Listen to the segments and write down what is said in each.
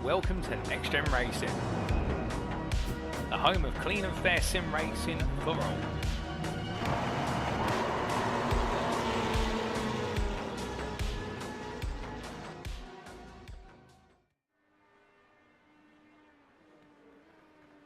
welcome to NXTGEN Racing, the home of clean and fair sim racing for all.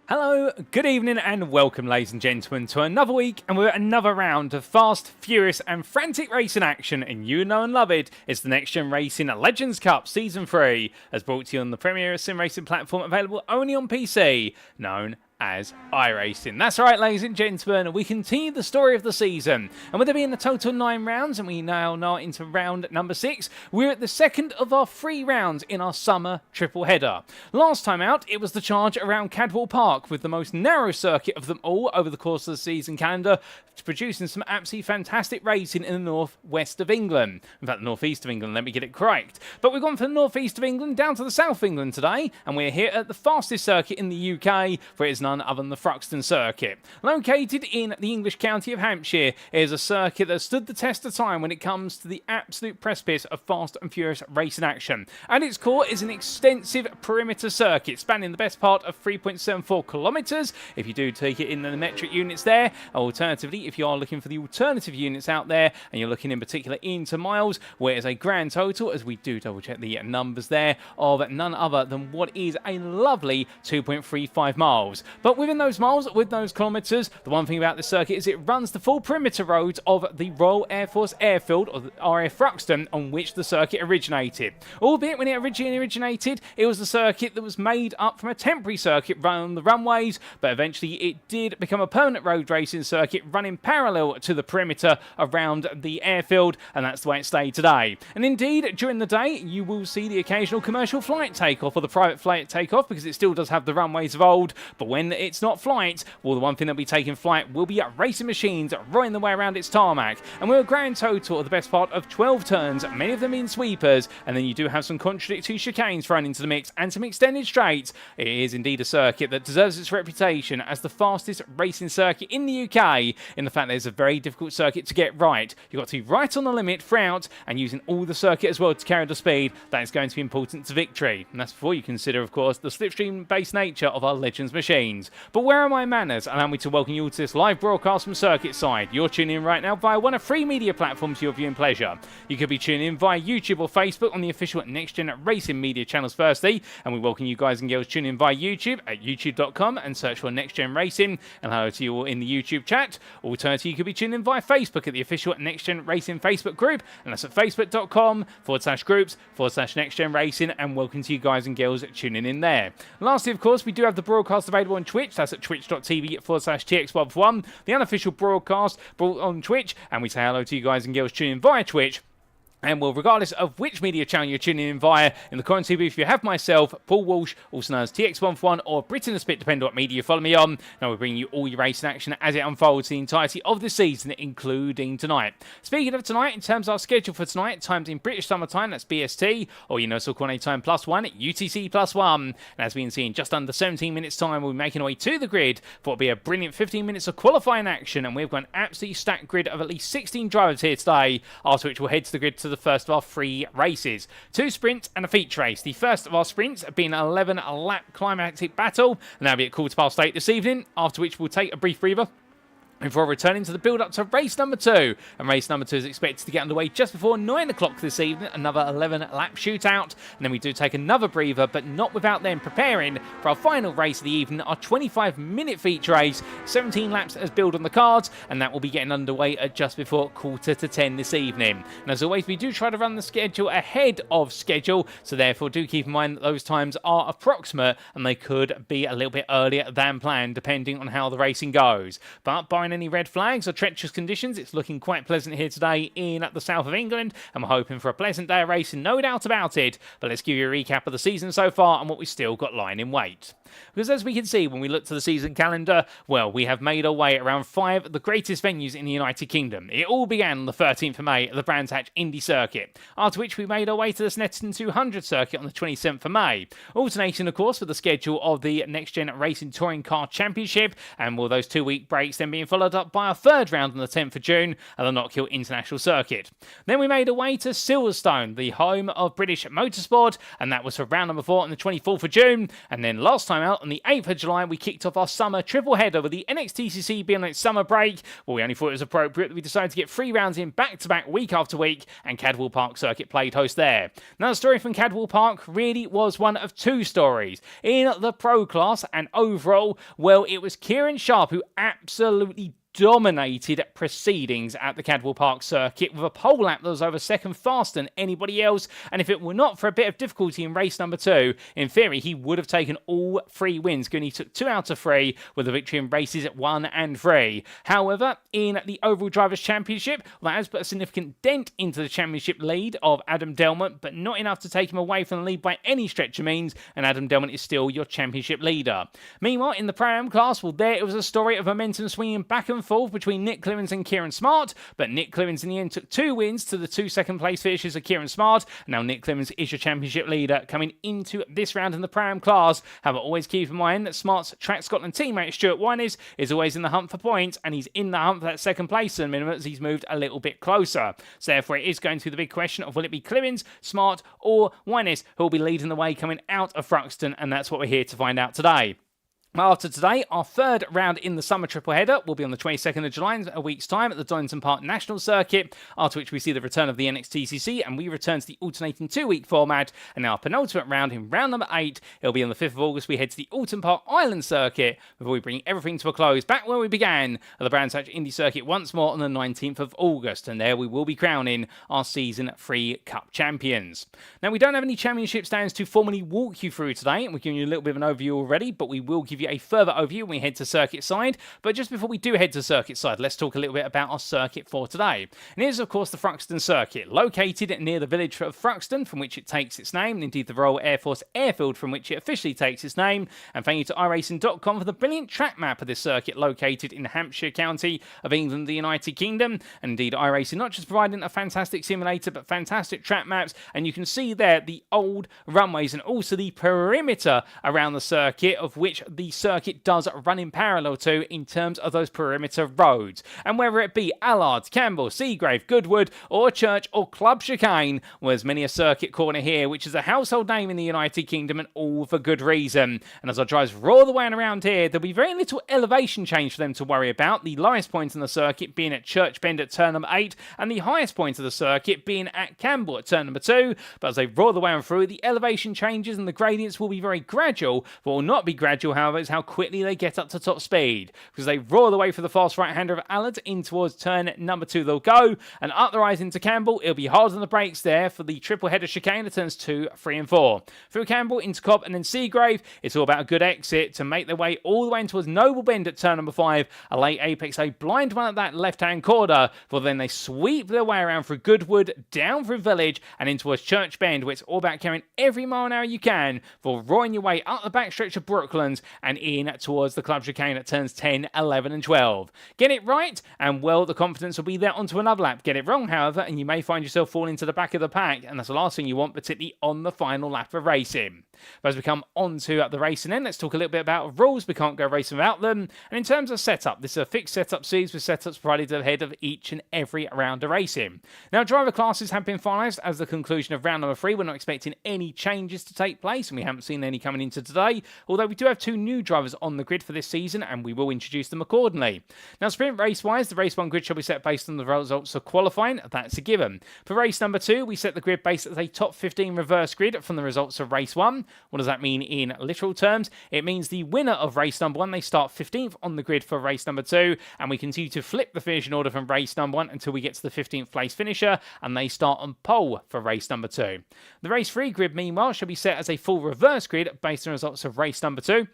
Hello, good evening and welcome ladies and gentlemen to another week and we're at another round of fast, furious and frantic racing action, and you know and love it. It's the NXTGEN Racing Legends Cup Season 3 as brought to you on the premier sim racing platform available only on PC, known as iRacing. That's right, ladies and gentlemen, we continue the story of the season, and with there being a total of 9 rounds and we now are into round number 6, we're at the second of our 3 rounds in our summer triple header. Last time out it was the charge around Cadwell Park, with the most narrow circuit of them all over the course of the season calendar, producing some absolutely fantastic racing in the northwest of England. In fact, the northeast of England, let me get it correct. But we've gone from the northeast of England down to the south of England today, and we're here at the fastest circuit in the UK, for it is none other than the Thruxton circuit. Located in the English county of Hampshire, it is a circuit that stood the test of time when it comes to the absolute precipice of fast and furious racing action. At its core is an extensive perimeter circuit spanning the best part of 3.74 kilometres, if you do take it in the metric units there. Alternatively, if you are looking for the alternative units out there, and you're looking in particular into miles, where it's a grand total, as we do double check the numbers there, of none other than what is a lovely 2.35 miles. But within those miles, with those kilometres, the one thing about this circuit is it runs the full perimeter roads of the Royal Air Force Airfield, or the RAF Thruxton, on which the circuit originated. Albeit when it originally originated, it was the circuit that was made up from a temporary circuit run on the runways, but eventually it did become a permanent road racing circuit running parallel to the perimeter around the airfield, and that's the way it stayed today. And indeed, during the day, you will see the occasional commercial flight takeoff or the private flight takeoff, because it still does have the runways of old, but when it's not flight, well, the one thing that'll be taking flight will be racing machines roaring the way around its tarmac. And we're a grand total of the best part of 12 turns, many of them in sweepers, and then you do have some contradictory chicanes thrown into the mix and some extended straights. It is indeed a circuit that deserves its reputation as the fastest racing circuit in the UK, in the fact that it's a very difficult circuit to get right. You've got to be right on the limit throughout and using all the circuit as well to carry the speed. That is going to be important to victory. And that's before you consider, of course, the slipstream-based nature of our Legends machines. But where are my manners? Allow me to welcome you all to this live broadcast from Circuit Side. You're tuning in right now via one of 3 media platforms for your viewing pleasure. You could be tuning in via YouTube or Facebook on the official NXTGEN Racing media channels firstly, and we welcome you guys and girls tuning in via YouTube at youtube.com and search for NXTGEN Racing, and hello to you all in the YouTube chat. Alternatively, you could be tuning in via Facebook at the official NXTGEN Racing Facebook group, and that's at facebook.com/groups/NXTGEN Racing, and welcome to you guys and girls tuning in there. Lastly, of course, we do have the broadcast available on Twitch. That's at twitch.tv/TX141, the unofficial broadcast brought on Twitch, and we say hello to you guys and girls tuning in via Twitch. And well, regardless of which media channel you're tuning in via, in the commentary booth you have myself, Paul Walsh, also known as TX141 or Britain the Spit, depending on what media you follow me on. And we're bringing you all your racing action as it unfolds the entirety of the season, including tonight. Speaking of tonight, in terms of our schedule for tonight, times in British Summer Time, that's BST, or Universal Coordinate Time +1, UTC +1. And as we can see, in just under 17 minutes time, we'll be making our way to the grid for what will be a brilliant 15 minutes of qualifying action. And we've got an absolutely stacked grid of at least 16 drivers here today, after which we'll head to the grid to the first of our 3 races. 2 sprints and a feature race. The first of our sprints being an 11-lap climactic battle, and that'll be at 8:15 this evening, after which we'll take a brief breather before returning to the build-up to race number 2. And race number 2 is expected to get underway just before 9 o'clock this evening, another 11-lap shootout. And then we do take another breather, but not without then preparing for our final race of the evening, our 25-minute feature race. 17 laps as billed on the cards, and that will be getting underway at just before 9:45 this evening. And as always, we do try to run the schedule ahead of schedule, so therefore do keep in mind that those times are approximate, and they could be a little bit earlier than planned, depending on how the racing goes. But barring any red flags or treacherous conditions, it's looking quite pleasant here today in the south of England, and we're hoping for a pleasant day of racing, no doubt about it. But let's give you a recap of the season so far and what we've still got lying in wait. Because as we can see when we look to the season calendar, well, we have made our way around 5 of the greatest venues in the United Kingdom. It all began on the 13th of May at the Brands Hatch Indy Circuit, after which we made our way to the Snetterton 200 Circuit on the 27th of May. Alternating, of course, with the schedule of the NXTGEN Racing Touring Car Championship, and will those 2-week breaks then being followed followed up by our third round on the 10th of June at the Knock Hill International Circuit. Then we made our way to Silverstone, the home of British motorsport, and that was for round number 4 on the 24th of June. And then last time out on the 8th of July, we kicked off our summer triple header with the NXTCC being on its summer break. Well, we only thought it was appropriate that we decided to get 3 rounds in back-to-back week after week, and Cadwell Park Circuit played host there. Now, the story from Cadwell Park really was one of 2 stories. In the pro class and overall, well, it was Kieran Sharp who absolutely dominated proceedings at the Cadwell Park circuit with a pole lap that was over second faster than anybody else, and if it were not for a bit of difficulty in race number 2, in theory he would have taken all 3 wins, given he took 2 out of 3 with a victory in races 1 and 3. However, in the overall Drivers' Championship, well, that has put a significant dent into the championship lead of Adam Delmont, but not enough to take him away from the lead by any stretch of means, and Adam Delmont is still your championship leader. Meanwhile, in the Pro-Am class, well, there it was a story of momentum swinging back and forth between Nick Clemens and Kieran Smart, but Nick Clemens in the end took 2 wins to the 2 second place finishes of Kieran Smart, and now Nick Clemens is your championship leader coming into this round in the Pro-Am class. However, always keep in mind that Smart's Track Scotland teammate Stuart Winers is always in the hunt for points, and he's in the hunt for that second place at the minimum as he's moved a little bit closer. So therefore it is going to be the big question of will it be Clemens, Smart or Winers who will be leading the way coming out of Thruxton, and that's what we're here to find out today. After today, our third round in the summer triple header will be on the 22nd of July in a week's time at the Donington Park National Circuit, after which we see the return of the NXTCC and we return to the alternating 2-week format. And our penultimate round in round number 8, it'll be on the 5th of August, we head to the Alton Park Island Circuit before we bring everything to a close back where we began at the Brands Hatch Indy Circuit once more on the 19th of August. And there we will be crowning our Season 3 Cup champions. Now, we don't have any championship stands to formally walk you through today, and we're giving you a little bit of an overview already, but we will give you a further overview when we head to circuit side. But just before we do head to circuit side, let's talk a little bit about our circuit for today. And it is, of course, the Thruxton circuit, located near the village of Thruxton, from which it takes its name, and indeed the Royal Air Force airfield from which it officially takes its name. And thank you to iRacing.com for the brilliant track map of this circuit located in Hampshire County of England, the United Kingdom. And indeed, iRacing not just providing a fantastic simulator, but fantastic track maps, and you can see there the old runways and also the perimeter around the circuit, of which the circuit does run in parallel to in terms of those perimeter roads. And whether it be Allard, Campbell, Seagrave, Goodwood, or Church or Club Chicane, was many a circuit corner here, which is a household name in the United Kingdom, and all for good reason. And as our drivers roar the way around here, there'll be very little elevation change for them to worry about, the lowest point in the circuit being at Church Bend at turn number 8, and the highest point of the circuit being at Campbell at turn number 2. But as they roar the way on through, the elevation changes and the gradients will be very gradual. What will not be gradual, however, is how quickly they get up to top speed, because they roar the way for the fast right-hander of Allard in towards turn number 2 they'll go, and up the rise into Campbell. It'll be hard on the brakes there for the triple header chicane at turns 2, 3 and 4. Through Campbell into Cobb and then Seagrave, it's all about a good exit to make their way all the way in towards Noble Bend at turn number 5, a late apex, a blind one at that left-hand corner, for then they sweep their way around through Goodwood, down through Village and in towards Church Bend, where it's all about carrying every mile an hour you can for roaring your way up the backstretch of Brooklands and in towards the Club Chicane at turns 10, 11 and 12. Get it right, and well, the confidence will be there onto another lap. Get it wrong, however, and you may find yourself falling to the back of the pack, and that's the last thing you want, particularly on the final lap of racing. But as we come on to the racing then, let's talk a little bit about rules. We can't go racing without them. And in terms of setup, this is a fixed setup series with setups provided ahead of each and every round of racing. Now, driver classes have been finalised as the conclusion of round number 3. We're not expecting any changes to take place, and we haven't seen any coming into today, although we do have 2 new drivers on the grid for this season, and we will introduce them accordingly. Now, sprint race-wise, the race 1 grid shall be set based on the results of qualifying. That's a given. For race number 2, we set the grid based as a top 15 reverse grid from the results of race 1. What does that mean in literal terms? It means the winner of race number 1, they start 15th on the grid for race number 2, and we continue to flip the finishing order from race number 1 until we get to the 15th place finisher, and they start on pole for race number 2. The race 3 grid, meanwhile, shall be set as a full reverse grid based on results of race number 2.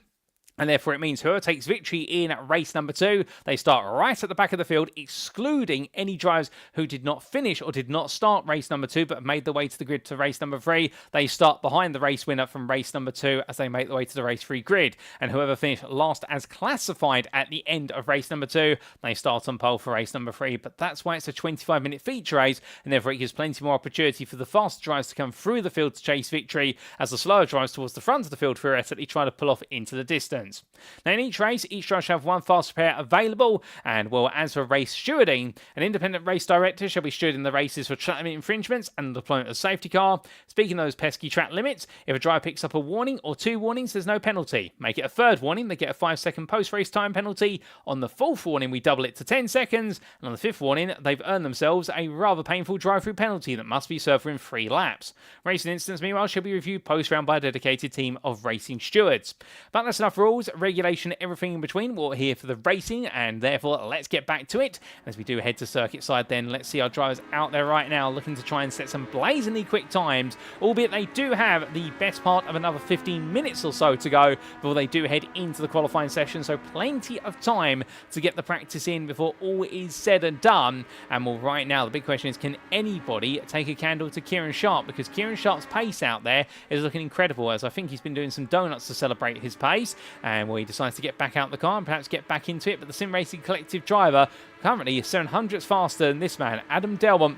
And therefore, it means whoever takes victory in race number 2, they start right at the back of the field, excluding any drivers who did not finish or did not start race number 2, but made their way to the grid to race number 3. They start behind the race winner from race number 2 as they make their way to the race 3 grid. And whoever finished last as classified at the end of race number 2, they start on pole for race number 3. But that's why it's a 25-minute feature race, and therefore it gives plenty more opportunity for the faster drivers to come through the field to chase victory, as the slower drivers towards the front of the field theoretically try to pull off into the distance. distance. Now in each race, each driver shall have one faster pair available, and well, as for race stewarding, an independent race director shall be stewarding the races for track limit infringements and the deployment of the safety car. Speaking of those pesky track limits, if a driver picks up a warning or 2 warnings, there's no penalty. Make it a 3rd warning, they get a 5-second post-race time penalty. On the 4th warning, we double it to 10 seconds, and on the 5th warning, they've earned themselves a rather painful drive-through penalty that must be served within 3 laps. Racing incidents, meanwhile, shall be reviewed post-round by a dedicated team of racing stewards. But that's enough rules, regulation, everything in between. We're here for the racing, and therefore, let's get back to it. As we do head to circuit side then, let's see our drivers out there right now looking to try and set some blazingly quick times, albeit they do have the best part of another 15 minutes or so to go before they do head into the qualifying session, so plenty of time to get the practice in before all is said and done. And well, right now the big question is, can anybody take a candle to Kieran Sharp? Because Kieran Sharp's pace out there is looking incredible, as I think he's been doing some donuts to celebrate his pace, and well, he decides to get back out the car and perhaps get back into it. But the Sim Racing Collective driver currently is 700ths faster than this man, Adam Delmont,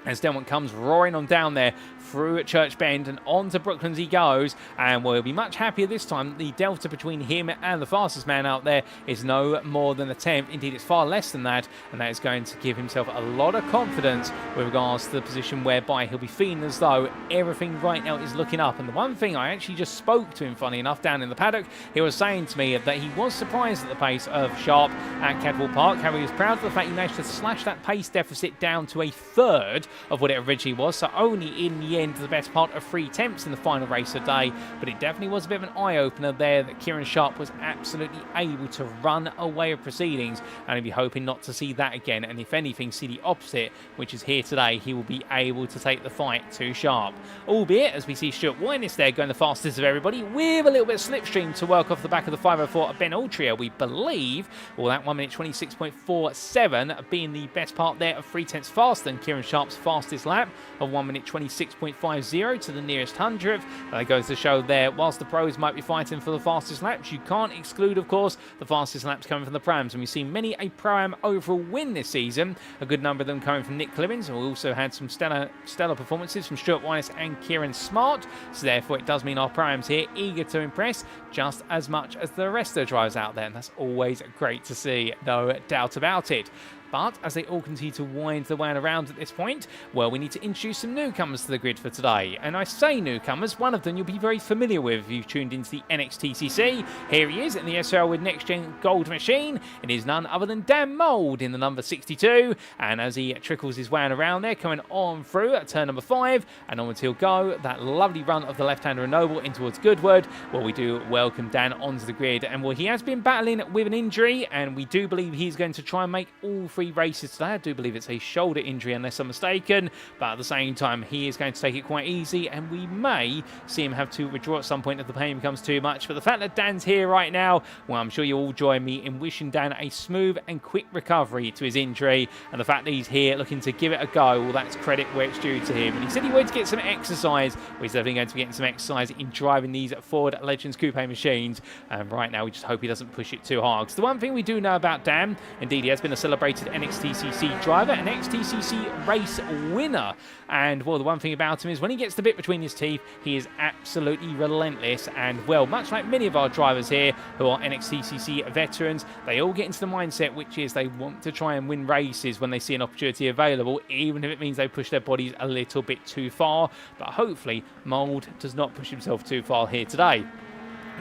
as Delmont comes roaring on down there through Church Bend and on to Brooklands he goes, and we'll be much happier this time. The delta between him and the fastest man out there is no more than a tenth. Indeed, it's far less than that, and that is going to give himself a lot of confidence with regards to the position whereby he'll be feeling as though everything right now is looking up. And the one thing, I actually just spoke to him, funny enough, down in the paddock. He was saying to me that he was surprised at the pace of Sharp at Cadwell Park. How he was proud of the fact he managed to slash that pace deficit down to a 1/3 of what it originally was, so only in the end the best part of 3 attempts in the final race of the day. But it definitely was a bit of an eye-opener there that Kieran Sharp was absolutely able to run away with proceedings, and I'd be hoping not to see that again, and if anything see the opposite, which is here today. He will be able to take the fight to Sharp, albeit as we see Stuart Winus there going the fastest of everybody with a little bit of slipstream to work off the back of the 504 of Ben Altria, we believe. Well, that 1 minute 26.47 being the best part there of 3/10 faster than Kieran Sharp's fastest lap of 1 minute 26.50 to the nearest 100th. That goes to show there, whilst the pros might be fighting for the fastest laps, you can't exclude, of course, the fastest laps coming from the prams. And we've seen many a Pro-Am overall win this season, a good number of them coming from Nick Clemens, and we also had some stellar performances from Stuart Winus and Kieran Smart. So therefore, it does mean our Pro-Ams here eager to impress just as much as the rest of the drivers out there, and that's always great to see, no doubt about it. But as they all continue to wind the way around at this point, well, we need to introduce some newcomers to the grid for today. And I say newcomers, one of them you'll be very familiar with if you've tuned into the NXTCC. Here he is in the SRL with NXTGEN Gold Machine. It is none other than Dan Mould in the number 62. And as he trickles his way around there, coming on through at turn number 5, and onwards he'll go. That lovely run of the left-hander Noble in towards Goodwood. Well, we do welcome Dan onto the grid. And well, he has been battling with an injury, and we do believe he's going to try and make all 3 races today. I do believe it's a shoulder injury unless I'm mistaken, but at the same time he is going to take it quite easy, and we may see him have to withdraw at some point if the pain becomes too much. But the fact that Dan's here right now, well, I'm sure you'll all join me in wishing Dan a smooth and quick recovery to his injury, and the fact that he's here looking to give it a go, well, that's credit where it's due to him. And he said he wanted to get some exercise. Well, he's definitely going to be getting some exercise in driving these Ford Legends Coupe machines, and right now we just hope he doesn't push it too hard. Because the one thing we do know about Dan, indeed he has been a celebrated NXTCC driver, an NXTCC race winner, and well, the one thing about him is when he gets the bit between his teeth, he is absolutely relentless. And well, much like many of our drivers here who are NXTCC veterans, they all get into the mindset which is they want to try and win races when they see an opportunity available, even if it means they push their bodies a little bit too far. But hopefully Mould does not push himself too far here today.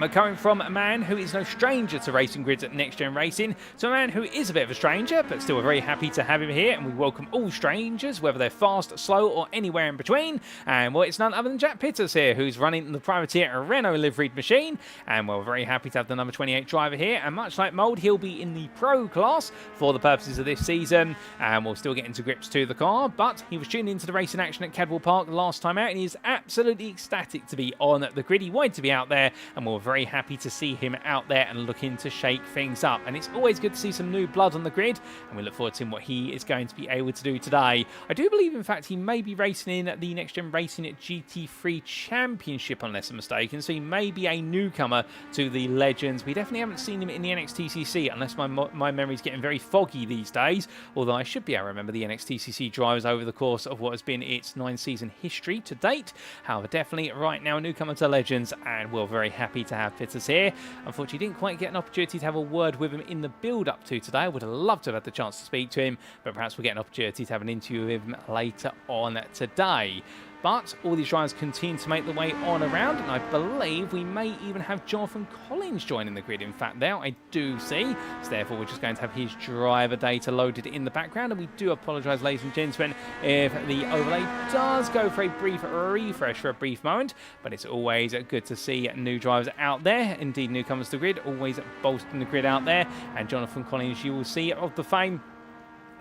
But coming from a man who is no stranger to racing grids at NXTGEN Racing, to a man who is a bit of a stranger, but still we're very happy to have him here, and we welcome all strangers, whether they're fast, slow, or anywhere in between. And well, it's none other than Jack Pitters here, who's running the privateer Renault liveried machine, and well, we're very happy to have the number 28 driver here, and much like Mould, he'll be in the Pro class for the purposes of this season, and we'll still get into grips to the car, but he was tuned into the racing action at Cadwell Park last time out, and he's absolutely ecstatic to be on the grid. He wanted to be out there, and we're very happy to see him out there and looking to shake things up. And it's always good to see some new blood on the grid, and we look forward to seeing what he is going to be able to do today. I do believe, in fact, he may be racing in the NXTGEN Racing at GT3 Championship, unless I'm mistaken, so he may be a newcomer to the Legends. We definitely haven't seen him in the NXTCC, unless my memory's getting very foggy these days, although I should be able to remember the NXTCC drivers over the course of what has been its 9-season history to date. However, definitely right now a newcomer to Legends, and we're very happy to to have Pitters here. Unfortunately, didn't quite get an opportunity to have a word with him in the build-up to today. I would have loved to have had the chance to speak to him, but perhaps we'll get an opportunity to have an interview with him later on today. But all these drivers continue to make the way on around, and I believe we may even have Jonathan Collins joining the grid. In fact, there I do see. So therefore, we're just going to have his driver data loaded in the background, and we do apologise, ladies and gentlemen, if the overlay does go for a brief refresh for a brief moment. But it's always good to see new drivers out there, indeed newcomers to the grid, always bolstering the grid out there. And Jonathan Collins, you will see, of the fame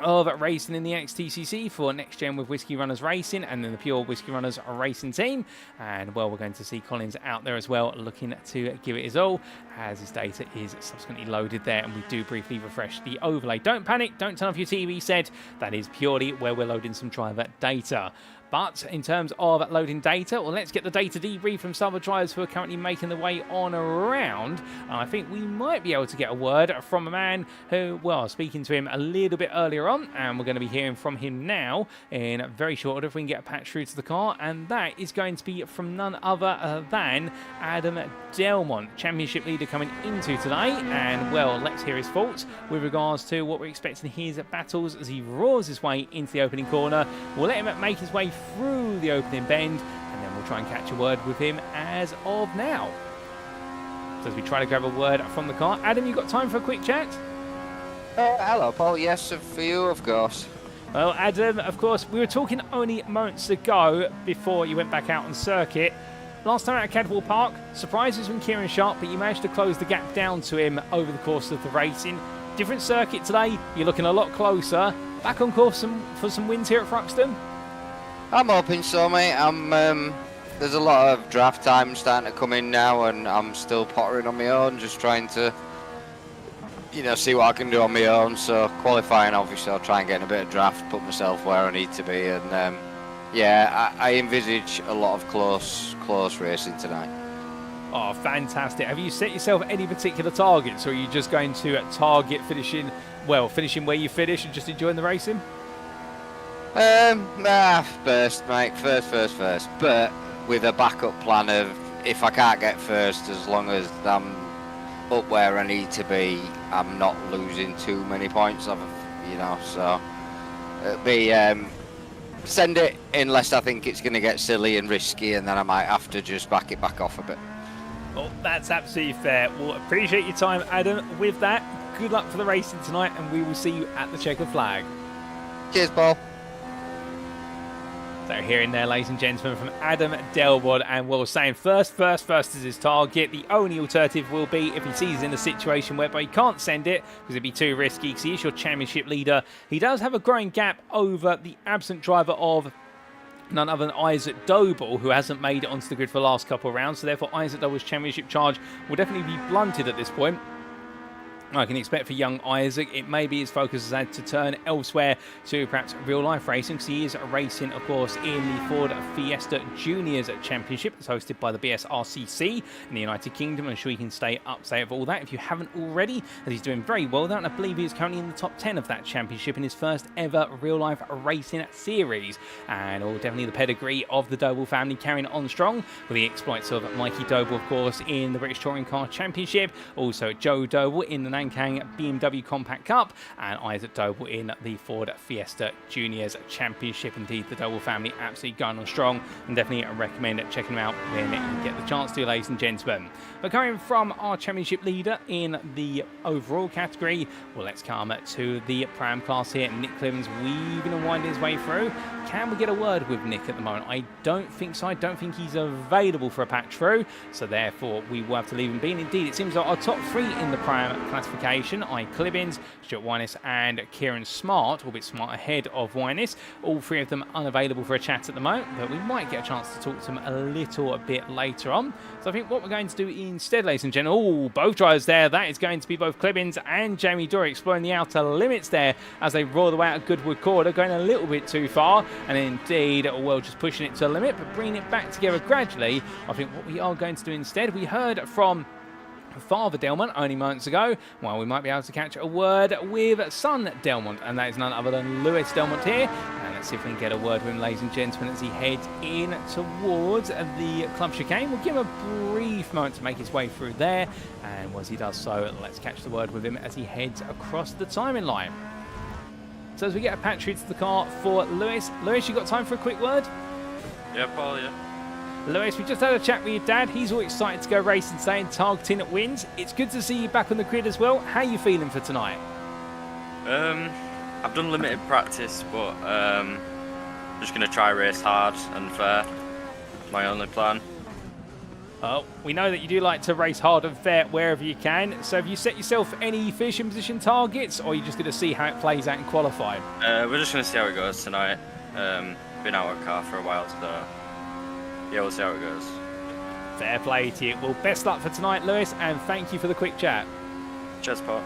of racing in the XTCC for Next Gen with Whiskey Runners Racing and then the Pure Whiskey Runners Racing team. And well, we're going to see Collins out there as well, looking to give it his all as his data is subsequently loaded there, and we do briefly refresh the overlay. Don't panic, don't turn off your TV set. That is purely where we're loading some driver data. But in terms of loading data, well, let's get the data debrief from some of the drivers who are currently making the way on around. And I think we might be able to get a word from a man who, well, speaking to him a little bit earlier on, and we're going to be hearing from him now in very short order if we can get a patch through to the car. And that is going to be from none other than Adam Delmont, championship leader coming into today. And, well, let's hear his thoughts with regards to what we're expecting his battles as he roars his way into the opening corner. We'll let him make his way through the opening bend, and then we'll try and catch a word with him as of now. So as we try to grab a word from the car, Adam, you got time for a quick chat? Hello, Paul. Yes, for you, of course. Well, Adam, of course, we were talking only moments ago before you went back out on circuit. Last time out at Cadwell Park, surprises from Kieran Sharp, but you managed to close the gap down to him over the course of the racing. Different circuit today, you're looking a lot closer. Back on course for some wins here at Thruxton? I'm hoping so, mate. There's a lot of draft time starting to come in now, and I'm still pottering on my own, just trying to, see what I can do on my own. So qualifying, obviously, I'll try and get in a bit of draft, put myself where I need to be, and I envisage a lot of close racing tonight. Oh, fantastic. Have you set yourself any particular targets, or are you just going to target finishing where you finish and just enjoying the racing? First, mate. First. But with a backup plan of, if I can't get first, as long as I'm up where I need to be, I'm not losing too many points. So it'll be send it unless I think it's going to get silly and risky, and then I might have to just back it back off a bit. Well, that's absolutely fair. Well, appreciate your time, Adam. With that, good luck for the racing tonight, and we will see you at the checkered flag. Cheers, Paul. So hearing there, ladies and gentlemen, from Adam Delmont, and we're saying first is his target. The only alternative will be if he sees in a situation whereby he can't send it because it'd be too risky, because he is your championship leader. He does have a growing gap over the absent driver of none other than Isaac Doble, who hasn't made it onto the grid for the last couple of rounds. So therefore, Isaac Doble's championship charge will definitely be blunted at this point. I can expect for young Isaac, it may be his focus has had to turn elsewhere to perhaps real-life racing, because he is racing, of course, in the Ford Fiesta Juniors Championship. It's hosted by the BSRCC in the United Kingdom. I'm sure you can stay up to date with all that if you haven't already, as he's doing very well there, and I believe he is currently in the top 10 of that championship in his first ever real-life racing series. And definitely the pedigree of the Doble family carrying on strong, with the exploits of Mikey Doble, of course, in the British Touring Car Championship, also Joe Doble in the Nankang BMW Compact Cup, and Isaac Doble in the Ford Fiesta Juniors Championship. Indeed, the Doble family absolutely going on strong, and definitely recommend checking them out when you get the chance to, ladies and gentlemen. But coming from our championship leader in the overall category, well, let's come to the Pram class here. Nick Clemens weaving and winding his way through. Can we get a word with Nick at the moment? I don't think so. I don't think he's available for a patch through, so therefore we will have to leave him be. And indeed, it seems like our top three in the Pram classification, Clibbins, Stuart Winess and Kieran Smart, a bit smart ahead of Winess. All three of them unavailable for a chat at the moment, but we might get a chance to talk to them a little bit later on. So I think what we're going to do instead, ladies and gentlemen, both drivers there, that is going to be both Clibbins and Jamie Dory exploring the outer limits there as they roar the way out of Goodwood Corner, going a little bit too far, and indeed, well, just pushing it to the limit, but bringing it back together gradually. I think what we are going to do instead, we heard from Father Delmont only moments ago. Well, we might be able to catch a word with son Delmont, and that is none other than Lewis Delmont here. And Let's see if we can get a word with him, ladies and gentlemen, as he heads in towards the club chicane. We'll give him a brief moment to make his way through there. And as he does so, let's catch the word with him as he heads across the timing line. So as we get a patch through to the car for Lewis. Lewis, you got time for a quick word? Yeah, Paul, yeah. Lewis, we just had a chat with your dad. He's all excited to go racing today and targeting at wins. It's good to see you back on the grid as well. How are you feeling for tonight? I've done limited practice, but I'm just going to try race hard and fair. My only plan. Oh, we know that you do like to race hard and fair wherever you can. So have you set yourself any finishing position targets, or are you just going to see how it plays out in qualifying? We're just going to see how it goes tonight. Been out of car for a while, so yeah, we'll see how it goes. Fair play to you. Well, best luck for tonight, Lewis, and thank you for the quick chat. Cheers, Paul.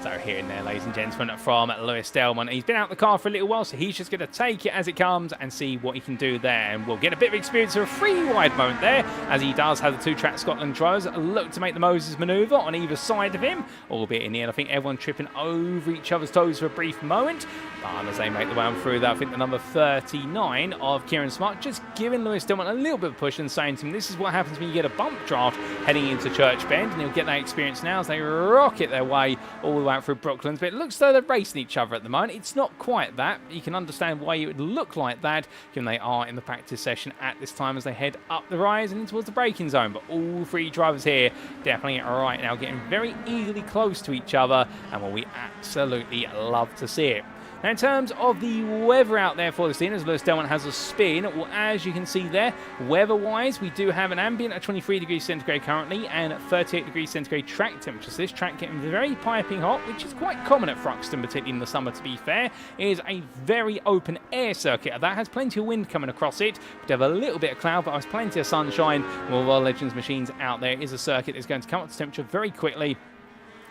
So here and there, ladies and gentlemen, from Lewis Delmont. He's been out the car for a little while, so he's just going to take it as it comes and see what he can do there. And we'll get a bit of experience of a free wide moment there, as he does have the two Track Scotland drivers look to make the Moses manoeuvre on either side of him, albeit in the end, I think everyone tripping over each other's toes for a brief moment. But as they make the way on through that, I think the number 39 of Kieran Sharp just giving Lewis Delmont a little bit of push and saying to him, this is what happens when you get a bump draft heading into Church Bend, and he'll get that experience now as they rocket their way all the way out through Brooklands. But it looks though they're racing each other at the moment. It's not quite that. You can understand why it would look like that, given they are in the practice session at this time as they head up the rise and in towards the braking zone. But all three drivers here definitely right now getting very eagerly close to each other, and well, we absolutely love to see it. Now, in terms of the weather out there for the scene, as Lewis Delmont has a spin, well, as you can see there, weather-wise, we do have an ambient at 23 degrees centigrade currently and 38 degrees centigrade track temperature. So this track getting very piping hot, which is quite common at Thruxton, particularly in the summer, to be fair. It is a very open air circuit. That has plenty of wind coming across it. We do have a little bit of cloud, but there's plenty of sunshine. All of our Legends machines out there is a circuit that's going to come up to temperature very quickly.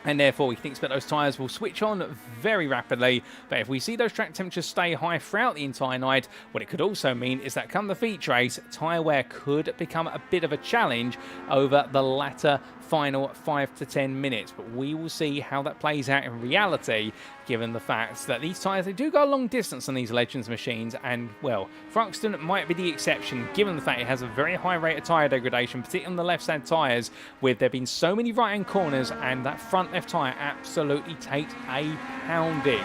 And therefore, we can expect those tyres will switch on very rapidly. But if we see those track temperatures stay high throughout the entire night, what it could also mean is that come the feature race, tyre wear could become a bit of a challenge over the latter final 5 to 10 minutes. But we will see how that plays out in reality, given the fact that these tyres, they do go a long distance on these Legends machines. And, well, Thruxton might be the exception, given the fact it has a very high rate of tyre degradation, particularly on the left-hand tyres, with there being so many right-hand corners, and that front left tyre absolutely takes a pounding.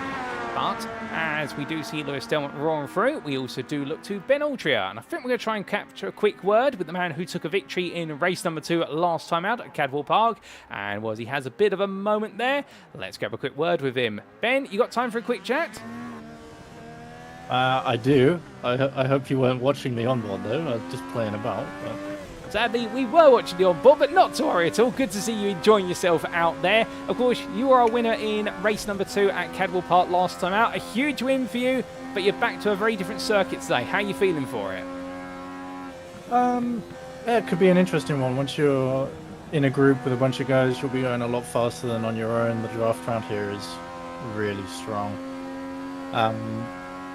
But as we do see Lewis Delmont roaring through, we also do look to Ben Altria. And I think we're going to try and capture a quick word with the man who took a victory in race number 2 last time out at Cadwell Park. And was he has a bit of a moment there. Let's grab a quick word with him. Ben, you got time for a quick chat? I do. I hope you weren't watching me on board though. I was just playing about. But... Sadly, we were watching the on-board, but not to worry at all. Good to see you enjoying yourself out there. Of course, you are our winner in race number 2 at Cadwell Park last time out. A huge win for you, but you're back to a very different circuit today. How are you feeling for it? Yeah, it could be an interesting one. Once you're in a group with a bunch of guys, you'll be going a lot faster than on your own. The draft around here is really strong.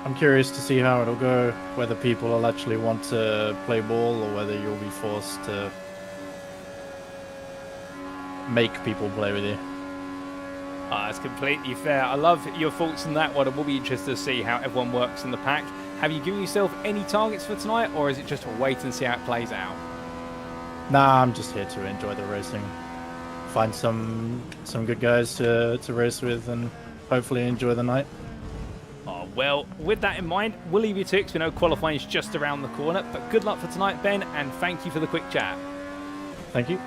I'm curious to see how it'll go, whether people will actually want to play ball or whether you'll be forced to make people play with you. That's completely fair. I love your thoughts on that one, and we'll be interested to see how everyone works in the pack. Have you given yourself any targets for tonight, or is it just a wait and see how it plays out? Nah, I'm just here to enjoy the racing. Find some good guys to race with and hopefully enjoy the night. Well, with that in mind, we'll leave you to it because we know qualifying is just around the corner. But good luck for tonight, Ben, and thank you for the quick chat. Thank you.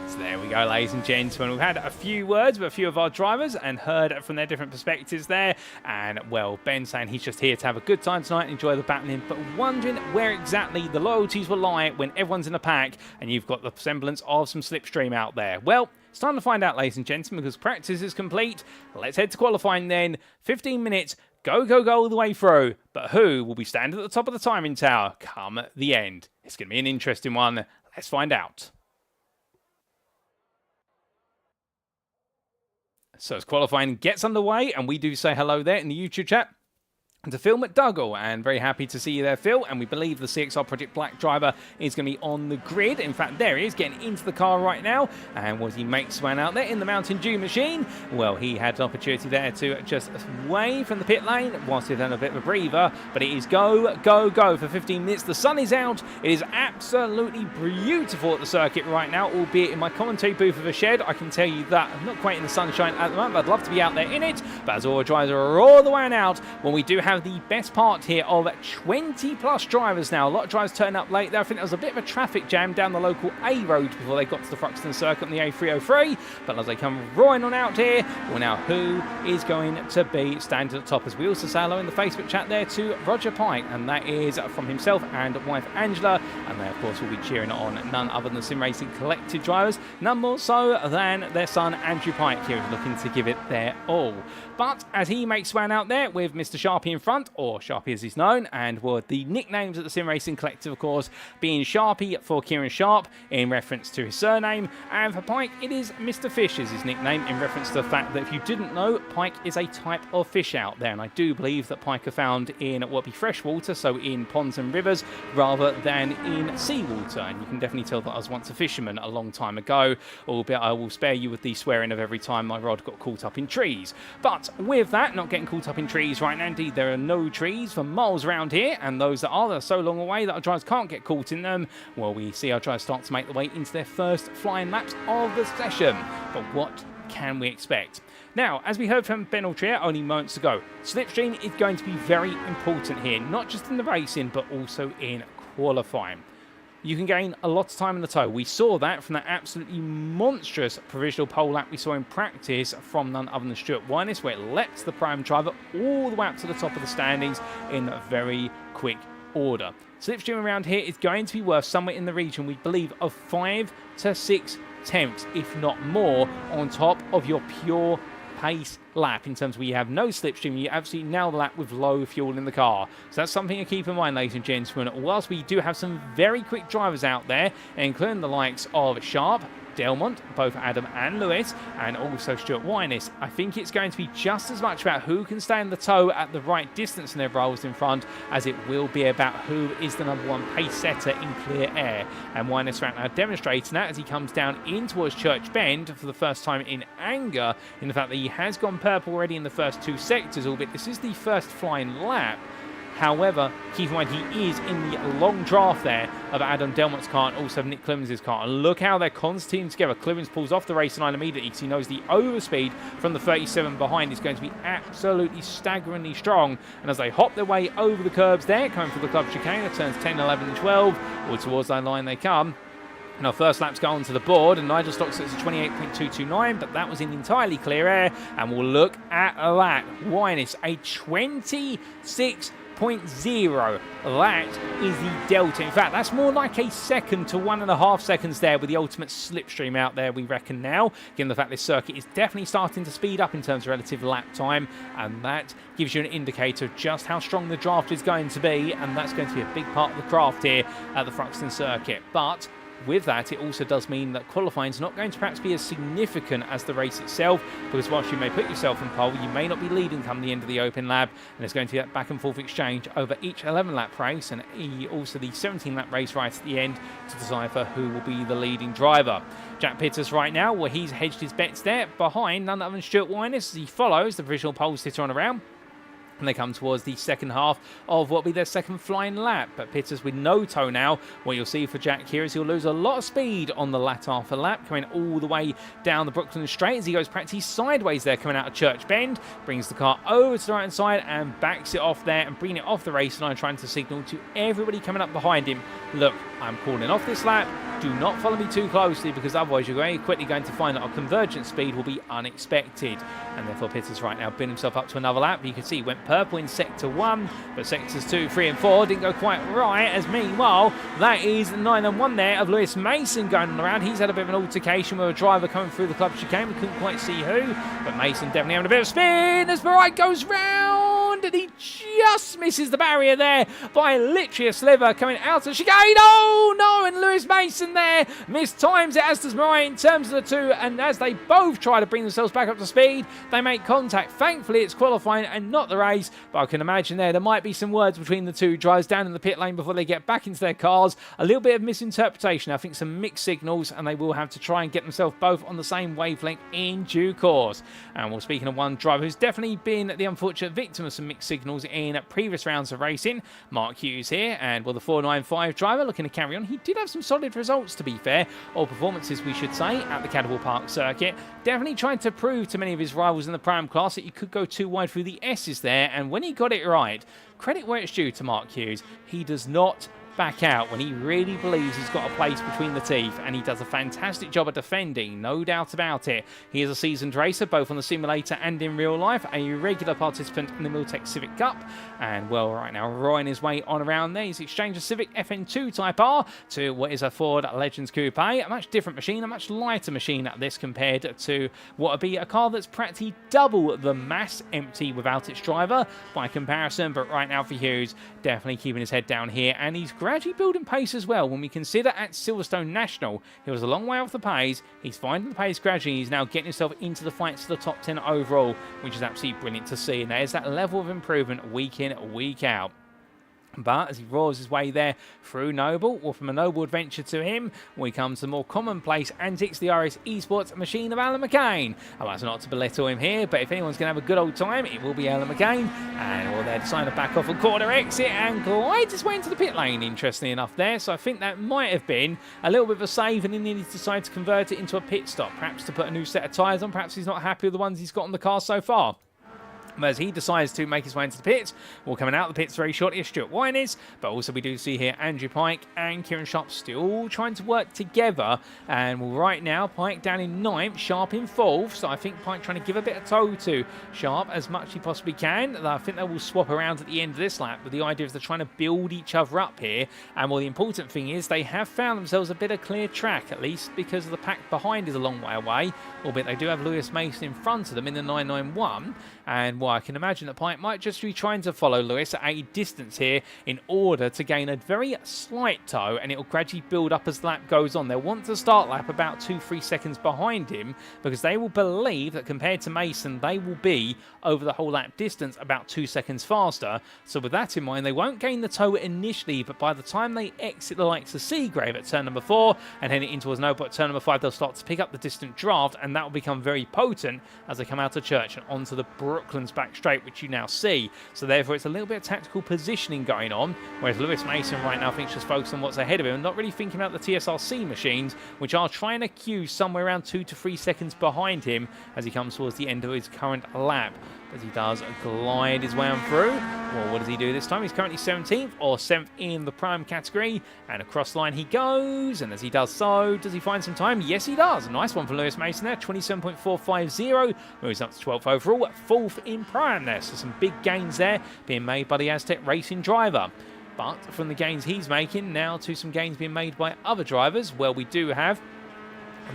So there we go, ladies and gentlemen. We've had a few words with a few of our drivers and heard from their different perspectives there. And, well, Ben saying he's just here to have a good time tonight and enjoy the battling, but wondering where exactly the loyalties will lie when everyone's in a pack and you've got the semblance of some slipstream out there. Well, it's time to find out, ladies and gentlemen, because practice is complete. Let's head to qualifying then. 15 minutes, go all the way through. But who will be standing at the top of the timing tower come the end? It's going to be an interesting one. Let's find out. So as qualifying gets underway, and we do say hello there in the YouTube chat. to Phil McDougall, and very happy to see you there, Phil. And we believe the CXR Project Black driver is going to be on the grid. In fact, there he is, getting into the car right now. And was he makes one out there in the Mountain Dew machine? Well, he had an opportunity there to just away from the pit lane whilst he'd done a bit of a breather. But it is go, go, go for 15 minutes. The sun is out. It is absolutely beautiful at the circuit right now, albeit in my commentary booth of a shed. I can tell you that I'm not quite in the sunshine at the moment, but I'd love to be out there in it. But as all drivers are all the way out, when we do have the best part here of 20 plus drivers now. A lot of drivers turn up late there. I think there was a bit of a traffic jam down the local A road before they got to the Thruxton circuit on the A303. But as they come roaring on out here, well, now who is going to be standing at the top? As we also say hello in the Facebook chat there to Roger Pike, and that is from himself and wife Angela. And they, of course, will be cheering on none other than the Sim Racing Collective drivers, none more so than their son Andrew Pike here, looking to give it their all. But as he makes one out there with Mr. Sharpie in front, or Sharpie as he's known, and the nicknames at the Sim Racing Collective, of course, being Sharpie for Kieran Sharp in reference to his surname, and for Pike it is Mr. Fish is his nickname in reference to the fact that if you didn't know, Pike is a type of fish out there, and I do believe that pike are found in what would be freshwater, so in ponds and rivers, rather than in seawater. And you can definitely tell that I was once a fisherman a long time ago, albeit I will spare you with the swearing of every time my rod got caught up in trees. But with that, not getting caught up in trees right now, indeed there are no trees for miles around here, and those that are so long away that our drivers can't get caught in them. Well, we see our drivers start to make the way into their first flying laps of the session. But what can we expect? Now, as we heard from Ben Altrier only moments ago, slipstream is going to be very important here, not just in the racing, but also in qualifying. You can gain a lot of time in the tow. We saw that from that absolutely monstrous provisional pole lap we saw in practice from none other than Stuart Winus, where it lets the Prime driver all the way up to the top of the standings in very quick order. Slipstream around here is going to be worth somewhere in the region, we believe, of 5 to 6 tenths, if not more, on top of your pure pace lap, in terms where you have no slipstream, you absolutely nail the lap with low fuel in the car. So that's something to keep in mind, ladies and gentlemen, whilst we do have some very quick drivers out there, including the likes of Sharp, Delmont, both Adam and Lewis, and also Stuart Winus. I think it's going to be just as much about who can stay in the tow at the right distance in their roles in front as it will be about who is the #1 pace setter in clear air. And Winus right now demonstrating that as he comes down in towards Church Bend for the first time in anger, in the fact that he has gone purple already in the first 2 sectors, albeit this is the first flying lap. However, keep in mind he is in the long draft there of Adam Delmont's car and also Nick Clemens' car. And look how they're constantly together. Clemens pulls off the racing line immediately because he knows the overspeed from the 37 behind is going to be absolutely staggeringly strong. And as they hop their way over the curbs there, coming for the club chicane, it turns 10, 11 and 12, or towards that line they come. And our first lap's go onto the board, and Nigel Stocks at 28.229, but that was in entirely clear air. And we'll look at that. Winus, a 26.0. That is the delta. In fact, that's more like a second to 1.5 seconds there with the ultimate slipstream out there, we reckon now, given the fact this circuit is definitely starting to speed up in terms of relative lap time, and that gives you an indicator of just how strong the draft is going to be, and that's going to be a big part of the craft here at the Thruxton circuit. But with that, it also does mean that qualifying is not going to perhaps be as significant as the race itself, because whilst you may put yourself in pole, you may not be leading come the end of the open lap, and there's going to be that back and forth exchange over each 11-lap race, and also the 17-lap race right at the end to decipher who will be the leading driver. Jack Pitters right now, well, he's hedged his bets there behind none other than Stuart Winus as he follows the provisional pole sitter on around. And they come towards the second half of what will be their second flying lap. But Pitters with no tow now. What you'll see for Jack here is he'll lose a lot of speed on the latter half of lap, coming all the way down the Brooklyn Straight as he goes practically sideways there, coming out of Church Bend. Brings the car over to the right hand side and backs it off there and bringing it off the race line, trying to signal to everybody coming up behind him, look, I'm calling off this lap. Do not follow me too closely, because otherwise you're very quickly going to find that our convergence speed will be unexpected. And therefore Pitters right now binned himself up to another lap. You can see he went purple in sector 1, but sectors 2, 3 and 4 didn't go quite right, as meanwhile that is 9 and 1 there of Lewis Mason going on around. He's had a bit of an altercation with a driver coming through the club chicane. We couldn't quite see who, but Mason definitely having a bit of spin as Barai goes round around, and he just misses the barrier there by literally a sliver coming out of chicane. Oh no, and Lewis Mason there mistimes it, as does Mariah in terms of the two, and as they both try to bring themselves back up to speed, they make contact. Thankfully it's qualifying and not the race, but I can imagine there might be some words between the two drivers down in the pit lane before they get back into their cars. A little bit of misinterpretation, I think some mixed signals, and they will have to try and get themselves both on the same wavelength in due course. And well, speaking of one driver who's definitely been the unfortunate victim of some mixed signals in previous rounds of racing, Mark Hughes here, and well, the 495 driver looking to carry on. He did have some solid results, to be fair, or performances we should say, at the Cadwell Park circuit. Definitely trying to prove to many of his rivals in the Pram class that you could go too wide through the S's there, and when he got it right, credit where it's due to Mark Hughes, he does not back out when he really believes he's got a place between the teeth, and he does a fantastic job of defending, no doubt about it. He is a seasoned racer both on the simulator and in real life, a regular participant in the Miltech Civic Cup, and well, right now roaring his way on around there. He's exchanged a Civic FN2 Type R to what is a Ford Legends Coupe, a much different machine, a much lighter machine at this compared to what would be a car that's practically double the mass, empty without its driver by comparison. But right now for Hughes, definitely keeping his head down here, and he's gradually building pace as well. When we consider at Silverstone National, he was a long way off the pace. He's finding the pace gradually. He's now getting himself into the fights to the top 10 overall, which is absolutely brilliant to see. And there's that level of improvement week in, week out. But as he roars his way there through Noble, or from a Noble adventure to him, we come to the more commonplace antics, the RS Esports machine of Alan McCain. And that's not to belittle him here, but if anyone's going to have a good old time, it will be Alan McCain. And well, they decide to back off a corner exit and glide his way into the pit lane, interestingly enough there. So I think that might have been a little bit of a save, and then he decided to convert it into a pit stop, perhaps to put a new set of tyres on. Perhaps he's not happy with the ones he's got on the car so far. As he decides to make his way into the pits, well, coming out of the pits very shortly is Stuart Wine is, but also we do see here Andrew Pike and Kieran Sharp still trying to work together. And well, right now, Pike down in 9th, Sharp in 4th, so I think Pike trying to give a bit of tow to Sharp as much as he possibly can. I think they will swap around at the end of this lap, but the idea is they're trying to build each other up here. And well, the important thing is they have found themselves a bit of clear track, at least because of the pack behind is a long way away, albeit they do have Lewis Mason in front of them in the 991. And well, I can imagine that Pike might just be trying to follow Lewis at a distance here in order to gain a very slight tow, and it will gradually build up as the lap goes on. They'll want to start lap about 2-3 seconds behind him, because they will believe that compared to Mason, they will be over the whole lap distance about 2 seconds faster. So with that in mind, they won't gain the tow initially, but by the time they exit the likes of Seagrave at turn number 4 and heading in towards Noble at turn number 5, they'll start to pick up the distant draft, and that will become very potent as they come out of Church and onto the Brooklands back straight, which you now see. So therefore it's a little bit of tactical positioning going on, whereas Lewis Mason right now thinks just focused on what's ahead of him and not really thinking about the TSRC machines, which are trying to queue somewhere around 2 to 3 seconds behind him as he comes towards the end of his current lap. As he does glide his way on through. Well, what does he do this time? He's currently 17th or 7th in the prime category, and across the line he goes, and as he does so, does he find some time? Yes, he does. A nice one for Lewis Mason there, 27.450, moves up to 12th overall, 4th in prime there, so some big gains there being made by the Aztec Racing driver. But from the gains he's making, now to some gains being made by other drivers, well, we do have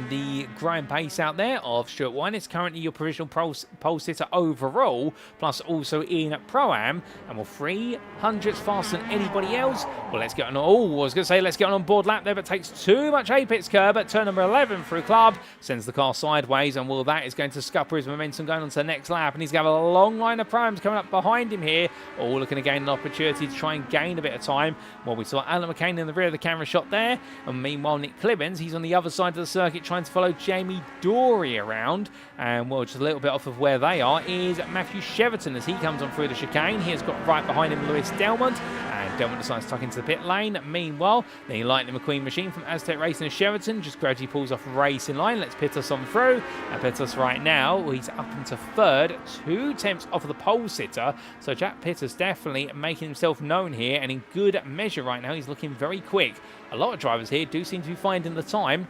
the growing pace out there of Stuart Wine. It's currently your provisional pole sitter overall, plus also in Pro-Am, and well, 300s faster than anybody else. Well, let's get on. Oh, I was going to say let's get on board lap there, but takes too much apex curb at turn number 11 through Club, sends the car sideways, and well, that is going to scupper his momentum going on to the next lap, and he's going to have a long line of Pro-Ams coming up behind him here, all looking to gain an opportunity to try and gain a bit of time. Well, we saw Alan McCain in the rear of the camera shot there, and meanwhile Nick Clibbins, he's on the other side of the circuit trying to follow Jamie Dory around, and well, just a little bit off of where they are is Matthew Cheverton as he comes on through the chicane. He has got right behind him Lewis Delmont, and Delmont decides to tuck into the pit lane. Meanwhile, the Lightning McQueen machine from Aztec Racing and Cheverton just gradually pulls off racing line. Let's Pittos on through, and Pittos right now, he's up into 3rd, 2 tenths off of the pole sitter, so Jack Pittos definitely making himself known here, and in good measure right now. He's looking very quick. A lot of drivers here do seem to be finding the time.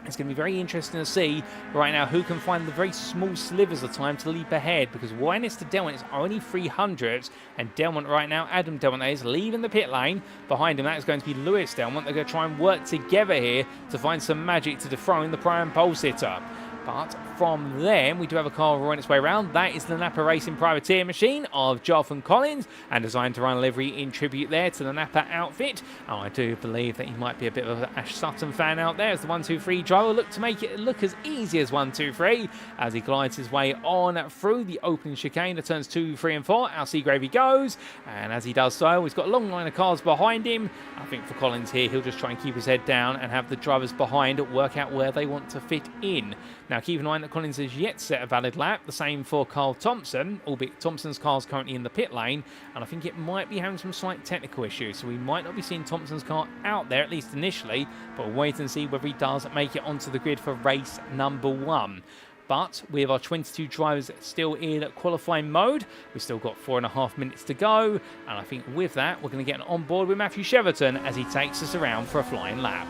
It's going to be very interesting to see right now who can find the very small slivers of time to leap ahead, because Winus to Delmont is only 300s, and Delmont right now, Adam Delmont is leaving the pit lane. Behind him, that is going to be Lewis Delmont. They're going to try and work together here to find some magic to dethrone the prime pole sitter. But from them, we do have a car on its way around. That is the Napa Racing Privateer machine of Jonathan Collins, and designed to run a livery in tribute there to the Napa outfit. I do believe that he might be a bit of an Ash Sutton fan out there, as the 1-2-3 driver look to make it look as easy as 1-2-3 as he glides his way on through the opening chicane to turns 2, 3 and 4. Our Seagrave he goes, and as he does so, he's got a long line of cars behind him. I think for Collins here, he'll just try and keep his head down and have the drivers behind work out where they want to fit in. Now keep in mind that Collins has yet set a valid lap, the same for Carl Thompson, albeit Thompson's car is currently in the pit lane, and I think it might be having some slight technical issues, so we might not be seeing Thompson's car out there, at least initially, but we'll wait and see whether he does make it onto the grid for race number 1. But with our 22 drivers still in qualifying mode, we've still got 4.5 minutes to go, and I think with that, we're going to get on board with Matthew Cheverton as he takes us around for a flying lap.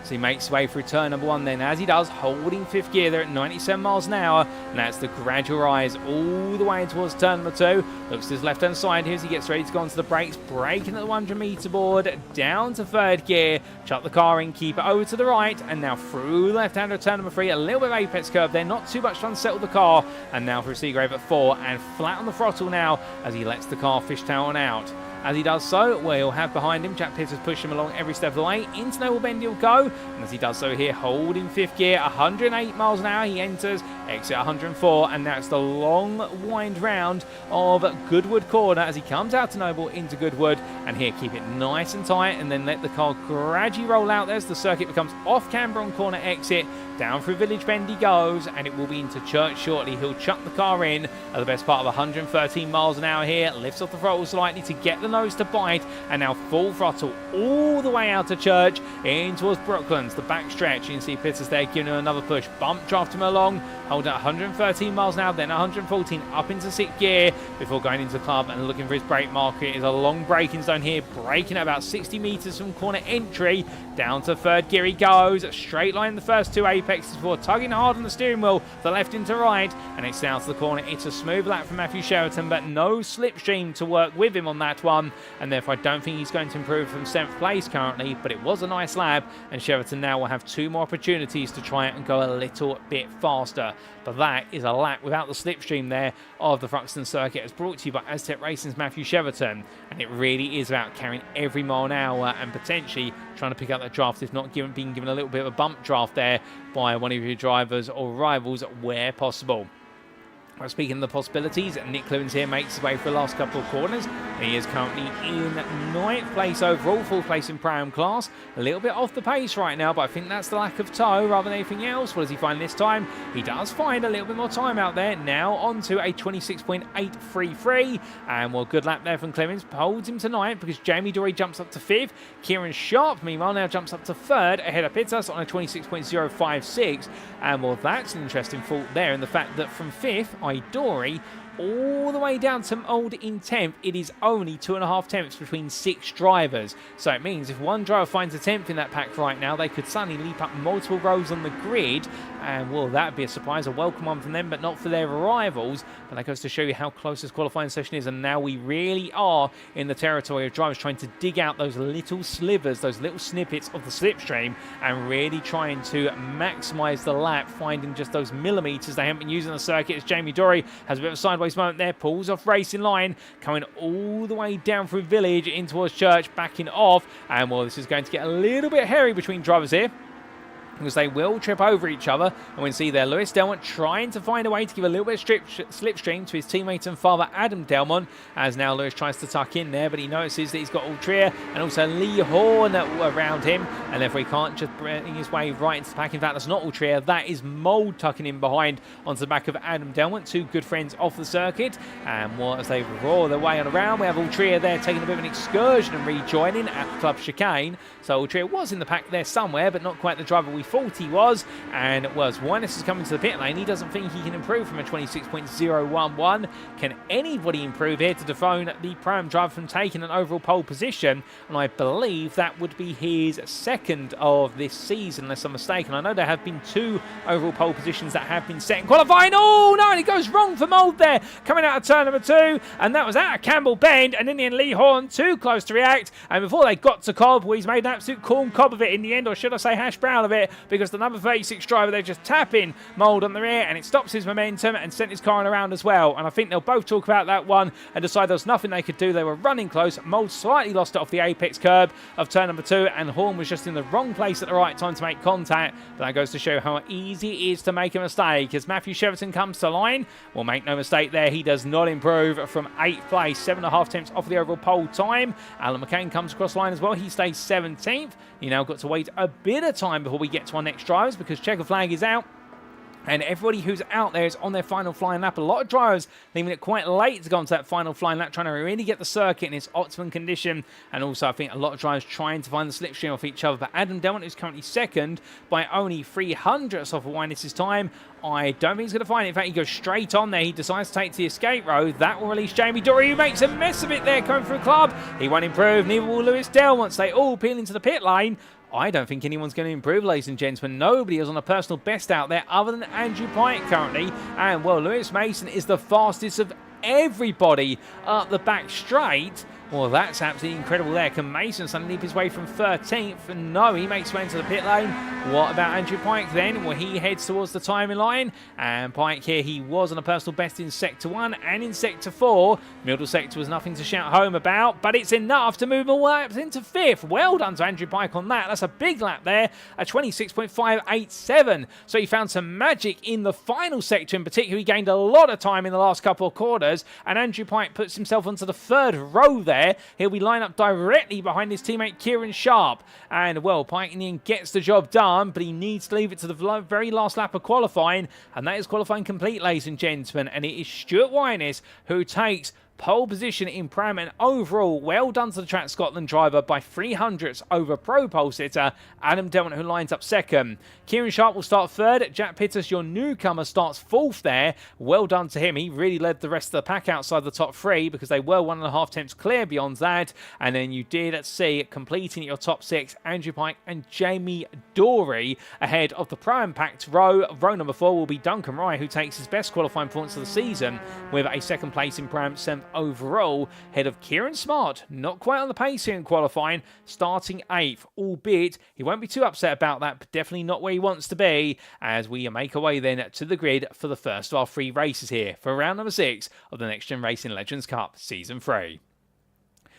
So he makes his way through turn number 1 then, as he does, holding 5th gear there at 97 miles an hour, and that's the gradual rise all the way towards turn number 2. Looks to his left-hand side here as he gets ready to go onto the brakes, braking at the 100-metre board, down to 3rd gear, chuck the car in, keep it over to the right, and now through the left-hand of turn number 3, a little bit of apex curve there, not too much to unsettle the car, and now for a Seagrave at 4, and flat on the throttle now as he lets the car fishtail on out. As he does so, we'll have behind him Jack Peters push him along every step of the way. Into Noble Bend he'll go, and as he does so here, holding 5th gear, 108 miles an hour, he enters, exit 104, and that's the long wind round of Goodwood Corner as he comes out to Noble into Goodwood, and here keep it nice and tight, and then let the car gradually roll out there as the circuit becomes off camber on corner exit. Down through Village Bend he goes, and it will be into Church shortly. He'll chuck the car in at the best part of 113 miles an hour here, lifts off the throttle slightly to get the nose to bite, and now full throttle all the way out to Church, in towards Brooklands, the back stretch. You can see Peters there giving him another push, bump draft him along, hold at 113 miles an hour, then 114 up into 6th gear before going into the club and looking for his brake marker. It is a long braking zone here, braking at about 60 metres from corner entry. Down to 3rd gear he goes, straight line the first 2 apexes before tugging hard on the steering wheel, the left into right, and it's down to the corner. It's a smooth lap from Matthew Sheraton, but no slipstream to work with him on that one, and therefore I don't think he's going to improve from 7th place currently, but it was a nice lap, and Sheraton now will have 2 more opportunities to try and go a little bit faster. But that is a lap without the slipstream there of the Thruxton circuit. It's brought to you by Aztec Racing's Matthew Sheraton, and it really is about carrying every mile an hour and potentially trying to pick up that draft, if not being given a little bit of a bump draft there by one of your drivers or rivals where possible. Well, speaking of the possibilities, Nick Clevens here makes his way for the last couple of corners. He is currently in 9th place overall, 4th place in Pro-Am class. A little bit off the pace right now, but I think that's the lack of toe rather than anything else. What does he find this time? He does find a little bit more time out there. Now onto a 26.833. And well, good lap there from Clevens. Holds him to 9th because Jamie Dory jumps up to 5th. Kieran Sharp, meanwhile, now jumps up to 3rd ahead of Pittas on a 26.056. And well, that's an interesting fault there in the fact that from 5th, Idori all the way down to Old in 10th, it is only 2.5 tenths between 6 drivers. So it means if one driver finds a 10th in that pack right now, they could suddenly leap up multiple rows on the grid. And well, that would be a surprise, a welcome one from them, but not for their rivals. But that goes to show you how close this qualifying session is. And now we really are in the territory of drivers trying to dig out those little slivers, those little snippets of the slipstream, and really trying to maximise the lap, finding just those millimetres they haven't been using on the circuit. As Jamie Dory has a bit of a sideways moment there, pulls off racing line, coming all the way down through Village in towards Church, backing off. And well, this is going to get a little bit hairy between drivers here, because they will trip over each other. And we can see there Lewis Delmont trying to find a way to give a little bit of slipstream to his teammate and father Adam Delmont, as now Lewis tries to tuck in there, but he notices that he's got Ultrier and also Lee Horn around him, and therefore he can't just bring his way right into the pack. In fact, that's not Ultrier, that is Mould tucking in behind onto the back of Adam Delmont, 2 good friends off the circuit. And well, as they roar their way on around, we have Ultrier there taking a bit of an excursion and rejoining at the club chicane. So Ultrier was in the pack there somewhere, but not quite the driver we thought he was. And was Winus is coming to the pit lane. He doesn't think he can improve from a 26.011. Can anybody improve here to dethrone the Pro-Am driver from taking an overall pole position? And I believe that would be his 2nd of this season, unless I'm mistaken. I know there have been 2 overall pole positions that have been set in qualifying. Oh no, and it goes wrong for Mould there, coming out of turn number 2, and that was out of Campbell Bend, and in the end Lee Horn too close to react. And before they got to Cobb, well, he's made an absolute corn cob of it in the end, or should I say hash brown of it. because the number 36 driver, they're just tapping Mould on the rear, and it stops his momentum and sent his car on around as well. And I think they'll both talk about that one and decide there was nothing they could do. They were running close. Mould slightly lost it off the apex curb of turn number 2, and Horn was just in the wrong place at the right time to make contact. But that goes to show how easy it is to make a mistake. As Matthew Cheverton comes to line, well, make no mistake there, he does not improve from 8th place, 7.5 tenths off the overall pole time. Alan McCain comes across line as well. He stays 17th. You now got to wait a bit of time before we get to our next drivers, because checker flag is out. And everybody who's out there is on their final flying lap. A lot of drivers leaving it quite late to go onto that final flying lap, trying to really get the circuit in its optimum condition. And also, I think a lot of drivers trying to find the slipstream off each other. But Adam Delmont, who's currently second by only 300ths off of Winus' time, I don't think he's going to find it. In fact, he goes straight on there. He decides to take to the escape road. That will release Jamie Dory, who makes a mess of it there coming through club. He won't improve. Neither will Lewis Delmont. They all peel into the pit lane. I don't think anyone's going to improve, ladies and gentlemen. Nobody is on a personal best out there other than Andrew Pike currently. And, well, Lewis Mason is the fastest of everybody up the back straight. Well, that's absolutely incredible there. Can Mason suddenly leap his way from 13th? And no, he makes his way into the pit lane. What about Andrew Pike then? Well, he heads towards the timing line. And Pike here, he was on a personal best in Sector 1 and in Sector 4. Middle sector was nothing to shout home about, but it's enough to move him up into 5th. Well done to Andrew Pike on that. That's a big lap there, a 26.587. So he found some magic in the final sector in particular. He gained a lot of time in the last couple of quarters, and Andrew Pike puts himself onto the 3rd row there. He'll be lined up directly behind his teammate Kieran Sharp. And, well, Pike in the end gets the job done, but he needs to leave it to the very last lap of qualifying. And that is qualifying complete, ladies and gentlemen. And it is Stuart Winus who takes pole position in Pram, and overall, well done to the Track Scotland driver by 300ths over pro pole sitter Adam Delmont, who lines up 2nd. Kieran Sharp will start 3rd. Jack Pittis, your newcomer, starts 4th there. Well done to him. He really led the rest of the pack outside the top 3, because they were 1.5 tenths clear beyond that. And then you did see, completing your top 6, Andrew Pike and Jamie Dory ahead of the pro-impact row. Row number 4 will be Duncan Rye, who takes his best qualifying performance of the season with a 2nd place in Pram, 7th overall, ahead of Kieran Smart, not quite on the pace here in qualifying, starting 8th, albeit he won't be too upset about that, but definitely not where he wants to be, as we make our way then to the grid for the first of our 3 races here for round number 6 of the NXTGEN Racing Legends Cup Season 3.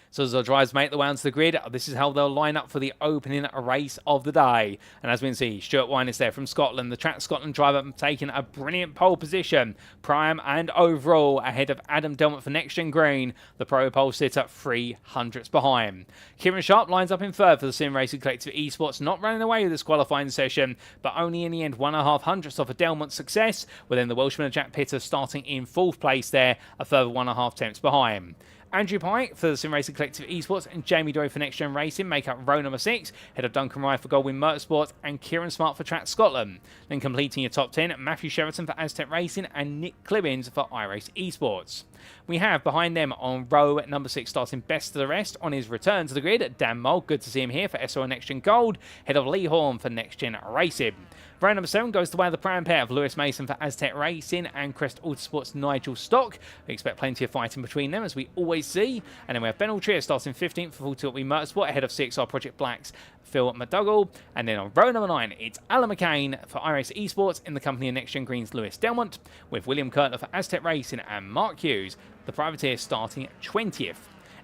So as our drivers make the way onto the grid, this is how they'll line up for the opening race of the day. And as we can see, Stuart Winus there from Scotland, the Track Scotland driver taking a brilliant pole position, prime and overall, ahead of Adam Delmont for NXTGEN Green, the pro pole sitter 300ths behind. Kieran Sharp lines up in 3rd for the Sim Racing Collective Esports, not running away with this qualifying session, but only in the end 1.5 hundredths off a Delmont success, with then the Welshman Jack Pitter starting in 4th place there, a further 1.5 tenths behind. Andrew Pike for the Sim Racing Collective Esports and Jamie Dory for NXTGEN Racing make up row number 6, ahead of Duncan Rye for Goldwyn Motorsports and Kieran Smart for Track Scotland. Then completing your top 10, Matthew Sheraton for Aztec Racing and Nick Clibbins for iRacing Esports. We have behind them on row number 6, starting best of the rest on his return to the grid, Dan Mould, good to see him here for SO NXTGEN Gold, ahead of Lee Horn for NXTGEN Racing. Row number 7 goes the way of the prime pair of Lewis Mason for Aztec Racing and Crest Autosports' Nigel Stock. We expect plenty of fighting between them, as we always see. And then we have Ben Altrier starting 15th for Full Tilt Motorsport, ahead of CXR Project Black's Phil McDougall. And then on row number 9, it's Alan McCain for iRacing Esports in the company of NXTGEN Green's Lewis Delmont, with William Kurtler for Aztec Racing and Mark Hughes, the privateer, starting 20th.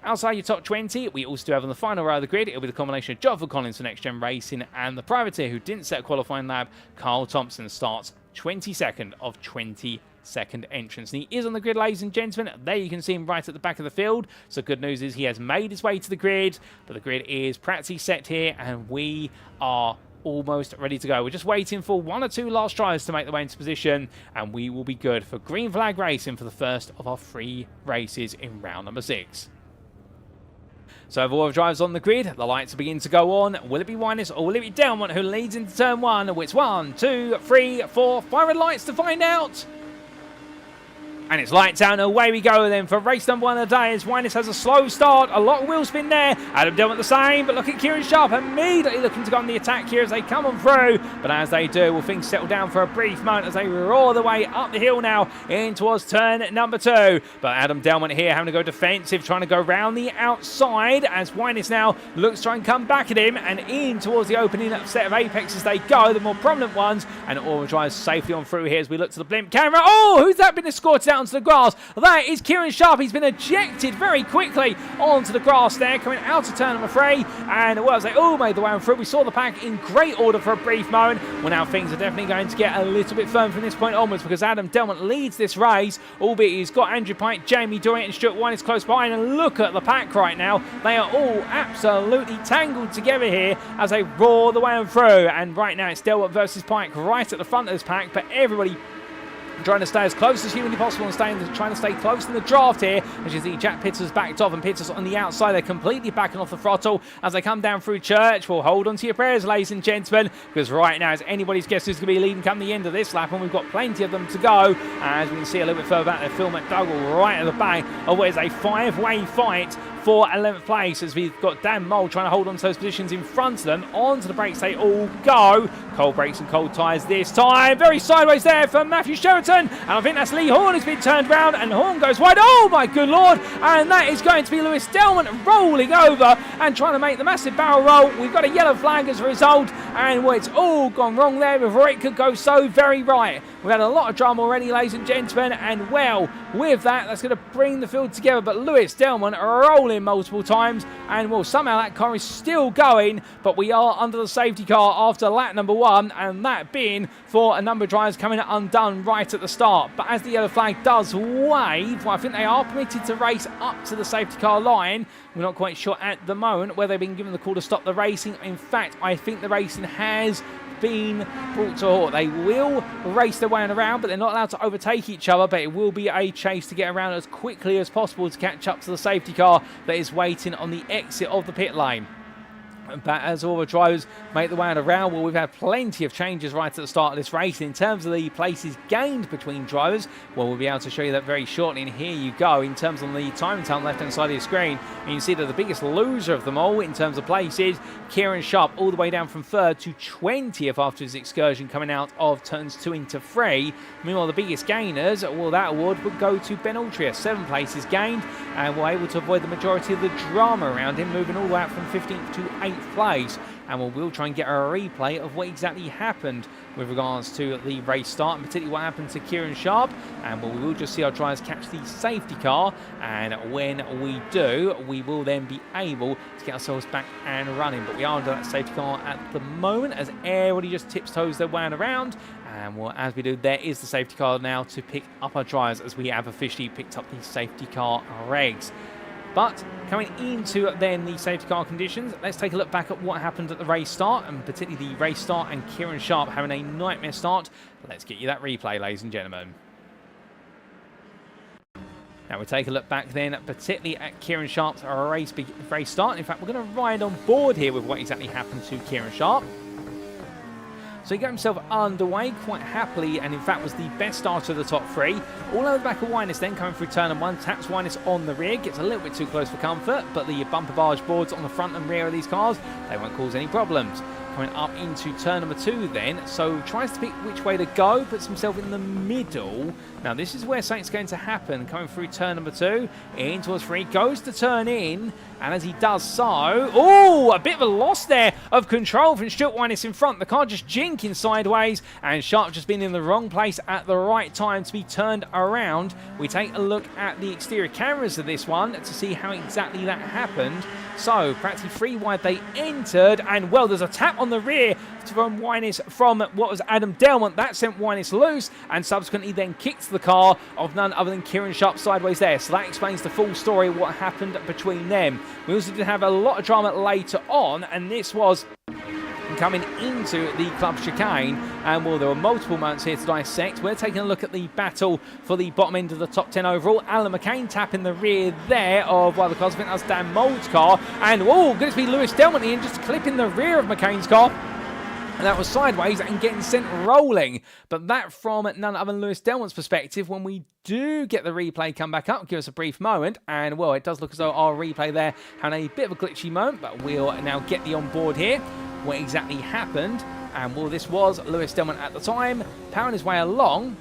Outside your top 20, we also do have on the final row of the grid, it'll be the combination of Jonathan Collins for NXTGEN Racing and the privateer who didn't set a qualifying lap, Carl Thompson, starts 22nd of 22nd entrance. And he is on the grid, ladies and gentlemen. There you can see him right at the back of the field. So good news is he has made his way to the grid, but the grid is practically set here and we are almost ready to go. We're just waiting for 1 or 2 last drivers to make their way into position and we will be good for green flag racing for the first of our 3 races in round number 6. So with all the drivers on the grid, the lights begin to go on. Will it be Winus or will it be Delmont who leads into turn 1? It's 1, 2, 3, 4, 5 red lights to find out. And it's lights out and away we go then for race number 1 of the day as Winus has a slow start. A lot of wheel spin there. Adam Delmont the same, but look at Kieran Sharp immediately looking to go on the attack here as they come on through. But as they do, will things settle down for a brief moment as they roar the way up the hill now in towards turn number 2. But Adam Delmont here having to go defensive, trying to go round the outside as Winus now looks to try and come back at him and in towards the opening set of apexes they go, the more prominent ones. And Overdrive safely on through here as we look to the blimp camera. Oh, who's that been escorted out onto the grass? That is Kieran Sharp. He's been ejected very quickly onto the grass there, coming out of turn number 3. And well, as they all made the way on through, we saw the pack in great order for a brief moment. Well, now things are definitely going to get a little bit firm from this point onwards because Adam Delmont leads this race, albeit he's got Andrew Pike, Jamie Durant and Stuart Winus close behind. And look at the pack right now. They are all absolutely tangled together here as they roar the way on through. And right now it's Delmont versus Pike right at the front of this pack, but everybody trying to stay as close as humanly possible and trying to stay close in the draft here. As you see, Jack Pitter's backed off and Pitter's on the outside. They're completely backing off the throttle as they come down through Church. Well, hold on to your prayers, ladies and gentlemen, because right now it's anybody's guess who's going to be leading come the end of this lap, and we've got plenty of them to go. As we can see a little bit further back there, Phil McDougall right at the back of what is a 5-way fight for 11th place as we've got Dan Mole trying to hold on to those positions in front of them. Onto the brakes they all go. Cold brakes and cold tyres this time. Very sideways there for Matthew Sheraton. And I think that's Lee Horn who's been turned round and Horn goes wide. Oh my good lord. And that is going to be Lewis Delmont rolling over and trying to make the massive barrel roll. We've got a yellow flag as a result. And well, it's all gone wrong there before it could go so very right. We've had a lot of drama already, ladies and gentlemen. And well, with that, that's going to bring the field together. But Lewis Delmont rolling multiple times, and well, somehow that car is still going, but we are under the safety car after lap number 1, and that being for a number of drivers coming undone right at the start. But as the yellow flag does wave, well, I think they are permitted to race up to the safety car line. We're not quite sure at the moment whether they've been given the call to stop the racing. In fact, I think the racing has been brought to a halt. They will race their way around, but they're not allowed to overtake each other, but it will be a chase to get around as quickly as possible to catch up to the safety car that is waiting on the exit of the pit lane. But as all the drivers make the way around, well, we've had plenty of changes right at the start of this race. In terms of the places gained between drivers, well, we'll be able to show you that very shortly. And here you go, in terms of the time on the left-hand side of your screen. And you can see that the biggest loser of them all in terms of places, Kieran Sharp, all the way down from 3rd to 20th after his excursion coming out of turns 2 into 3. Meanwhile, the biggest gainers, well, that award would go to Ben Altria. 7 places gained, and we're able to avoid the majority of the drama around him, moving all the way out from 15th to 8th place. And we'll try and get a replay of what exactly happened with regards to the race start, and particularly what happened to Kieran Sharp. And we will just see our drivers catch the safety car, and when we do, we will then be able to get ourselves back and running. But we are under that safety car at the moment as everybody just tiptoes their way around. And well, as we do, there is the safety car now to pick up our drivers as we have officially picked up the safety car regs. But coming into then the safety car conditions, let's take a look back at what happened at the race start, and particularly the race start and Kieran Sharp having a nightmare start. Let's get you that replay, ladies and gentlemen. Now we'll take a look back then, particularly at Kieran Sharp's race start. In fact, we're going to ride on board here with what exactly happened to Kieran Sharp. So he got himself underway quite happily, and in fact was the best starter of the top 3. All over the back of Winus then, coming through turn 1, taps Winus on the rear, gets a little bit too close for comfort, but the bumper barge boards on the front and rear of these cars, they won't cause any problems. Coming up into turn number 2 then, so tries to pick which way to go, puts himself in the middle. Now this is where something's going to happen. Coming through turn number 2, in towards 3, goes to turn in, and as he does so, oh, a bit of a loss there of control from Stuart Winus in front. The car just jinking sideways, and Sharp just been in the wrong place at the right time to be turned around. We take a look at the exterior cameras of this one to see how exactly that happened. So, practically 3 wide they entered, and well, there's a tap on the rear from Winus from what was Adam Delmont. That sent Winus loose, and subsequently then kicked the car of none other than Kieran Sharp sideways there. So that explains the full story of what happened between them. We also did have a lot of drama later on, and this was coming into the club chicane, and well, there were multiple moments here to dissect. We're taking a look at the battle for the bottom end of the top 10 overall. Alan McCain tapping the rear there of one of the cars. I think that's Dan Mould's car, and oh, goodness me, Lewis Delmont in just clipping the rear of McCain's car. And that was sideways and getting sent rolling. But that from none other than Lewis Delmont's perspective, when we do get the replay come back up, give us a brief moment. And, well, it does look as though our replay there had a bit of a glitchy moment, but we'll now get the onboard here. What exactly happened? And, well, this was Lewis Delmont at the time, powering his way along.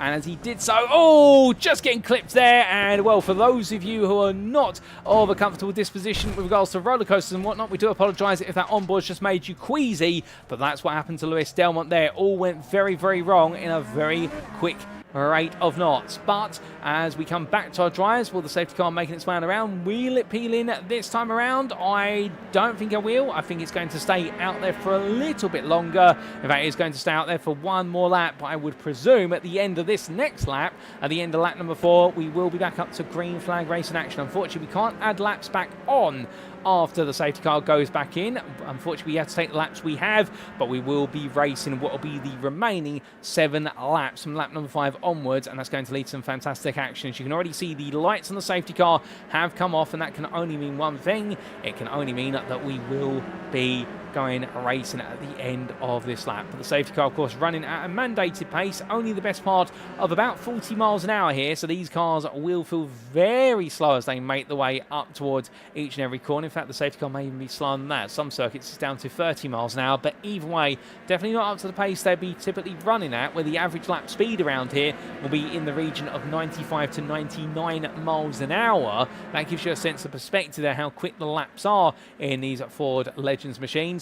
And as he did so, just getting clipped there. And, well, for those of you who are not of a comfortable disposition with regards to roller coasters and whatnot, we do apologise if that onboard just made you queasy. But that's what happened to Lewis Delmont there. All went very, very wrong in a very quick rate of knots. But as we come back to our drives, will the safety car making its way around? Will it peel in this time around? I don't think it will. I think it's going to stay out there for a little bit longer. In fact, it's going to stay out there for one more lap. But I would presume at the end of this next lap, at the end of lap number 4, we will be back up to green flag racing action. Unfortunately, we can't add laps back on after the safety car goes back in. Unfortunately, we have to take the laps we have, but we will be racing what will be the remaining 7 laps from lap number 5 onwards, and that's going to lead to some fantastic action. As you can already see, the lights on the safety car have come off, and that can only mean one thing. It can only mean that we will be going racing at the end of this lap. But the safety car, of course, running at a mandated pace, only the best part of about 40 miles an hour here, so these cars will feel very slow as they make the way up towards each and every corner. In fact, the safety car may even be slower than that. Some circuits it's down to 30 miles an hour, but either way, definitely not up to the pace they'd be typically running at, where the average lap speed around here will be in the region of 95 to 99 miles an hour. That gives you a sense of perspective there, how quick the laps are in these Ford Legends machines.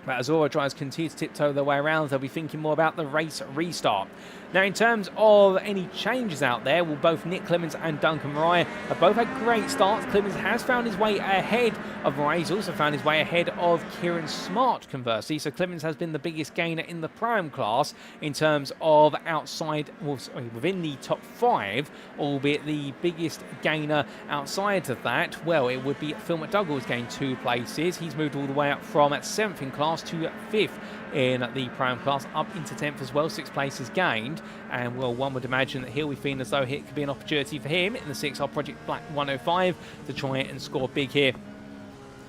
But as Aura drivers continue to tiptoe their way around, they'll be thinking more about the race restart. Now, in terms of any changes out there, well, both Nick Clemens and Duncan Mariah have both had great starts. Clemens has found his way ahead of Mariah. He's also found his way ahead of Kieran Sharp, conversely. So Clemens has been the biggest gainer in the Prime class in terms of outside, well, sorry, within the top 5, albeit the biggest gainer outside of that, well, it would be Phil McDougall, who's gained 2 places. He's moved all the way up from 7th in class to 5th in the Prime class, up into 10th as well, 6 places gained. And, well, one would imagine that he'll be feeling as though it could be an opportunity for him in the 6R Project Black 105 to try and score big here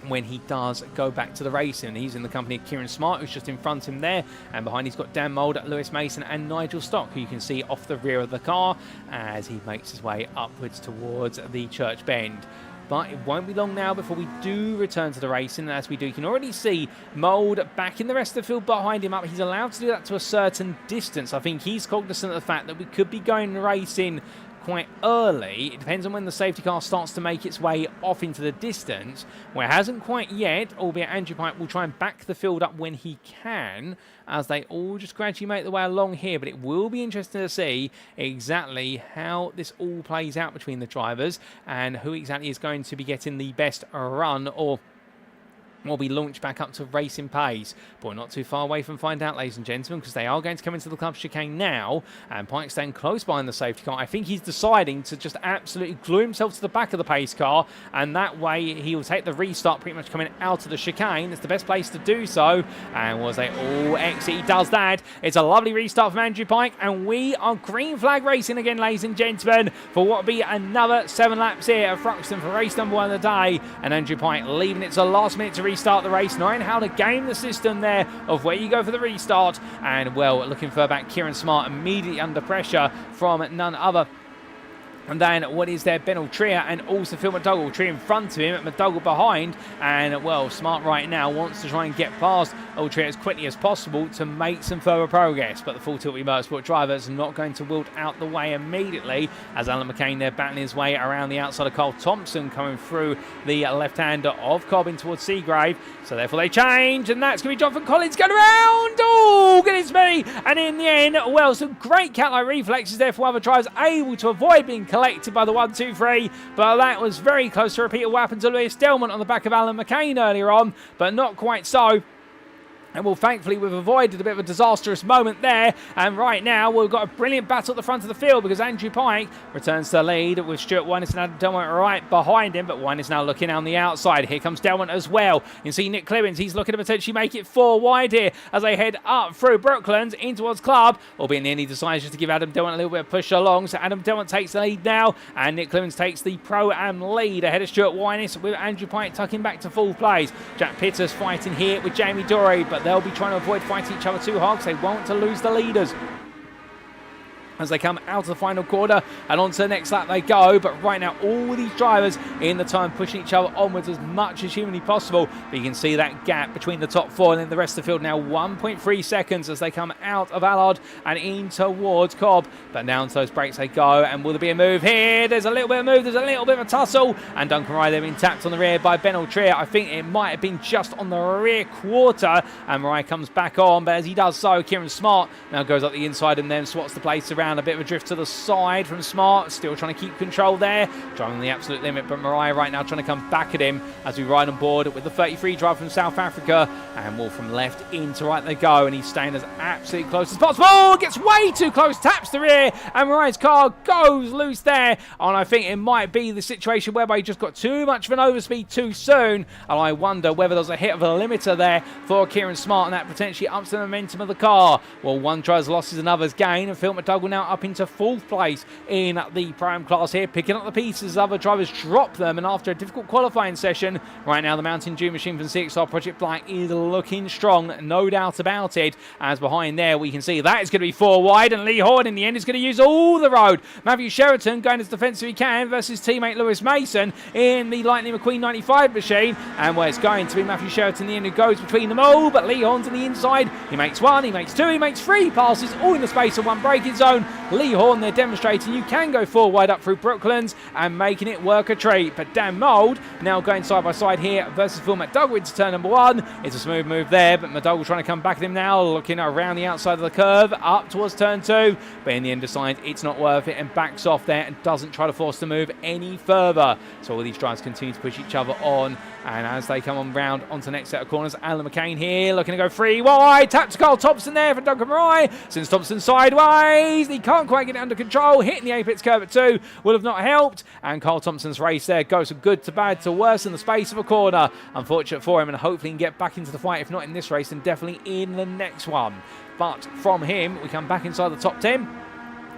when he does go back to the racing. He's in the company of Kieran Sharp, who's just in front of him there, and behind he's got Dan Mould, Lewis Mason and Nigel Stock, who you can see off the rear of the car as he makes his way upwards towards the Church Bend. But it won't be long now before we do return to the racing. And as we do, you can already see Mould back in the rest of the field behind him up. He's allowed to do that to a certain distance. I think he's cognizant of the fact that we could be going racing quite early. It depends on when the safety car starts to make its way off into the distance, where it hasn't quite yet, albeit Andrew Pike will try and back the field up when he can, as they all just gradually make their way along here. But it will be interesting to see exactly how this all plays out between the drivers and who exactly is going to be getting the best run or will be launched back up to racing pace. But we're not too far away from find out, ladies and gentlemen, because they are going to come into the club chicane now, and Pike staying close behind the safety car. I think he's deciding to just absolutely glue himself to the back of the pace car, and that way he will take the restart pretty much coming out of the chicane. It's the best place to do so, and was they all exit, he does that. It's a lovely restart from Andrew Pike, and we are green flag racing again, ladies and gentlemen, for what will be another 7 laps here at Thruxton for race number 1 of the day, and Andrew Pike leaving it to the last minute to restart the race, knowing how to game the system there of where you go for the restart. And, well, looking further back, Kieran Sharp immediately under pressure from none other and then what is there, Ben Altria and also Phil McDougall. Altria in front of him, McDougall behind. And, well, Smart right now wants to try and get past Altria as quickly as possible to make some further progress. But the Full Tilt Motorsport driver is not going to wilt out the way immediately, as Alan McCain there battling his way around the outside of Carl Thompson, coming through the left-hander of Cobbin towards Seagrave. So therefore they change, and that's going to be Jonathan Collins going around. Oh, goodness me. And in the end, well, some great cat-like reflexes there for other drivers, able to avoid being collected by the 1-2-3, but that was very close to repeat what happened to Lewis Delmont on the back of Alan McCain earlier on, but not quite so. And, well, thankfully, we've avoided a bit of a disastrous moment there. And right now, we've got a brilliant battle at the front of the field, because Andrew Pike returns to the lead with Stuart Winus and Adam Delmont right behind him. But Winus now looking on the outside. Here comes Delmont as well. You can see Nick Clemens. He's looking to potentially make it 4 wide here as they head up through Brooklands in towards Club. Albeit in the end, he decides just to give Adam Delmont a little bit of push along. So Adam Delmont takes the lead now. And Nick Clemens takes the Pro-Am lead ahead of Stuart Winus, with Andrew Pike tucking back to full place. Jack Pitters fighting here with Jamie Dory. But they'll be trying to avoid fighting each other too hard because they want to lose the leaders as they come out of the final quarter and on to the next lap they go. But right now, all these drivers in the time pushing each other onwards as much as humanly possible. But you can see that gap between the top 4 and then the rest of the field now 1.3 seconds as they come out of Allard and in towards Cobb. But down to those brakes they go, and will there be a move here? There's a little bit of move, there's a little bit of a tussle, and Duncan Rye there being tapped on the rear by Ben Altrier. I think it might have been just on the rear quarter, and Rye comes back on, but as he does so, Kieran Smart now goes up the inside and then swats the place around. A bit of a drift to the side from Smart, still trying to keep control there, driving the absolute limit, but Mariah right now trying to come back at him as we ride on board with the 33 driver from South Africa, and more from left into right they go, and he's staying as absolutely close as possible. Gets way too close, taps the rear, and Mariah's car goes loose there, and I think it might be the situation whereby he just got too much of an overspeed too soon, and I wonder whether there's a hit of a limiter there for Kieran Smart, and that potentially ups the momentum of the car. Well, one driver's loss is another's gain, and Phil McDougall now up into 4th place in the Pro-Am class here, picking up the pieces. Other drivers drop them, and after a difficult qualifying session, right now the Mountain Dew machine from CXR Project Black is looking strong, no doubt about it, as behind there we can see that is going to be 4 wide, and Lee Horn in the end is going to use all the road. Matthew Sheraton going as defensive he can versus teammate Lewis Mason in the Lightning McQueen 95 machine, and where it's going to be Matthew Sheraton in the end who goes between them all, but Lee Horn's on the inside. He makes 1, he makes 2, he makes 3 passes, all in the space of 1 braking zone. Lee Horn there demonstrating you can go 4 wide up through Brooklands and making it work a treat. But Dan Mould now going side by side here versus Phil McDougall into turn number 1. It's a smooth move there, but McDougall trying to come back at him now, looking around the outside of the curve up towards turn 2, but in the end decides it's not worth it and backs off there and doesn't try to force the move any further. So all these drivers continue to push each other on, and as they come on round onto the next set of corners, Alan McCain here looking to go 3 wide, taps Carl Thompson there for Duncan Rye, sends Thompson sideways, he can't quite get it under control, hitting the apex curve at 2 would have not helped, and Carl Thompson's race there goes from good to bad to worse in the space of a corner. Unfortunate for him, and hopefully he can get back into the fight, if not in this race then definitely in the next one. But from him we come back inside the top 10.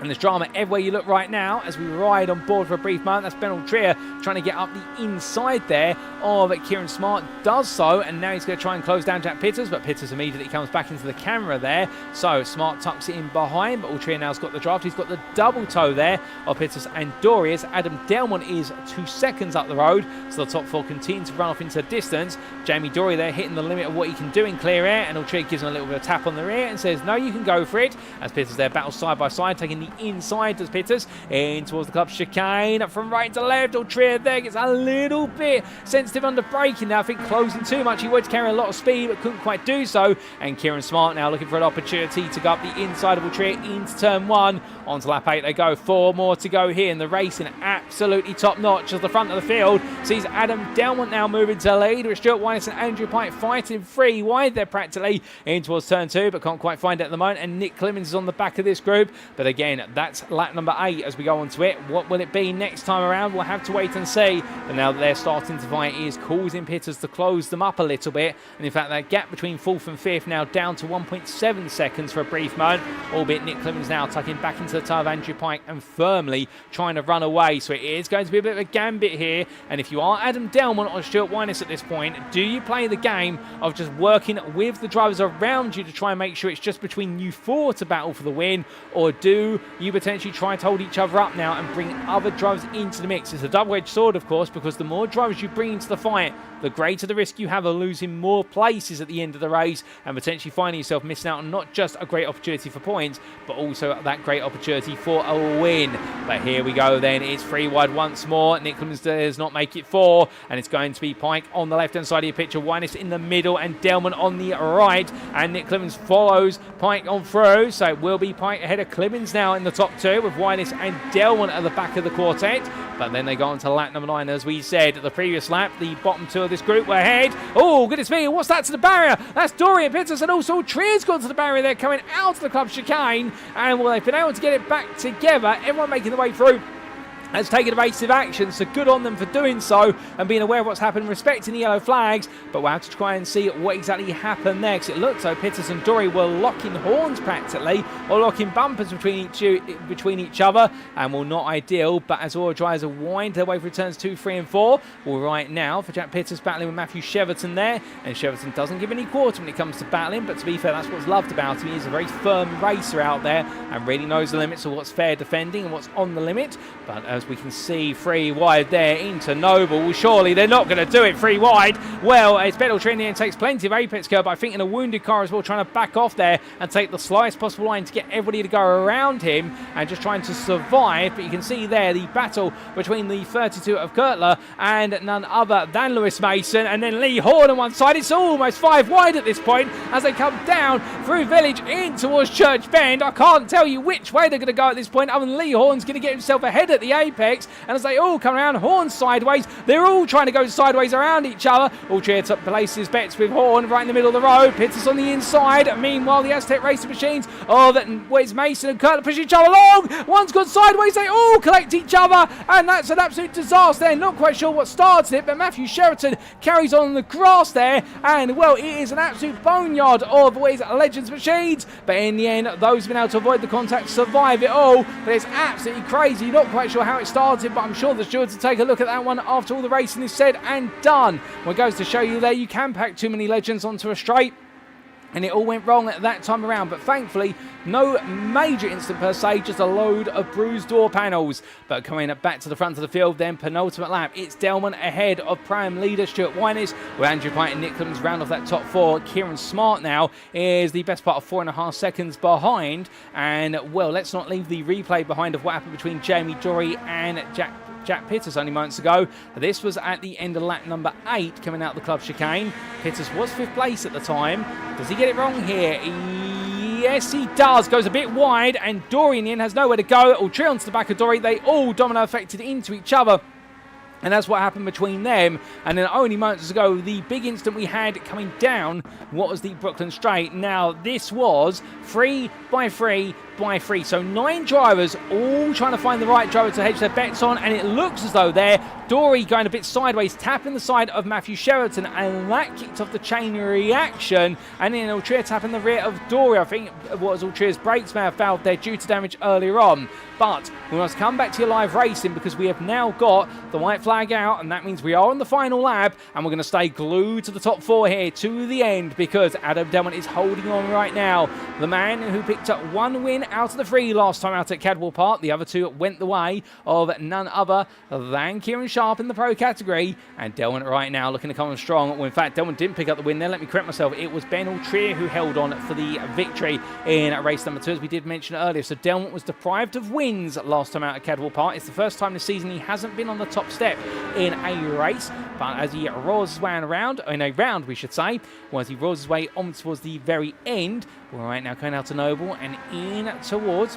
And there's drama everywhere you look right now as we ride on board for a brief moment. That's Ben Altrier trying to get up the inside there of Kieran Smart. Does so, and now he's going to try and close down Jack Pitters, but Pitters immediately comes back into the camera there. So Smart tucks it in behind, but Altrier now's got the draft. He's got the double toe there of Pitters and Dorius. Adam Delmont is 2 seconds up the road, so the top 4 continue to run off into distance. Jamie Dory there hitting the limit of what he can do in clear air, and Altrier gives him a little bit of a tap on the rear and says, no, you can go for it, as Pitters there battles side by side, taking the inside does Pitters in towards the club chicane from right to left. Altrier there gets a little bit sensitive under braking now. I think closing too much. He wanted to carry a lot of speed but couldn't quite do so, and Kieran Smart now looking for an opportunity to go up the inside of Altrier into turn 1. Onto lap 8 they go, 4 more to go here, and the racing absolutely top notch as the front of the field sees Adam Delmont now moving to lead with Stuart Winus and Andrew Pike fighting 3 wide there practically in towards turn 2, but can't quite find it at the moment, and Nick Clemens is on the back of this group. But again, that's lap number 8 as we go on to it. What will it be next time around? We'll have to wait and see. But now that they're starting to fight, it is causing Pitters to close them up a little bit, and in fact that gap between 4th and 5th now down to 1.7 seconds for a brief moment, albeit Nick Clemens now tucking back into the toe of Andrew Pike and firmly trying to run away. So it is going to be a bit of a gambit here, and if you are Adam Delmont or Stuart Winus at this point, do you play the game of just working with the drivers around you to try and make sure it's just between you 4 to battle for the win, or do you potentially try to hold each other up now and bring other drivers into the mix? It's a double-edged sword, of course, because the more drivers you bring into the fight, the greater the risk you have of losing more places at the end of the race and potentially finding yourself missing out on not just a great opportunity for points, but also that great opportunity for a win. But here we go then, it's 3 wide once more. Nick Clemens does not make it 4, and it's going to be Pike on the left-hand side of your picture, Winus in the middle and Delmont on the right, and Nick Clemens follows Pike on through, so it will be Pike ahead of Clemens now in the top 2 with Winus and Delmont at the back of the quartet. But then they go on to lap number 9, as we said at the previous lap. The bottom 2 of this group were ahead. Oh, goodness me, what's that to the barrier? That's Dorian Pitters, and also Trier's gone to the barrier there, coming out of the club chicane. And well, they've been able to get it back together. Everyone making the way through has taken evasive action, so good on them for doing so and being aware of what's happened, respecting the yellow flags. But we'll have to try and see what exactly happened there, because it looked like Pitters and Dory were locking horns practically, or locking bumpers between each other, and well, not ideal. But as all drivers wind their way through turns 2, 3 and 4, well, right now for Jack Pitters battling with Matthew Cheverton there, and Cheverton doesn't give any quarter when it comes to battling, but to be fair, that's what's loved about him. He's a very firm racer out there and really knows the limits of what's fair defending and what's on the limit. But as we can see, 3 wide there into Noble. Well, surely they're not going to do it 3 wide. Well, it's Bedell Trinity and takes plenty of apex curve, but I think in a wounded car as well, trying to back off there and take the slightest possible line to get everybody to go around him and just trying to survive. But you can see there the battle between the 32 of Kurtler and none other than Lewis Mason, and then Lee Horn on one side. It's almost 5 wide at this point as they come down through Village in towards Church Bend. I can't tell you which way they're going to go at this point, other than Lee Horn's going to get himself ahead at the apex. And as they all come around, Horn sideways, they're all trying to go sideways around each other. Alltrier places bets with Horn right in the middle of the road. Pitters on the inside. Meanwhile, the Aztec Racing Machines, where's Mason and Kurt push each other along. One's gone sideways, they all collect each other, and that's an absolute disaster. They're not quite sure what started it, but Matthew Sheraton carries on the grass there, and well, it is an absolute boneyard of Ways Legends Machines. But in the end, those who've been able to avoid the contact survive it all. But it's absolutely crazy. Not quite sure how it started, but I'm sure the stewards will take a look at that one after all the racing is said and done. Well, it goes to show you there, you can pack too many legends onto a straight, and it all went wrong at that time around. But thankfully, no major incident per se, just a load of bruised door panels. But coming back to the front of the field then, penultimate lap, it's Delmont ahead of Prime leader Stuart Winers, where Andrew Pite and Nick Clemens round off that top 4. Kieran Smart now is the best part of 4.5 seconds behind. And well, let's not leave the replay behind of what happened between Jamie Dory and Jack Pitters only moments ago. This was at the end of lap number 8 coming out the club chicane. Pitters was 5th place at the time. Does he get it wrong here? Yes, he does. Goes a bit wide, and Dory in the end has nowhere to go. Alltrier onto the back of Dory. They all domino affected into each other. And that's what happened between them. And then only moments ago, the big incident we had coming down, what was the Brooklyn Straight. Now, this was 3 by 3 by 3. So 9 drivers all trying to find the right driver to hedge their bets on. And it looks as though there, Dory going a bit sideways, tapping the side of Matthew Sheraton. And that kicked off the chain reaction. And then Alltrier tapping the rear of Dory. I think it was Alltrier's brakes may have failed there due to damage earlier on. But we must come back to your live racing, because we have now got the white flag out, and that means we are on the final lap, and we're going to stay glued to the top 4 here to the end, because Adam Delmont is holding on right now. The man who picked up 1 win out of the 3 last time out at Cadwell Park. The other 2 went the way of none other than Kieran Sharp in the pro category, and Delmont right now looking to come on strong. Well, in fact, Delmont didn't pick up the win there. Let me correct myself. It was Ben Alltrier who held on for the victory in race number 2, as we did mention earlier. So Delmont was deprived of wins last time out at Cadwell Park. It's the first time this season he hasn't been on the top step in a race, but as he rolls his way around, in a round we should say, well, as he rolls his way on towards the very end, we're right now going out to Noble and in towards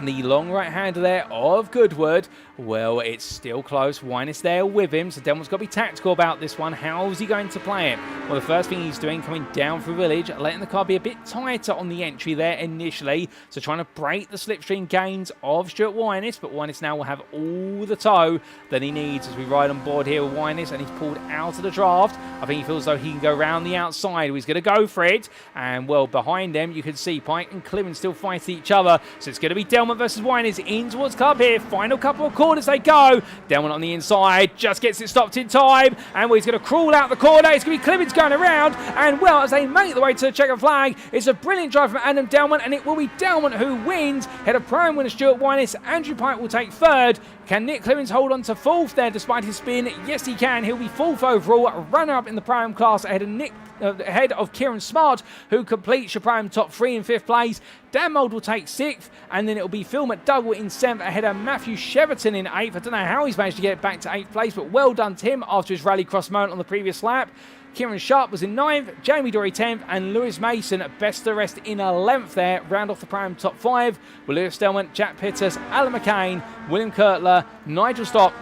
the long right-hander there of Goodwood. Well, it's still close. Winers there with him, so Delmont's got to be tactical about this one. How's he going to play it? Well, the first thing he's doing, coming down through Village, letting the car be a bit tighter on the entry there initially, so trying to break the slipstream gains of Stuart Winers, but Winers now will have all the tow that he needs as we ride on board here with Winers, and he's pulled out of the draft. I think he feels as though he can go around the outside. He's going to go for it, and well, behind them you can see Pike and Clemens still fighting each other, so it's going to be Delmont versus Winers in towards club here. Final couple of corners they go. Delmont on the inside, just gets it stopped in time, and he's going to crawl out the corner. It's going to be Clemens going around, and well, as they make the way to the checkered flag, it's a brilliant drive from Adam Delmont, and it will be Delmont who wins. Head of prime winner Stuart Winers. Andrew Pike will take 3rd. Can Nick Clemens hold on to 4th there despite his spin? Yes, he can. He'll be 4th overall, runner-up in the prime class ahead of Kieran Smart, who completes your prime top 3 in 5th place. Dan Mould will take 6th, and then it will be Phil McDougall in 7th ahead of Matthew Cheverton in 8th. I don't know how he's managed to get it back to 8th place, but well done to him after his rallycross moment on the previous lap. Kieran Sharp was in 9th, Jamie Dory 10th, and Lewis Mason, best of the rest, in 11th there. Round off the prime top 5 with Lewis Delmont, Jack Pitters, Alan McCain, William Kurtler, Nigel Stott,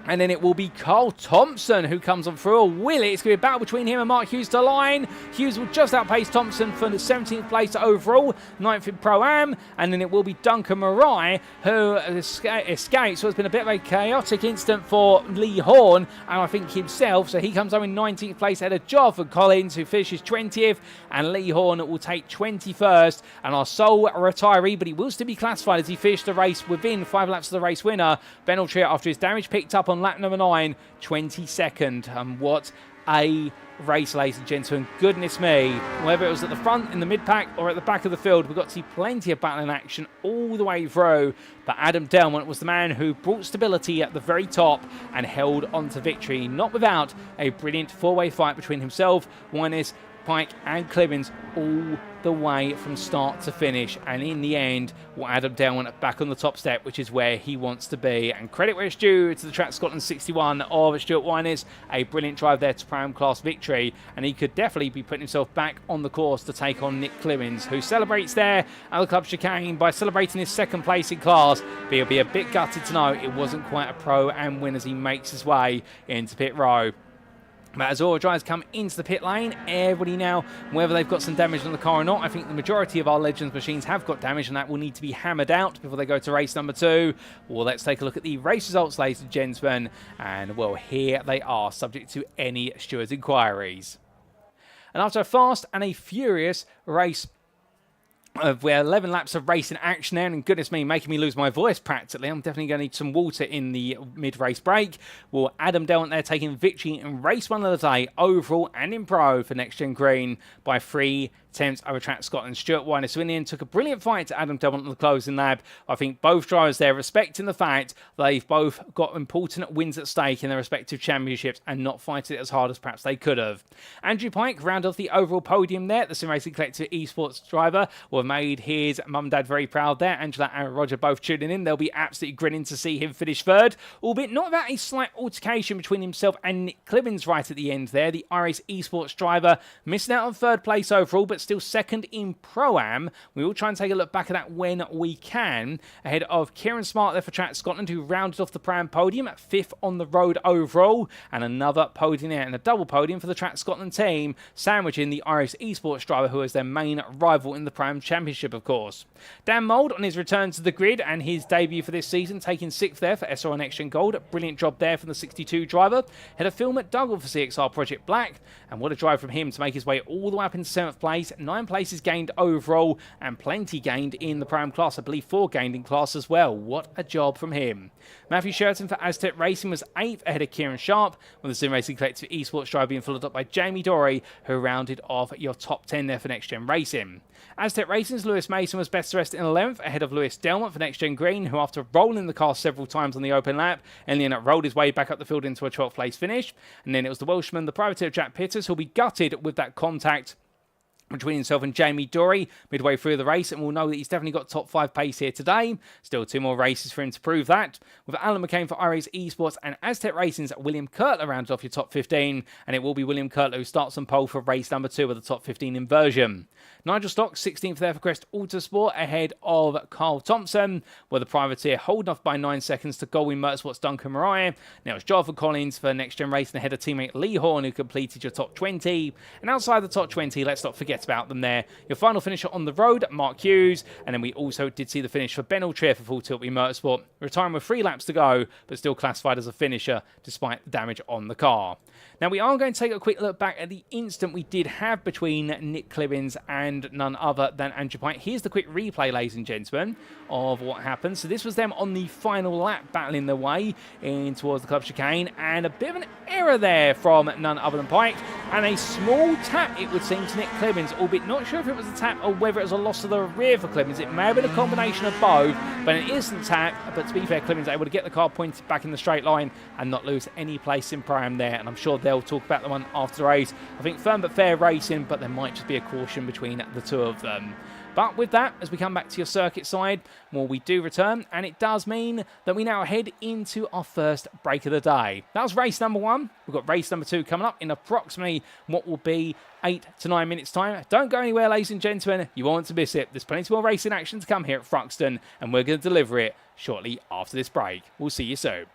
And then it will be Carl Thompson who comes on through a wheelie. It's going to be a battle between him and Mark Hughes to line. Hughes will just outpace Thompson for the 17th place overall, 9th in Pro-Am. And then it will be Duncan Marai who escapes. So it's been a bit of a chaotic instant for Lee Horn, and I think himself. So he comes home in 19th place ahead of Jonathan Collins, who finishes 20th. And Lee Horn will take 21st. And our sole retiree, but he will still be classified as he finished the race within 5 laps of the race winner, Ben Altria, after his damage picked up on lap number 9, 22nd. And what a race, ladies and gentlemen. Goodness me. Whether it was at the front, in the mid-pack, or at the back of the field, we got to see plenty of battling action all the way through. But Adam Delmont was the man who brought stability at the very top and held on to victory, not without a brilliant four-way fight between himself, Wyness, Pike and Clemens all the way from start to finish. And in the end, Adam Delmont back on the top step, which is where he wants to be. And credit where it's due to the Track Scotland 61 of Stuart Wyness. A brilliant drive there to Pro-Am class victory. And he could definitely be putting himself back on the course to take on Nick Clemens, who celebrates there at the Club Chicane by celebrating his second place in class. But he'll be a bit gutted to know it wasn't quite a Pro-Am win as he makes his way into pit row. But as all drivers come into the pit lane, everybody now, whether they've got some damage on the car or not, I think the majority of our Legends machines have got damage, and that will need to be hammered out before they go to race number 2. Well, let's take a look at the race results, ladies and gentlemen. And, well, here they are, subject to any stewards' inquiries. And after a fast and a furious race, we're 11 laps of racing action there, and goodness me, making me lose my voice practically. I'm definitely going to need some water in the mid-race break. Well, Adam Delmont there taking victory in race 1 of the day, overall and in pro for Next Gen Green by 3 attempts over Track Scotland. Stuart Wyness in the end took a brilliant fight to Adam Delmont on the closing lap. I think both drivers there respecting the fact they've both got important wins at stake in their respective championships and not fighting it as hard as perhaps they could have. Andrew Pike rounded off the overall podium there. The Sim Racing Collective esports driver will have made his mum and dad very proud there. Angela and Roger both tuning in. They'll be absolutely grinning to see him finish third, albeit not without a slight altercation between himself and Nick Clemens right at the end there. The iRacing esports driver missing out on third place overall, but still second in Pro-Am. We will try and take a look back at that when we can, ahead of Kieran Sharp there for Track Scotland, who rounded off the Pro-Am podium at 5th on the road overall, and another podium there, and a double podium for the Track Scotland team, sandwiching the iRacing esports driver, who is their main rival in the Pro-Am Championship, of course. Dan Mould on his return to the grid and his debut for this season, taking 6th there for SR NXTGEN Gold. Brilliant job there from the 62 driver. Had a Phil McDougall for CXR Project Black, and what a drive from him to make his way all the way up into 7th place. 9 places gained overall, and plenty gained in the Pro-Am class. I believe 4 gained in class as well. What a job from him. Matthew Sheraton for Aztec Racing was 8th ahead of Kieran Sharp, with the Sim Racing Collective esports drive being followed up by Jamie Dorey, who rounded off your top 10 there for Next Gen Racing. Aztec Racing's Lewis Mason was best dressed in 11th ahead of Lewis Delmont for Next Gen Green, who after rolling the car several times on the open lap, and then rolled his way back up the field into a 12th place finish. And then it was the Welshman, the privateer Jack Pitters, who'll be gutted with that contact between himself and Jamie Dorey midway through the race, and we'll know that he's definitely got top 5 pace here today. Still 2 more races for him to prove that. With Alan McCain for iRacing esports and Aztec Racing's William Kurtler rounds off your top 15, and it will be William Kurtler who starts on pole for race number 2 with the top 15 inversion. Nigel Stock 16th there for Crest Autosport ahead of Carl Thompson, with the privateer holding off by 9 seconds to Goldwyn Motorsports' Duncan Mariah. Now it's Jonathan Collins for Next Gen Racing ahead of teammate Lee Horn, who completed your top 20. And outside the top 20, let's not forget about them there. Your final finisher on the road, Mark Hughes, and then we also did see the finish for Ben Altria for Full Tilt Motorsport, retiring with 3 laps to go, but still classified as a finisher despite the damage on the car. Now we are going to take a quick look back at the instant we did have between Nick Clemens and none other than Andrew Pike. Here's the quick replay, ladies and gentlemen, of what happened. So this was them on the final lap, battling their way in towards the Club Chicane, and a bit of an error there from none other than Pike, and a small tap, it would seem, to Nick Clemens, albeit not sure if it was a tap or whether it was a loss of the rear for Clemens. It may have been a combination of both, but an instant tap. But to be fair, Clemens able to get the car pointed back in the straight line and not lose any place in Pro-Am there, and I'm sure they'll talk about the one after the race. I think firm but fair racing, but there might just be a caution between the two of them. But with that, as we come back to your circuit side, well, we do return, and it does mean that we now head into our first break of the day. That was race number 1. We've got race number 2 coming up in approximately what will be 8 to 9 minutes time. Don't go anywhere, ladies and gentlemen. You won't want to miss it. There's plenty more racing action to come here at Thruxton, and we're going to deliver it shortly after this break. We'll see you soon.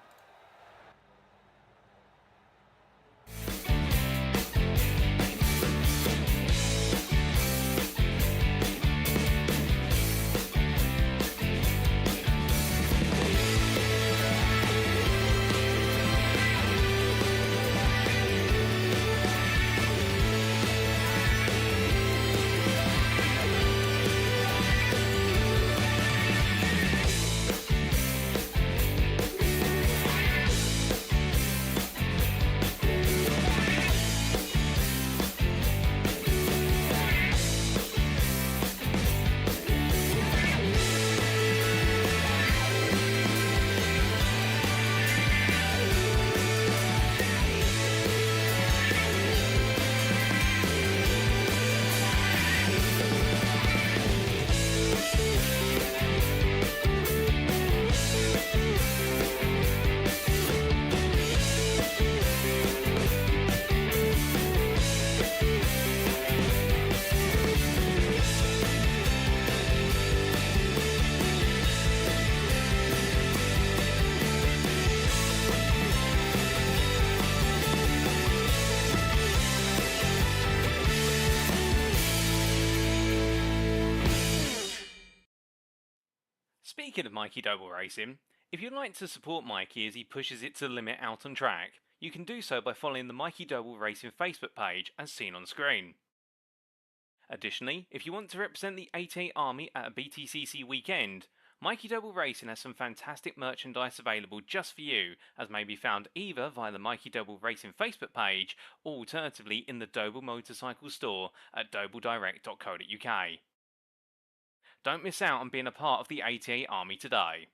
Speaking of Mikey Doble Racing, if you'd like to support Mikey as he pushes it to the limit out on track, you can do so by following the Mikey Doble Racing Facebook page as seen on screen. Additionally, if you want to represent the 88 Army at a BTCC weekend, Mikey Doble Racing has some fantastic merchandise available just for you, as may be found either via the Mikey Doble Racing Facebook page or alternatively in the Doble Motorcycles store at dobledirect.co.uk. Don't miss out on being a part of the 88 Army today.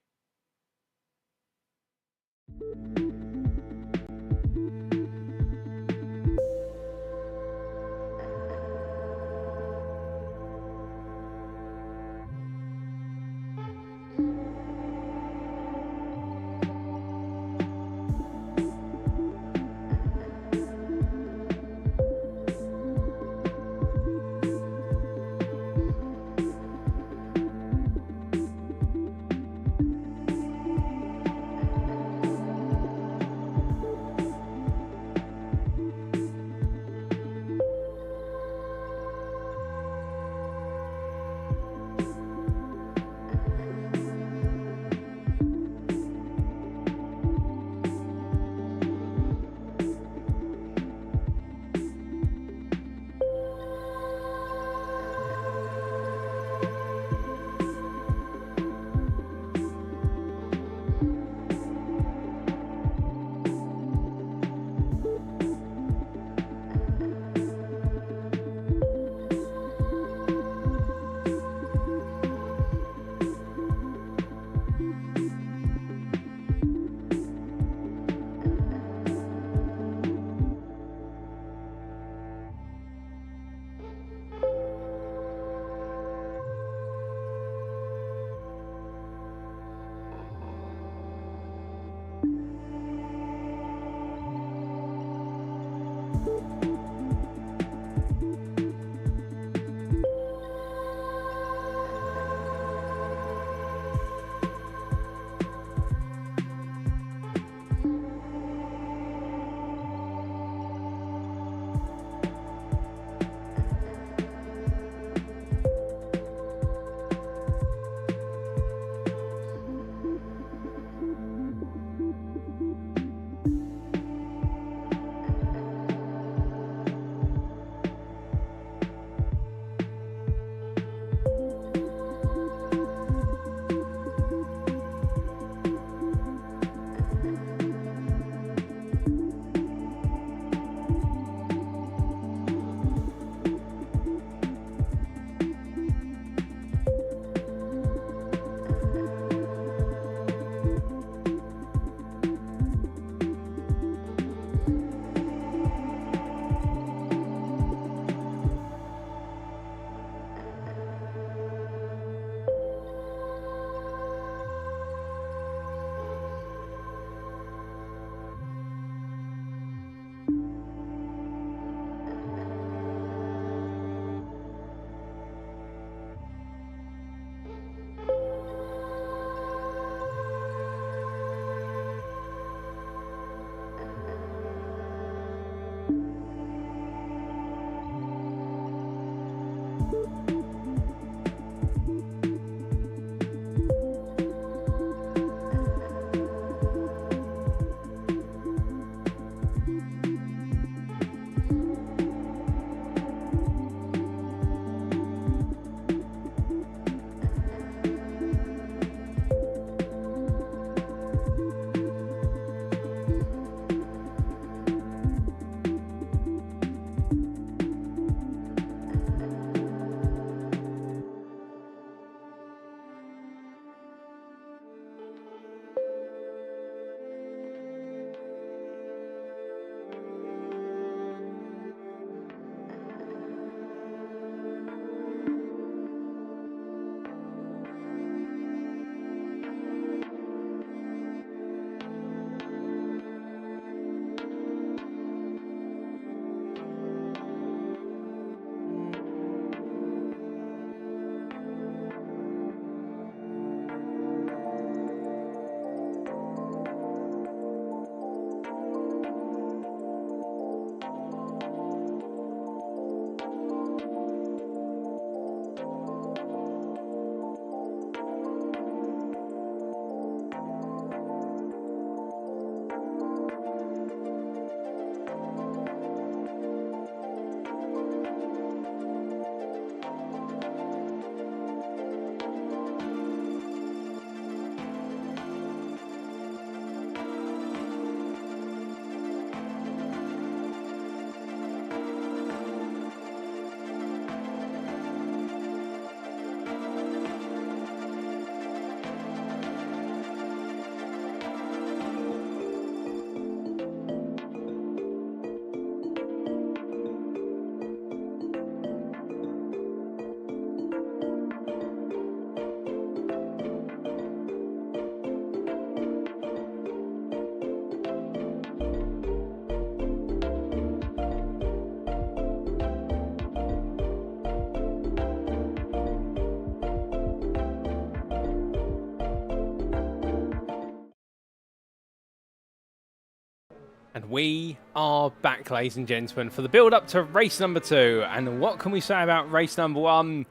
And we are back, ladies and gentlemen, for the build-up to race number 2. And what can we say about race number 1?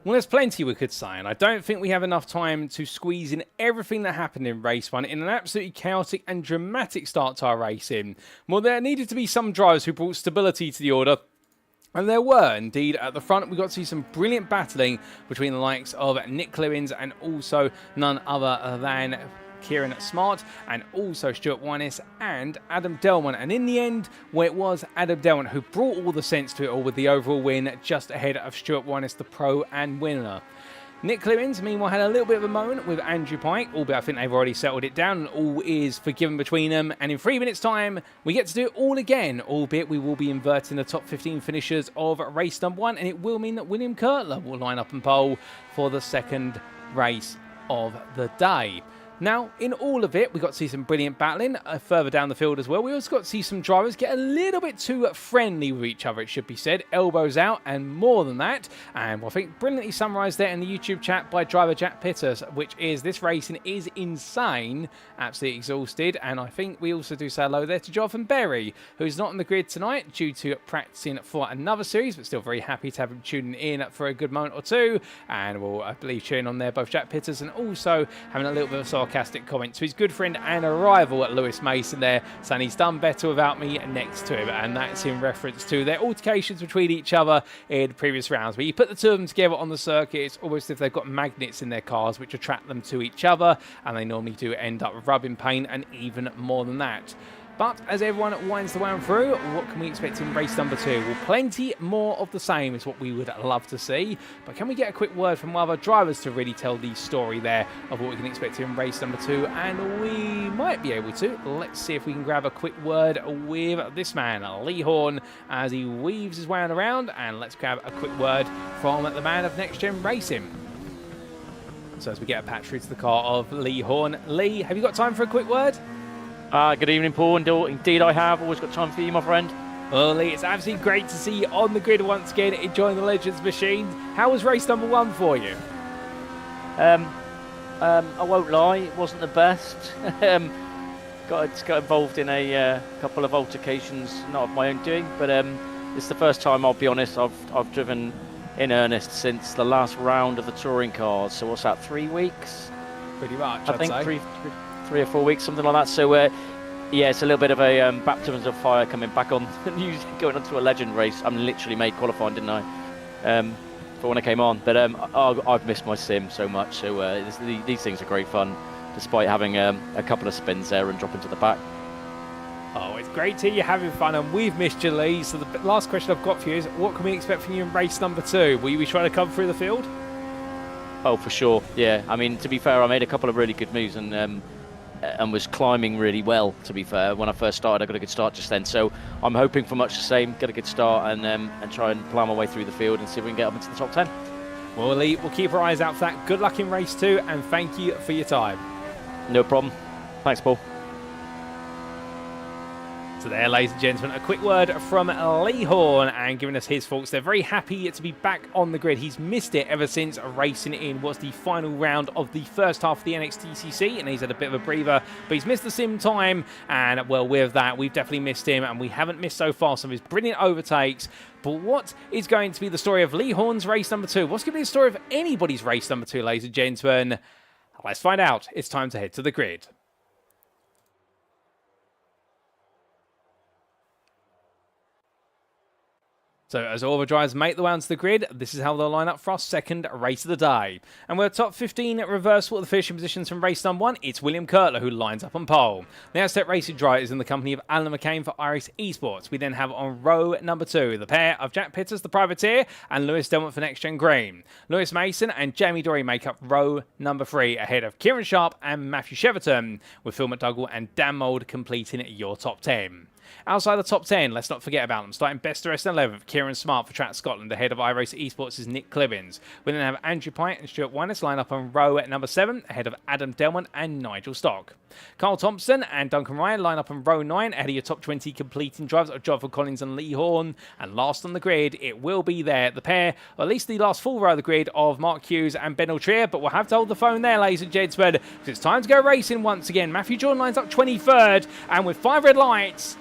Well, there's plenty we could say, and I don't think we have enough time to squeeze in everything that happened in race 1 in an absolutely chaotic and dramatic start to our racing. Well, there needed to be some drivers who brought stability to the order. And there were, indeed. At the front, we got to see some brilliant battling between the likes of Nick Clewins and also none other than Kieran Sharp and also Stuart Winnes and Adam Delmont. And in the end, where it was Adam Delmont who brought all the sense to it all with the overall win, just ahead of Stuart Winnes, the pro and winner. Nick Clewins, meanwhile, had a little bit of a moment with Andrew Pike, albeit I think they've already settled it down and all is forgiven between them. And in 3 minutes' time, we get to do it all again, albeit we will be inverting the top 15 finishers of race number 1, and it will mean that William Kurtler will line up and pole for the second race of the day. Now, in all of it, we got to see some brilliant battling further down the field as well. We also got to see some drivers get a little bit too friendly with each other, it should be said. Elbows out and more than that. And I think brilliantly summarised there in the YouTube chat by driver Jack Pitters, which is this racing is insane, absolutely exhausted. And I think we also do say hello there to Jonathan Berry, who's not on the grid tonight due to practicing for another series, but still very happy to have him tuning in for a good moment or two. And we'll, I believe, cheering on there both Jack Pitters and also having a little bit of sarcastic comment to his good friend and a rival at Lewis Mason there, saying he's done better without me next to him, and that's in reference to their altercations between each other in previous rounds. But you put the two of them together on the circuit, it's almost as if they've got magnets in their cars which attract them to each other, and they normally do end up rubbing paint and even more than that. But as everyone winds the way through, what can we expect in race number 2? Well, plenty more of the same is what we would love to see. But can we get a quick word from other drivers to really tell the story there of what we can expect in race number 2? And we might be able to. Let's see if we can grab a quick word with this man, Lee Horn, as he weaves his way around. And let's grab a quick word from the man of NXTGEN Racing. So as we get a patch through to the car of Lee Horn. Lee, have you got time for a quick word? Good evening, Paul. Indeed, I have. Always got time for you, my friend. Well, Lee, it's absolutely great to see you on the grid once again, enjoying the Legends machine. How was race number 1 for you? I won't lie, it wasn't the best. got involved in a couple of altercations, not of my own doing, but it's the first time, I'll be honest, I've driven in earnest since the last round of the touring cars. So what's that, 3 weeks? Pretty much, I think 3 or 4 weeks, something like that. So yeah, it's a little bit of a baptism of fire coming back on, going onto a legend race. I literally made qualifying, didn't I? For when I came on, but I've missed my sim so much. So these things are great fun, despite having a couple of spins there and dropping to the back. Oh, it's great to hear you having fun, and we've missed you, Lee. So the last question I've got for you is, what can we expect from you in race number 2? Will you be trying to come through the field? Oh, for sure, yeah. I mean, to be fair, I made a couple of really good moves and was climbing really well, to be fair. When I first started, I got a good start just then. So I'm hoping for much the same, get a good start and try and plough my way through the field and see if we can get up into the top 10. Well, Lee, we'll keep our eyes out for that. Good luck in race 2, and thank you for your time. No problem. Thanks, Paul. So there, ladies and gentlemen, a quick word from Lee Horn and giving us his thoughts. They're very happy to be back on the grid. He's missed it ever since racing in what's the final round of the first half of the NXTCC, and he's had a bit of a breather, but he's missed the sim time, and well, with that, we've definitely missed him, and we haven't missed so far some of his brilliant overtakes. But what is going to be the story of Lee Horn's race number 2? What's going to be the story of anybody's race number 2, ladies and gentlemen? Let's find out. It's time to head to the grid. So as all the drivers make the way onto the grid, this is how they'll line up for our second race of the day. And we're top 15 at reversal at the finishing positions from race number 1. It's William Kurtler who lines up on pole. The Outstep Racing driver is in the company of Alan McCain for iRacing Esports. We then have on row number 2 the pair of Jack Pitters, the privateer, and Lewis Delmont for NXTGEN Green. Lewis Mason and Jamie Dory make up row number 3 ahead of Kieran Sharp and Matthew Cheverton, with Phil McDougall and Dan Mould completing your top 10. Outside the top 10, let's not forget about them. Starting best to rest in 11th, Kieran Sharp for Track Scotland, ahead of iRacing Esports' Nick Clibbins. We then have Andrew Pite and Stuart Winnes line up on row at number 7, ahead of Adam Delmont and Nigel Stock. Carl Thompson and Duncan Ryan line up on row 9, ahead of your top 20 completing drivers of Jonathan Collins and Lee Horn. And last on the grid, it will be there, the pair, or at least the last full row of the grid, of Mark Hughes and Ben Altrier. But we'll have to hold the phone there, ladies and gentlemen, because it's time to go racing once again. Matthew Jordan lines up 23rd, and with 5 red lights,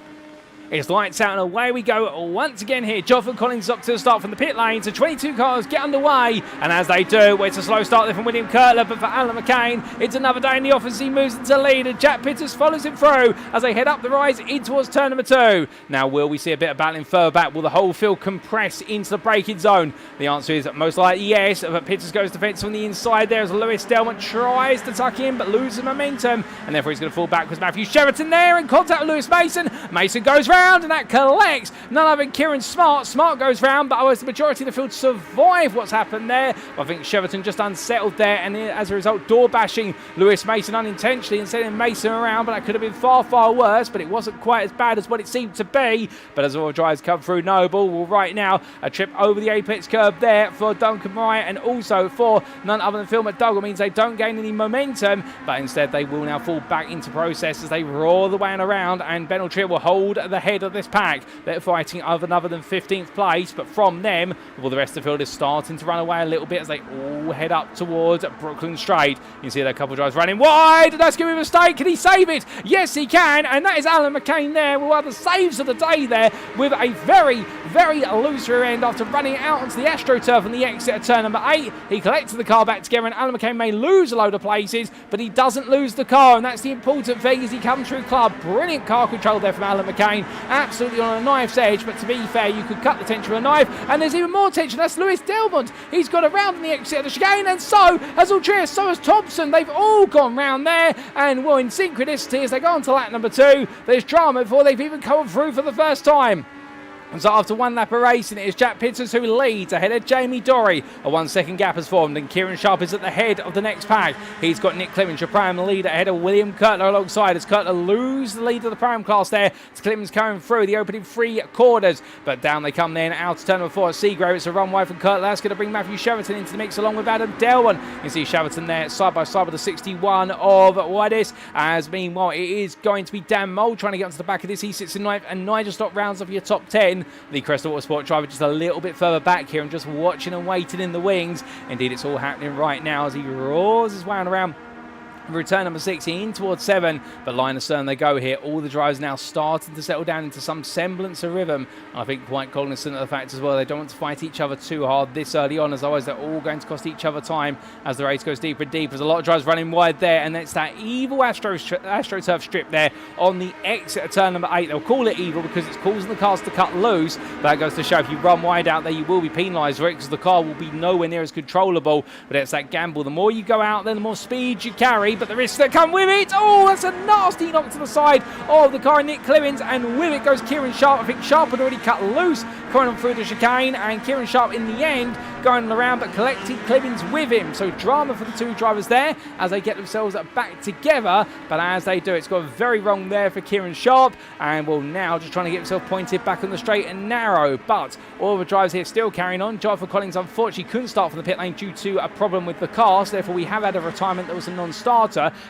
it's lights out and away we go once again here. Jonathan Collins up to the start from the pit lane. So 22 cars get underway. And as they do, it's a slow start there from William Kurtler. But for Alan McCain, it's another day in the office. He moves into lead. And Jack Pitters follows him through as they head up the rise in towards turn number 2. Now, will we see a bit of battling further back? Will the whole field compress into the braking zone? The answer is most likely yes. But Pitters goes defense from the inside there as Lewis Delmont tries to tuck in but loses momentum. And therefore he's going to fall back with Matthew Sheraton there in contact with Lewis Mason. Mason goes round. And that collects none other than Kieran Smart. Smart goes round, but the majority of the field survive what's happened there. I think Sheraton just unsettled there, and as a result, door bashing Lewis Mason unintentionally and sending Mason around. But that could have been far, far worse. But it wasn't quite as bad as what it seemed to be. But as all drivers come through Noble, well, right now a trip over the apex curb there for Duncan Wright, and also for none other than Phil McDougall means they don't gain any momentum, but instead they will now fall back into process as they roar the way around, and Ben Altrier will hold the head of this pack. They're fighting over another than 15th place, but from them, well, the rest of the field is starting to run away a little bit as they all head up towards Brooklyn Straight. You can see that a couple of drivers running wide. That's going to be a mistake. Can he save it? Yes, he can, and that is Alan McCain there with one of the saves of the day there with a very, very loose rear end after running out onto the AstroTurf on the exit of turn number 8. He collected the car back together, and Alan McCain may lose a load of places, but he doesn't lose the car, and that's the important thing as he comes through club. Brilliant car control there from Alan McCain. Absolutely on a knife's edge, but to be fair, you could cut the tension with a knife, and there's even more tension. That's Lewis Delmont. He's got around on the exit of the chicane, and so has Altrier, so has Thompson. They've all gone round there, and well, in synchronicity as they go on to lap number 2, there's drama before they've even come through for the first time. And so after one lap of racing, it is Jack Pitters who leads ahead of Jamie Dorry. A 1 second gap has formed, and Kieran Sharp is at the head of the next pack. He's got Nick Clemens, your Pram leader, ahead of William Kurtler alongside as Kurtler loses the lead of the Pram class there. It's Clemens coming through the opening 3 quarters, but down they come then out to turn number 4 Seagrave. It's a run wide from Kurtler. That's going to bring Matthew Sheraton into the mix along with Adam Delmont. You see Sheraton there side by side with the 61 of Wadis, as meanwhile it is going to be Dan Mould trying to get onto the back of this. He sits in 9th, and Nigel Stock rounds off your top 10. The Crystal Autosport driver just a little bit further back here and just watching and waiting in the wings. Indeed, it's all happening right now as he roars his way around. Return number 16 towards 7, but line astern they go here. All the drivers now starting to settle down into some semblance of rhythm. I think quite cognizant of the fact as well they don't want to fight each other too hard this early on, as otherwise they're all going to cost each other time as the race goes deeper and deeper. There's a lot of drivers running wide there, and it's that evil AstroTurf strip there on the exit of turn number 8. They'll call it evil because it's causing the cars to cut loose, but that goes to show if you run wide out there you will be penalised for it because the car will be nowhere near as controllable. But it's that gamble. The more you go out there, the more speed you carry, but the risks that come with it. Oh, that's a nasty knock to the side of the car, Nick Clemens, and with it goes Kieran Sharp. I think Sharp had already cut loose coming on through the chicane, and Kieran Sharp in the end going around but collected Clemens with him. So drama for the two drivers there as they get themselves back together, but as they do, it's gone very wrong there for Kieran Sharp, and will now just trying to get himself pointed back on the straight and narrow. But all the drivers here still carrying on. Jonathan Collins unfortunately couldn't start from the pit lane due to a problem with the car, so therefore we have had a retirement that was a non-starter.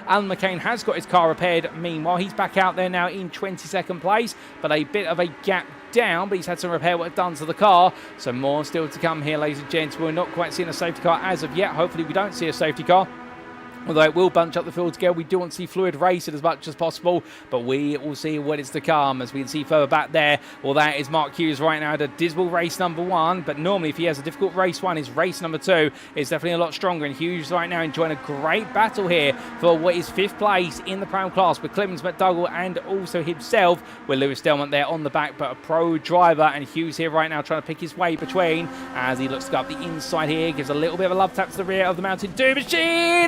Alan McCain has got his car repaired. Meanwhile, he's back out there now in 22nd place, but a bit of a gap down, but he's had some repair work done to the car, so more still to come here, ladies and gents. We're not quite seeing a safety car as of yet. Hopefully we don't see a safety car, although it will bunch up the field together. We do want to see fluid racing as much as possible, but we will see what is to come. As we can see further back there, well, that is Mark Hughes right now at a dismal race number 1, but normally if he has a difficult race 1, his race number 2 is definitely a lot stronger, and Hughes right now enjoying a great battle here for what is 5th place in the Pram class with Clemens, McDougall and also himself, with Lewis Delmont there on the back, but a pro driver, and Hughes here right now trying to pick his way between as he looks to go up the inside here, gives a little bit of a love tap to the rear of the Mountain Dew machine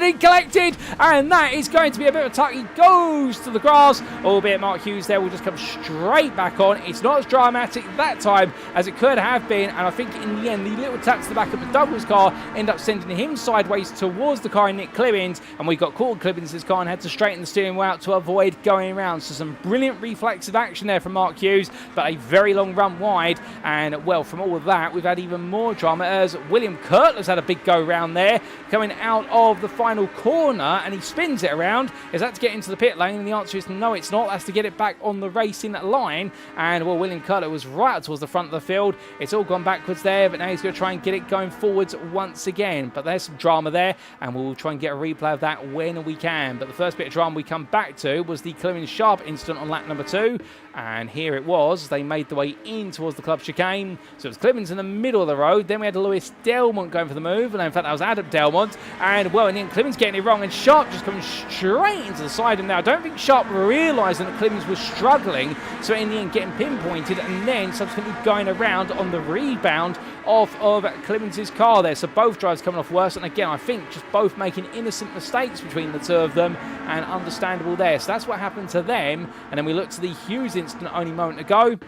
and collects expected, and that is going to be a bit of a tuck. He goes to the grass, albeit Mark Hughes there will just come straight back on. It's not as dramatic that time as it could have been, and I think in the end the little tap to the back of the Douglas car end up sending him sideways towards the car in Nick Clemens, and we got caught Clemens' car and had to straighten the steering wheel out to avoid going around. So some brilliant reflexive action there from Mark Hughes, but a very long run wide, and well, from all of that we've had even more drama as William Kurtler's had a big go round there coming out of the final corner, and he spins it around. Is that to get into the pit lane? And the answer is no, it's not. That's to get it back on the racing line, and well, William Kurtler was right towards the front of the field. It's all gone backwards there, but now he's going to try and get it going forwards once again. But there's some drama there, and we'll try and get a replay of that when we can. But the first bit of drama we come back to was the Kieran Sharp incident on lap number 2, and here it was. They made the way in towards the club chicane, so it was Clemens in the middle of the road. Then we had Lewis Delmont going for the move, and in fact that was Adam Delmont, and well, and then Clemens getting it wrong, and Sharp just coming straight into the side. And now I don't think Sharp realised that Clemens was struggling, so in the end getting pinpointed, and then subsequently going around on the rebound off of Clemens' car there. So both drivers coming off worse, and again I think just both making innocent mistakes between the two of them, and understandable there. So that's what happened to them. And then we look to the Hughes incident only a moment ago,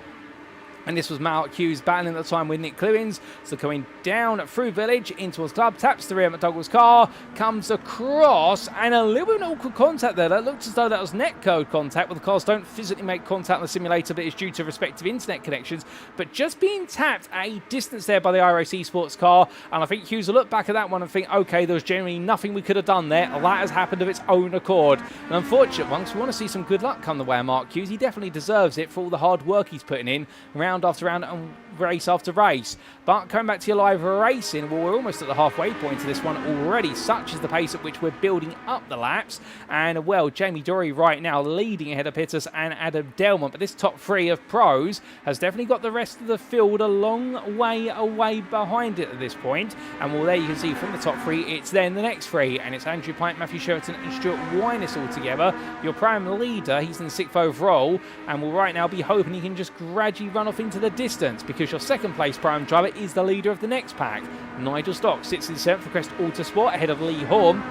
and this was Mark Hughes battling at the time with Nick Clemens. So coming down through Village into his club, taps the rear McDougall's car, comes across, and a little bit of awkward contact there. That looked as though that was netcode contact, but the cars don't physically make contact in the simulator, but it's due to respective internet connections. But just being tapped at a distance there by the iRacing Esports car, and I think Hughes will look back at that one and think, okay, there was generally nothing we could have done there. That has happened of its own accord. An unfortunate one, because we want to see some good luck come the way of Mark Hughes. He definitely deserves it for all the hard work he's putting in, round after round and race after race. But coming back to your live racing, well, we're almost at the halfway point of this one already. Such is the pace at which we're building up the laps. And well, Jamie Dory right now leading ahead of Pittus and Adam Delmont. But this top 3 of pros has definitely got the rest of the field a long way away behind it at this point. And well, there you can see from the top 3, it's then the next 3. And it's Andrew Pint, Matthew Sheraton and Stuart Winus all together. Your prime leader, he's in 6th overall, and will right now be hoping he can just gradually run off into the distance, because your second place prime driver is the leader of the next pack. Nigel Stock sits in 7th for Crest Autosport ahead of Lee Horn,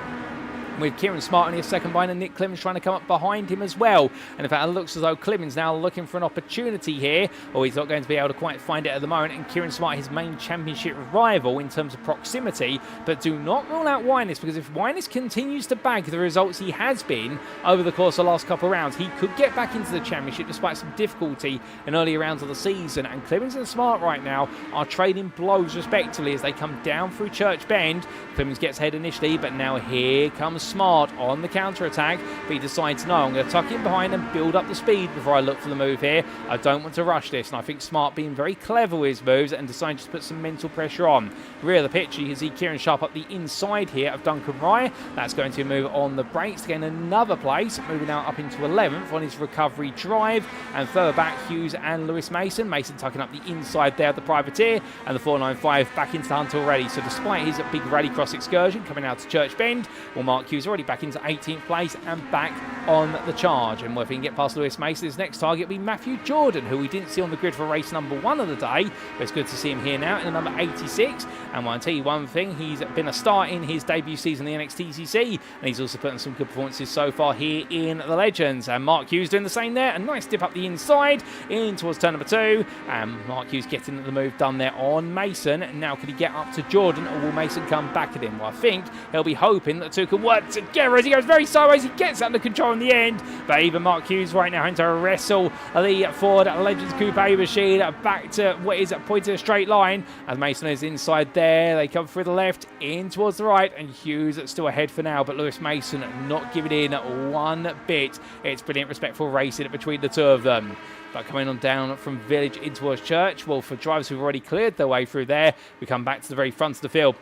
with Kieran Sharp on his second behind, and Nick Clemens trying to come up behind him as well. And in fact, it looks as though Clemens now looking for an opportunity here, or he's not going to be able to quite find it at the moment. And Kieran Sharp, his main championship rival in terms of proximity, but do not rule out Winus, because if Winus continues to bag the results he has been over the course of the last couple of rounds, he could get back into the championship despite some difficulty in earlier rounds of the season. And Clemens and Smart right now are trading blows respectively as they come down through Church Bend. Clemens gets ahead initially, but now here comes Smart on the counter-attack, but he decides, no, I'm going to tuck in behind and build up the speed before I look for the move here. I don't want to rush this, and I think Smart being very clever with his moves and deciding to put some mental pressure on. Rear of the pitch, you can see Kieran Sharp up the inside here of Duncan Rye. That's going to move on the brakes to gain another place, moving now up into 11th on his recovery drive, and further back, Hughes and Lewis Mason. Mason tucking up the inside there of the privateer, and the 495 back into the hunt already. So despite his big rallycross excursion coming out to Church Bend, well, Mark Hughes already back into 18th place and back on the charge. And if he can get past Lewis Mason, his next target will be Matthew Jordan, who we didn't see on the grid for race number 1 of the day, but it's good to see him here now in the number 86. And I'll tell you one thing, he's been a star in his debut season in the NXTGEN, and he's also put in some good performances so far here in the Legends. And Mark Hughes doing the same there, a nice dip up the inside in towards turn number 2, and Mark Hughes getting the move done there on Mason. Now can he get up to Jordan, or will Mason come back at him? Well, I think he'll be hoping that the two can work together as he goes very sideways. He gets under control in the end, but even Mark Hughes right now having to wrestle the Ford Legends Coupe machine back to what is pointing a straight line, as Mason is inside there. They come through the left in towards the right, and Hughes still ahead for now, but Lewis Mason not giving in one bit. It's brilliant, respectful racing between the two of them. But coming on down from Village in towards Church, well, for drivers who've already cleared their way through there, we come back to the very front of the field.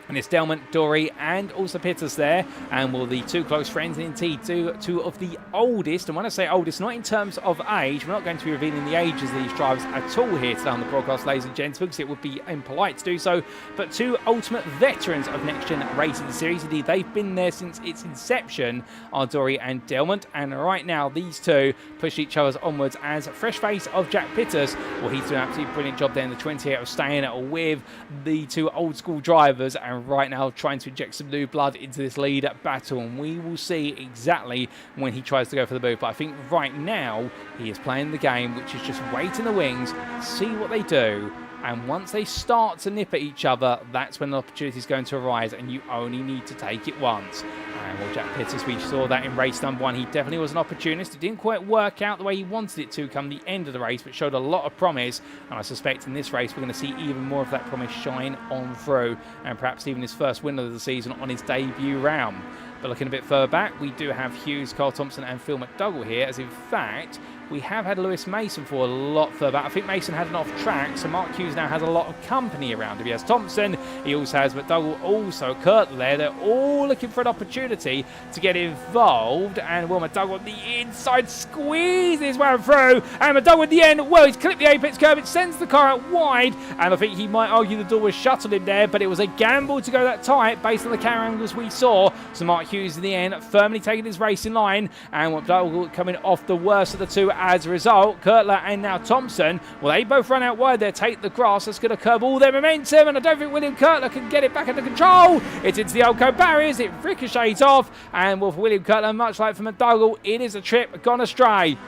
And it's Delmont, Dory, and also Pittus there. And well, the two close friends, and indeed two of the oldest. And when I say oldest, not in terms of age, we're not going to be revealing the ages of these drivers at all here today on the broadcast, ladies and gentlemen, because it would be impolite to do so. But two ultimate veterans of NXTGEN Racing Series. Indeed, they've been there since its inception, are Dory and Delmont. And right now, these two push each other onwards as fresh face of Jack Pittus. Well, he's doing an absolutely brilliant job there in the 28 of staying with the two old school drivers. And and right now trying to inject some new blood into this lead battle, and we will see exactly when he tries to go for the move. But I think right now he is playing the game, which is just wait in the wings, see what they do, and once they start to nip at each other, that's when the opportunity is going to arise, and you only need to take it once. And well, Jack Pitts, we saw that in race number 1, he definitely was an opportunist. It didn't quite work out the way he wanted it to come the end of the race, but showed a lot of promise, and I suspect in this race we're going to see even more of that promise shine on through, and perhaps even his first win of the season on his debut round. But looking a bit further back, we do have Hughes, Carl Thompson and Phil McDougall here, as in fact we have had Lewis Mason for a lot further back. I think Mason had an off track, so Mark Hughes now has a lot of company around him. He has Thompson, he also has McDougall, also Kurt there. They're all looking for an opportunity to get involved, and Will McDougall on the inside squeeze his way through, and McDougall at the end, well, he's clipped the apex curve, it sends the car out wide, and I think he might argue the door was shut on him there, but it was a gamble to go that tight based on the camera angles we saw. So Mark Hughes in the end firmly taking his racing line, and McDougall coming off the worst of the two. As a result, Kurtler and now Thompson, well, they both run out wide there, take the grass. That's going to curb all their momentum, and I don't think William Kurtler can get it back under control. It's into the Alco barriers, it ricochets off, and well, for William Kurtler, much like for McDougall, it is a trip gone astray.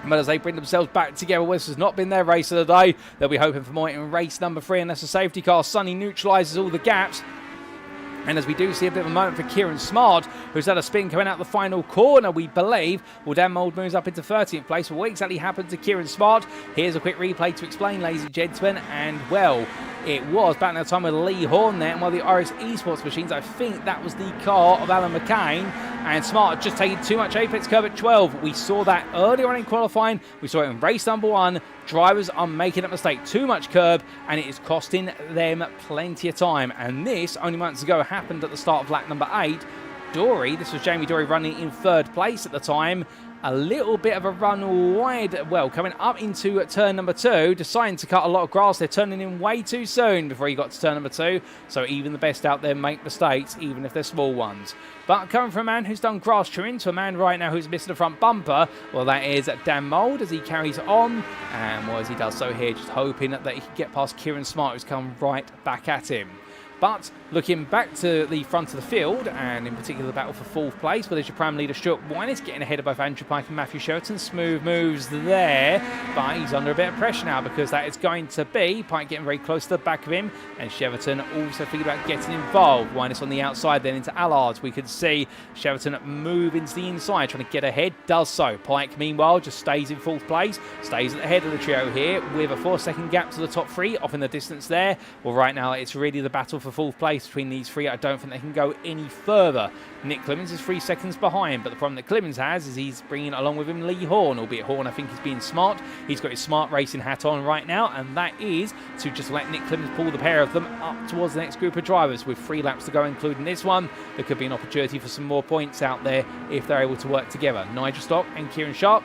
But as they bring themselves back together, this has not been their race of the day. They'll be hoping for more in race number 3, and that's a safety car. Sonny neutralises all the gaps. And as we do see a bit of a moment for Kieran Sharp, who's had a spin coming out the final corner, we believe. Well, Dan Mould moves up into 13th place. Well, what exactly happened to Kieran Sharp? Here's a quick replay to explain, ladies and gentlemen. And, well, it was back in that time with Lee Horn there, and one of the Iris Esports machines, I think that was the car of Alan McCain. And Smart just taking too much apex curve at 12. We saw that earlier on in qualifying. We saw it in race number 1. Drivers are making that mistake. Too much curb, and it is costing them plenty of time. And this, only months ago, happened at the start of lap number 8. Dory, this was Jamie Dory running in 3rd place at the time. A little bit of a run wide, well, coming up into turn number 2, deciding to cut a lot of grass. They're turning in way too soon before he got to turn number 2. So even the best out there make mistakes, even if they're small ones. But coming from a man who's done grass trimming to a man right now who's missing the front bumper, well, that is Dan Mould as he carries on. And well, as he does so here, just hoping that he can get past Kieran Sharp, who's come right back at him. But looking back to the front of the field, and in particular the battle for 4th place, where there's your Prime leader Stuart Wine is getting ahead of both Andrew Pike and Matthew Sheraton. Smooth moves there, but he's under a bit of pressure now because that is going to be Pike getting very close to the back of him, and Sheraton also thinking about getting involved. Wine is on the outside, then into Allards. We could see Sheraton move into the inside, trying to get ahead, does so. Pike, meanwhile, just stays in 4th place, stays at the head of the trio here with a 4-second gap to the top 3, off in the distance there. Well, right now it's really the battle for 4th place between these 3. I don't think they can go any further. Nick Clemens is 3 seconds behind, but the problem that Clemens has is he's bringing along with him Lee Horn, albeit Horn I think is being smart. He's got his smart racing hat on right now, and that is to just let Nick Clemens pull the pair of them up towards the next group of drivers. With 3 laps to go, including this one, there could be an opportunity for some more points out there if they're able to work together. Nigel Stock and Kieran Sharp,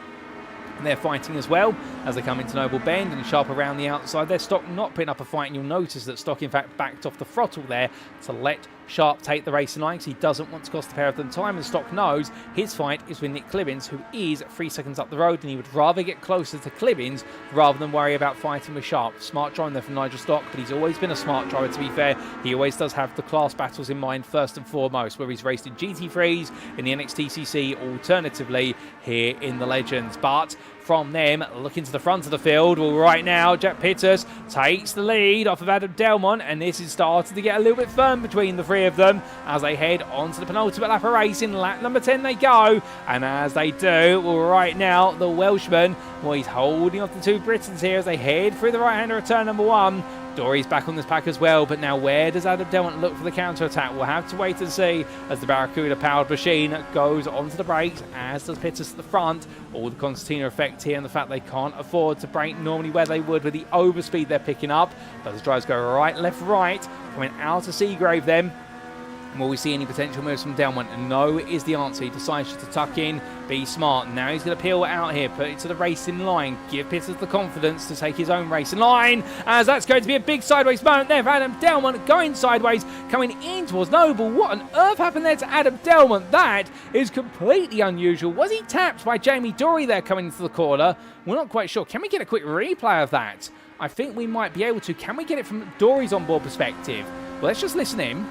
they're fighting as well as they come into Noble Bend, and Sharp around the outside. Their Stock not putting up a fight, and you'll notice that Stock in fact backed off the throttle there to let Sharp take the racing line, because he doesn't want to cost the pair of them time, and Stock knows his fight is with Nick Clibbins, who is 3 seconds up the road, and he would rather get closer to Clibbins rather than worry about fighting with Sharp. Smart driving there from Nigel Stock, but he's always been a smart driver, to be fair. He always does have the class battles in mind first and foremost, where he's raced in GT3s, in the NXTCC, alternatively here in the Legends. But from them, looking to the front of the field, well, right now Jack Pitters takes the lead off of Adam Delmont, and this is starting to get a little bit firm between the 3 of them as they head on to the penultimate lap of racing. Lap number 10 they go, and as they do, well, right now the Welshman, well, he's holding off the 2 Britons here as they head through the right-hander of turn number 1. Dory's back on this pack as well, but now where does Adam Delmont look for the counter-attack? We'll have to wait and see as the Barracuda-powered machine goes onto the brakes, as does Pitters at the front. All the concertina effect here, and the fact they can't afford to brake normally where they would with the overspeed they're picking up. But as drivers go right, left, right, coming out of Seagrave then. Will we see any potential moves from Delmont? And no is the answer. He decides to tuck in, be smart. Now he's going to peel out here, put it to the racing line, give Pitters the confidence to take his own racing line, as that's going to be a big sideways moment there for Adam Delmont, going sideways, coming in towards Noble. What on earth happened there to Adam Delmont? That is completely unusual. Was he tapped by Jamie Dory there coming into the corner? We're not quite sure. Can we get a quick replay of that? I think we might be able to. Can we get it from Dory's onboard perspective? Well, let's just listen in.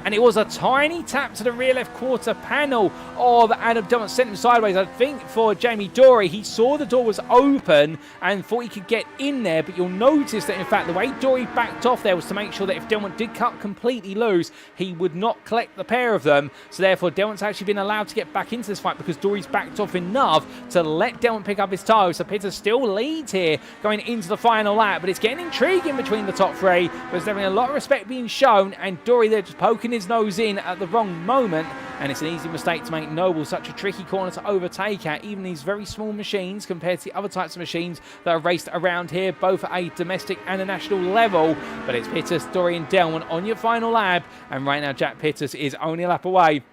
And it was a tiny tap to the rear left quarter panel of Adam Delmont, sent him sideways. I think for Jamie Dory, he saw the door was open and thought he could get in there, but you'll notice that, in fact, the way Dory backed off there was to make sure that if Delmont did cut completely loose, he would not collect the pair of them. So therefore, Delmont's actually been allowed to get back into this fight because Dory's backed off enough to let Delmont pick up his toe. So Pitters still leads here going into the final lap, but it's getting intriguing between the top three. There's definitely a lot of respect being shown, and Dory there just poking his nose in at the wrong moment, and it's an easy mistake to make. Noble such a tricky corner to overtake at, even these very small machines compared to the other types of machines that are raced around here, both at a domestic and a national level. But it's Pitters, Dory and Delmont on your final lap, and right now Jack Pitters is only a lap away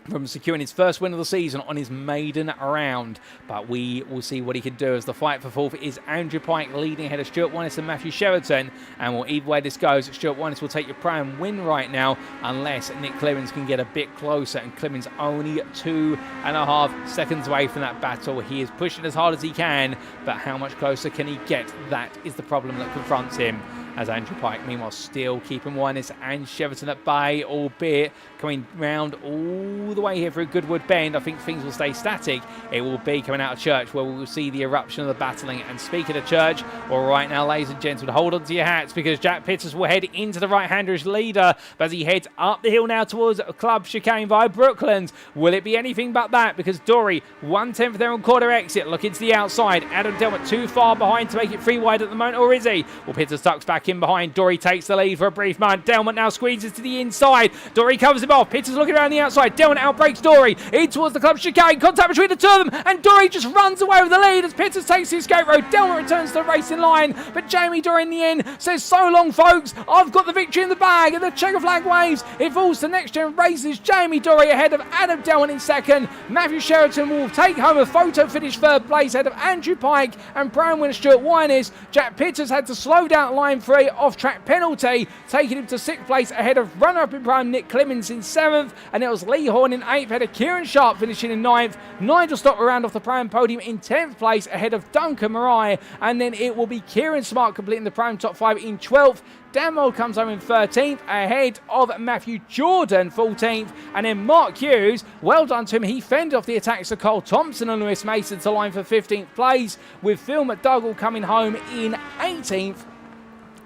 from securing his first win of the season on his maiden round. But we will see what he can do, as the fight for fourth is Andrew Pike leading ahead of Stuart Winnes and Matthew Sheraton. And well, either way this goes, Stuart Winnes will take your prime win right now, unless Nick Clemens can get a bit closer, and Clemens only 2.5 seconds away from that battle. He is pushing as hard as he can, but how much closer can he get? That is the problem that confronts him, as Andrew Pike, meanwhile, still keeping Winnes and Sheraton at bay, albeit coming round all the way here through Goodwood Bend. I think things will stay static. It will be coming out of Church, where we will see the eruption of the battling. And speaking of Church, well, right now, ladies and gentlemen, hold on to your hats, because Jack Pitters will head into the right-hander as leader, but as he heads up the hill now towards Club Chicane via Brooklands. Will it be anything but that? Because Dory, 1/10 there on quarter exit, looking to the outside. Adam Delmont too far behind to make it free wide at the moment, or is he? Well, Pitters tucks back in behind. Dory takes the lead for a brief moment. Delmont now squeezes to the inside. Dory covers him off. Pitters looking around the outside. Delmont outbreaks Dory in towards the Club Chicane. Contact between the two of them, and Dory just runs away with the lead as Pitters takes the escape road. Delmont returns to the racing line, but Jamie Dory in the end says, so long, folks. I've got the victory in the bag, and the checker flag waves. It falls to Next Gen Races. Jamie Dory ahead of Adam Delmont in second. Matthew Sheraton will take home a photo finish third place ahead of Andrew Pike and prime winner Stuart Winnes. Jack Pitters had to slow down line 3 off-track penalty, taking him to 6th place ahead of runner-up in prime Nick Clemens in 7th, and it was Lee Horn in 8th ahead of Kieran Sharp finishing in 9th. Nigel Stock around off the prime podium in 10th place ahead of Duncan Marai, and then it will be Kieran Smart completing the prime top 5 in 12th. Dan Mould comes home in 13th ahead of Matthew Jordan 14th, and then Mark Hughes, well done to him, he fended off the attacks of Cole Thompson and Lewis Mason to line for 15th place, with Phil McDougall coming home in 18th.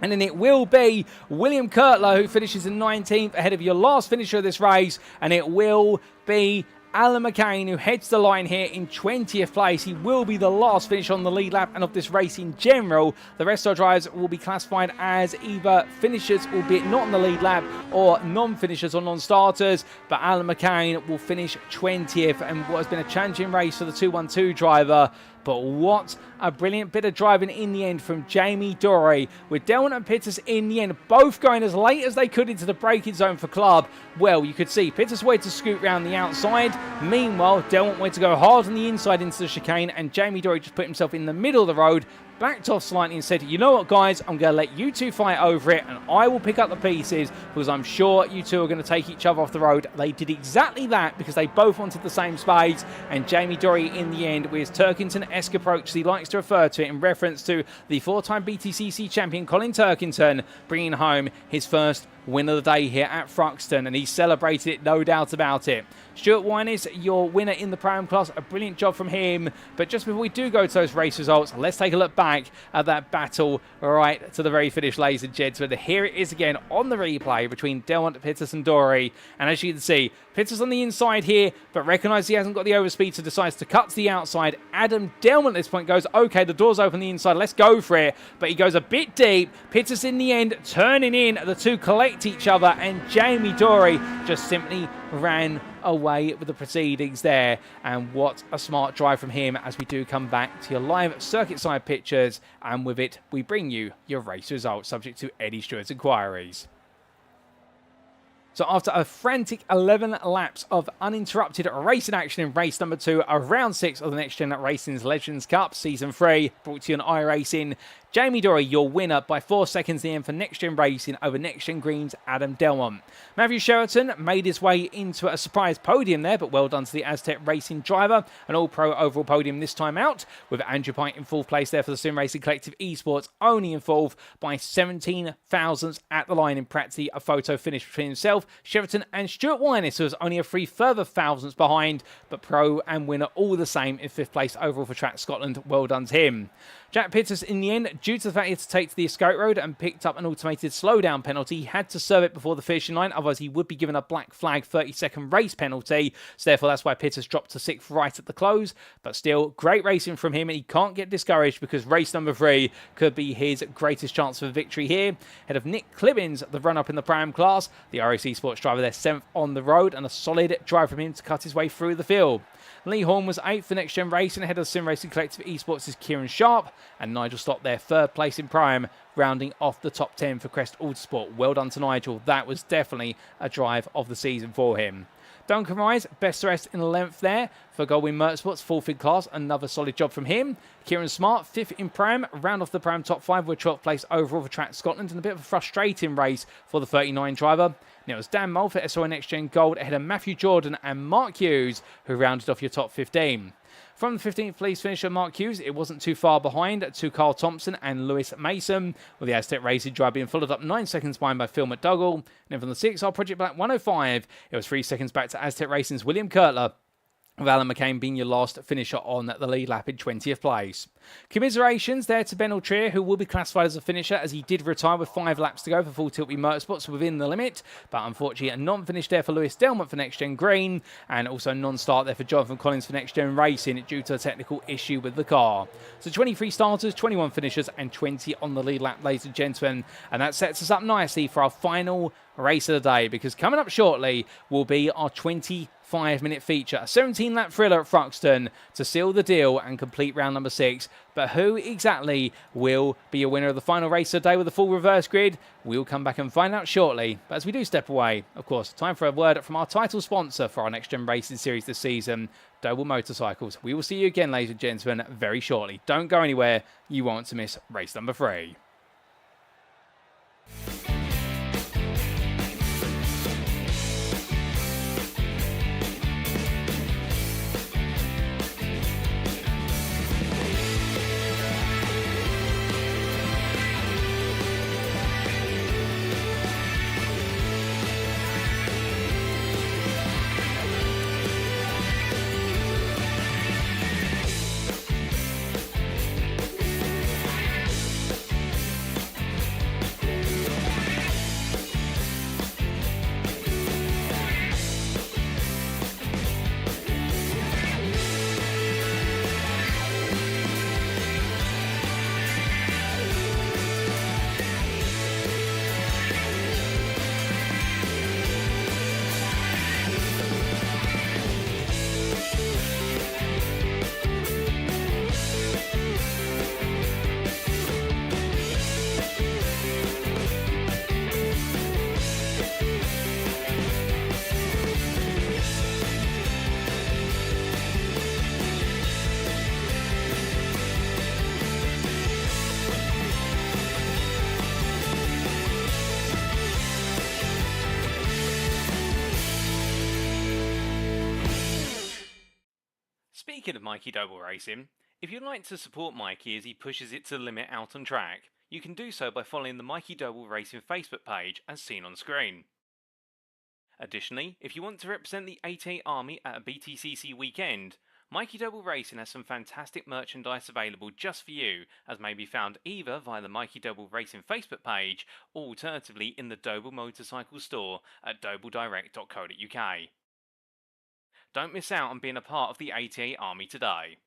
And then it will be William Kurtler who finishes in 19th ahead of your last finisher of this race, and it will be Alan McCain who heads the line here in 20th place. He will be the last finish on the lead lap and of this race in general. The rest of our drivers will be classified as either finishers, albeit not on the lead lap, or non-finishers or non-starters. But Alan McCain will finish 20th, and what has been a challenging race for the 212 driver. But what a brilliant bit of driving in the end from Jamie Dory, with Delmont and Pitters in the end both going as late as they could into the braking zone for Club. Well, you could see Pitters waited to scoot round the outside. Meanwhile, Delmont went to go hard on the inside into the chicane, and Jamie Dory just put himself in the middle of the road, backed off slightly and said, you know what, guys, I'm going to let you two fight over it, and I will pick up the pieces, because I'm sure you two are going to take each other off the road. They did exactly that, because they both wanted the same space, and Jamie Dory in the end, with his Turkington-esque approach, as he likes to refer to it, in reference to the 4-time BTCC champion Colin Turkington, bringing home his first win of the day here at Thruxton, and he celebrated it, no doubt about it. Stuart Winnes, your winner in the Pram class, a brilliant job from him. But just before we do go to those race results, let's take a look back at that battle right to the very finish, ladies and gentlemen. Here it is again on the replay between Delmont, Pitters and Dory, and as you can see, Pitters on the inside here, but recognises he hasn't got the overspeed, so decides to cut to the outside. Adam Delmont at this point goes, okay, the door's open the inside, let's go for it. But he goes a bit deep. Pitters in the end turning in, the two collect each other, and Jamie Dory just simply ran away with the proceedings there. And what a smart drive from him, as we do come back to your live circuit side pictures, and with it we bring you your race results subject to Eddie Stewart's inquiries. So after a frantic 11 laps of uninterrupted racing action in race number 2 of round 6 of the Next Gen Racing Legends Cup Season 3, brought to you on iRacing, Jamie Dory, your winner by 4 seconds in the end for Next Gen Racing over Next Gen Green's Adam Delmont. Matthew Sheraton made his way into a surprise podium there, but well done to the Aztec Racing driver. An all-pro overall podium this time out, with Andrew Pike in 4th place there for the Sim Racing Collective Esports, only in 4th by 17 thousandths at the line in practically a photo finish between himself, Sheraton and Stuart Winus, who was only a 3 further thousandths behind, but pro and winner all the same in 5th place overall for Track Scotland. Well done to him. Jack Pittis, in the end, due to the fact he had to take to the escape road and picked up an automated slowdown penalty, he had to serve it before the finishing line, otherwise he would be given a black flag 30-second race penalty. So therefore, that's why Pittis dropped to 6th right at the close. But still, great racing from him, and he can't get discouraged because race number 3 could be his greatest chance for victory here. Ahead of Nick Clibbins, the run-up in the Pram class, the iRacing Sports driver there 7th on the road, and a solid drive from him to cut his way through the field. Lee Horn was 8th for Next Gen Racing, ahead of Sim Racing Collective Esports is Kieran Sharp, and Nigel Stott there 3rd place in Prime, rounding off the top 10 for Crest Autosport. Well done to Nigel, that was definitely a drive of the season for him. Duncan Rise, best rest in 11th there for Goldwyn Motorsports, 4th in class, another solid job from him. Kieran Smart, 5th in Pram, round off the Pram top 5 with 12th place overall for Track Scotland, and a bit of a frustrating race for the 39 driver. Now it was Dan Mull for SOI Next Gen Gold ahead of Matthew Jordan and Mark Hughes, who rounded off your top 15. From the 15th place finisher Mark Hughes, it wasn't too far behind to Carl Thompson and Lewis Mason, with the Aztec Racing drive being followed up 9 seconds behind by Phil McDougall. And then from the 6th, our Project Black 105, it was 3 seconds back to Aztec Racing's William Kurtler, with Alan McCain being your last finisher on the lead lap in 20th place. Commiserations there to Ben Altrier, who will be classified as a finisher as he did retire with 5 laps to go for Full Tilt Motorsports within the limit, but unfortunately a non-finish there for Lewis Delmont for Next Gen Green, and also non-start there for Jonathan Collins for Next Gen Racing due to a technical issue with the car. So 23 starters, 21 finishers and 20 on the lead lap, ladies and gentlemen, and that sets us up nicely for our final race of the day, because coming up shortly will be our 25-minute feature, a 17-lap thriller at Thruxton to seal the deal and complete round number 6. But who exactly will be a winner of the final race of the day with the full reverse grid? We'll come back and find out shortly. But as we do step away, of course, time for a word from our title sponsor for our Next Gen Racing Series this season, Doble Motorcycles. We will see you again, ladies and gentlemen, very shortly. Don't go anywhere. You won't want to miss race number 3. Speaking of Mikey Doble Racing, if you'd like to support Mikey as he pushes it to the limit out on track, you can do so by following the Mikey Doble Racing Facebook page as seen on screen. Additionally, if you want to represent the 88 Army at a BTCC weekend, Mikey Doble Racing has some fantastic merchandise available just for you, as may be found either via the Mikey Doble Racing Facebook page or alternatively in the Doble Motorcycles store at dobledirect.co.uk. Don't miss out on being a part of the 88 Army today.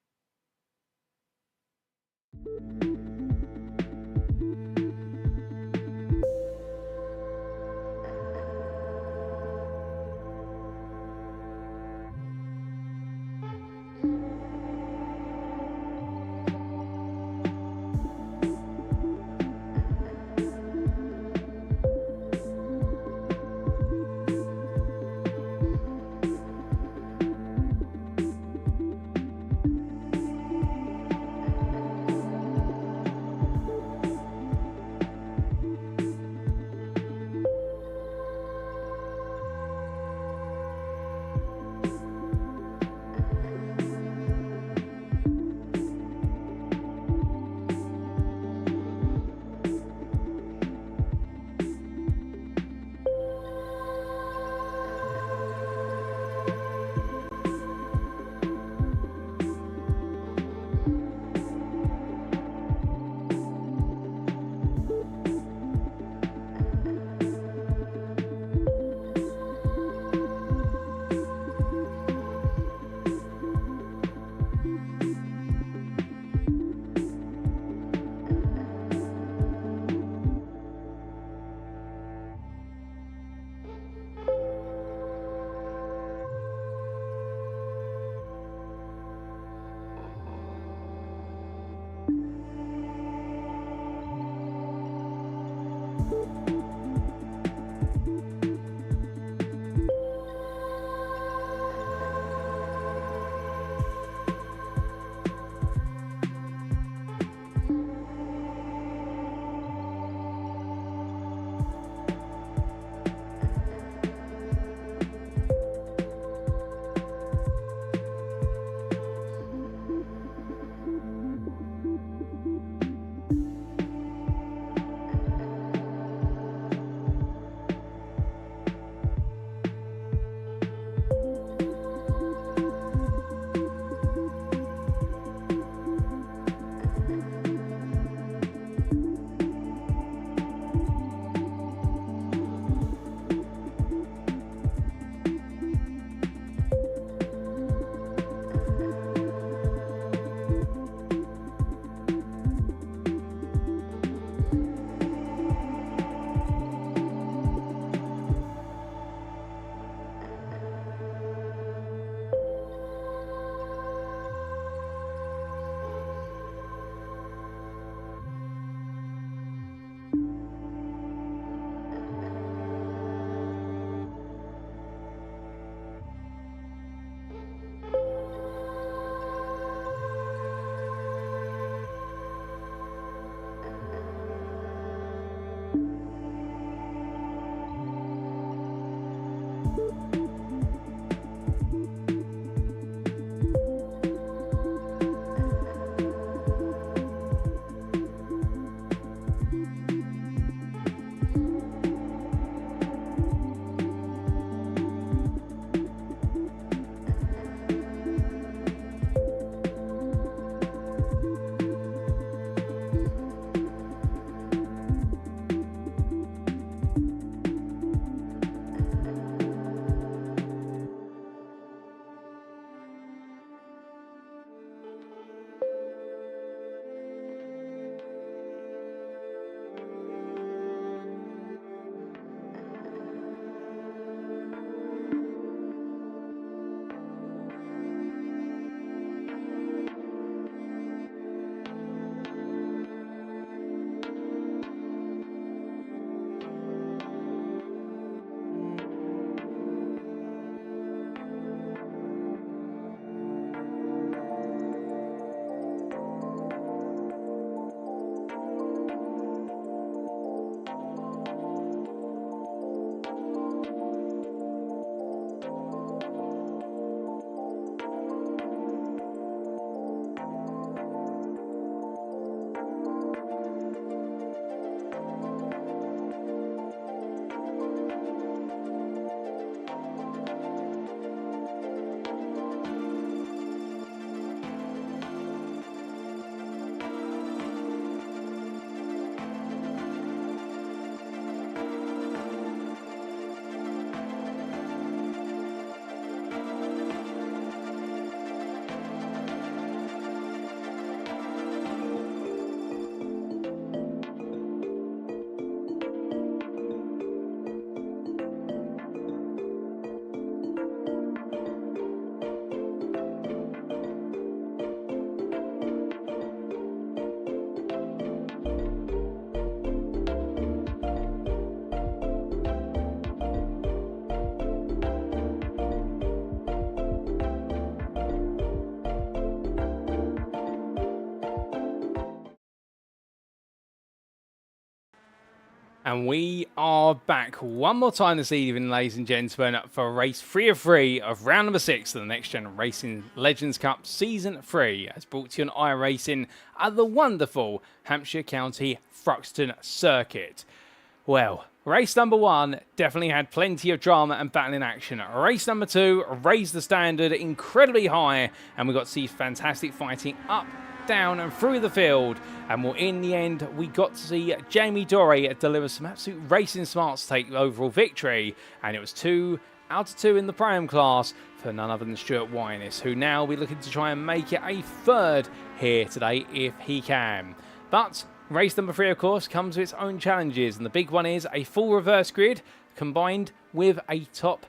And we are back one more time this evening, ladies and gentlemen, for race 3 of 3 of round number 6 of the NXTGEN Racing Legends Cup Season 3, as brought to you on iRacing at the wonderful Hampshire County Thruxton circuit. Well, race number 1 definitely had plenty of drama and battle in action. Race number 2 raised the standard incredibly high, and we got to see fantastic fighting up, down and through the field. And well, in the end, we got to see Jamie Dorey deliver some absolute racing smarts to take the overall victory. And it was 2 out of 2 in the Pro-Am class for none other than Stuart Wynis, who now will be looking to try and make it a 3rd here today if he can. But race number 3, of course, comes with its own challenges, and the big one is a full reverse grid combined with a top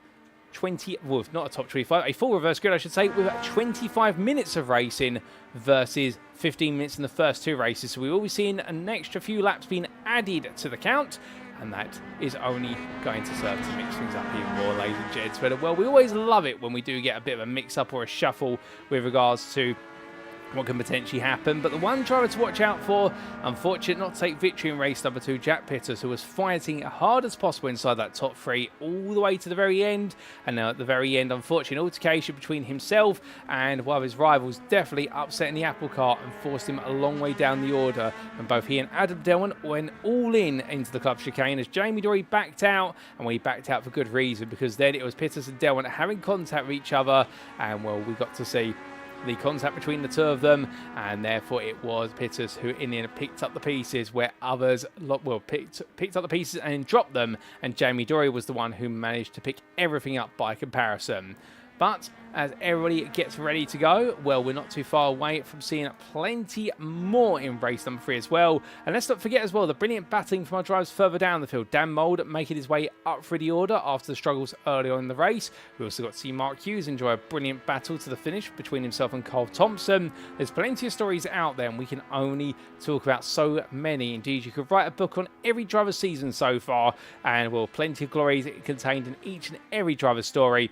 not a top 25, a full reverse grid, I should say, with 25 minutes of racing versus 15 minutes in the first 2 races. So we will be seeing an extra few laps being added to the count, and that is only going to serve to mix things up even more, ladies and gents. But, well, we always love it when we do get a bit of a mix-up or a shuffle with regards to what can potentially happen. But the one driver to watch out for, unfortunate not to take victory in race number 2, Jack Pitters, who was fighting hard as possible inside that top 3 all the way to the very end. And now at the very end, unfortunately, an altercation between himself and one of his rivals definitely upsetting the apple cart and forced him a long way down the order. And both he and Adam Delmont went all in into the club chicane as Jamie Dory backed out, and we backed out for good reason, because then it was Pitters and Delmont having contact with each other, and, well, we got to see the contact between the 2 of them, and therefore it was Pitters who in the end picked up the pieces where others, well, picked up the pieces and dropped them, and Jamie Dory was the one who managed to pick everything up by comparison. But as everybody gets ready to go, well, we're not too far away from seeing plenty more in race number 3 as well. And let's not forget as well the brilliant battling from our drivers further down the field. Dan Mould making his way up through the order after the struggles early on in the race. We also got to see Mark Hughes enjoy a brilliant battle to the finish between himself and Carl Thompson. There's plenty of stories out there, and we can only talk about so many. Indeed, you could write a book on every driver's season so far, and, well, plenty of glories contained in each and every driver's story,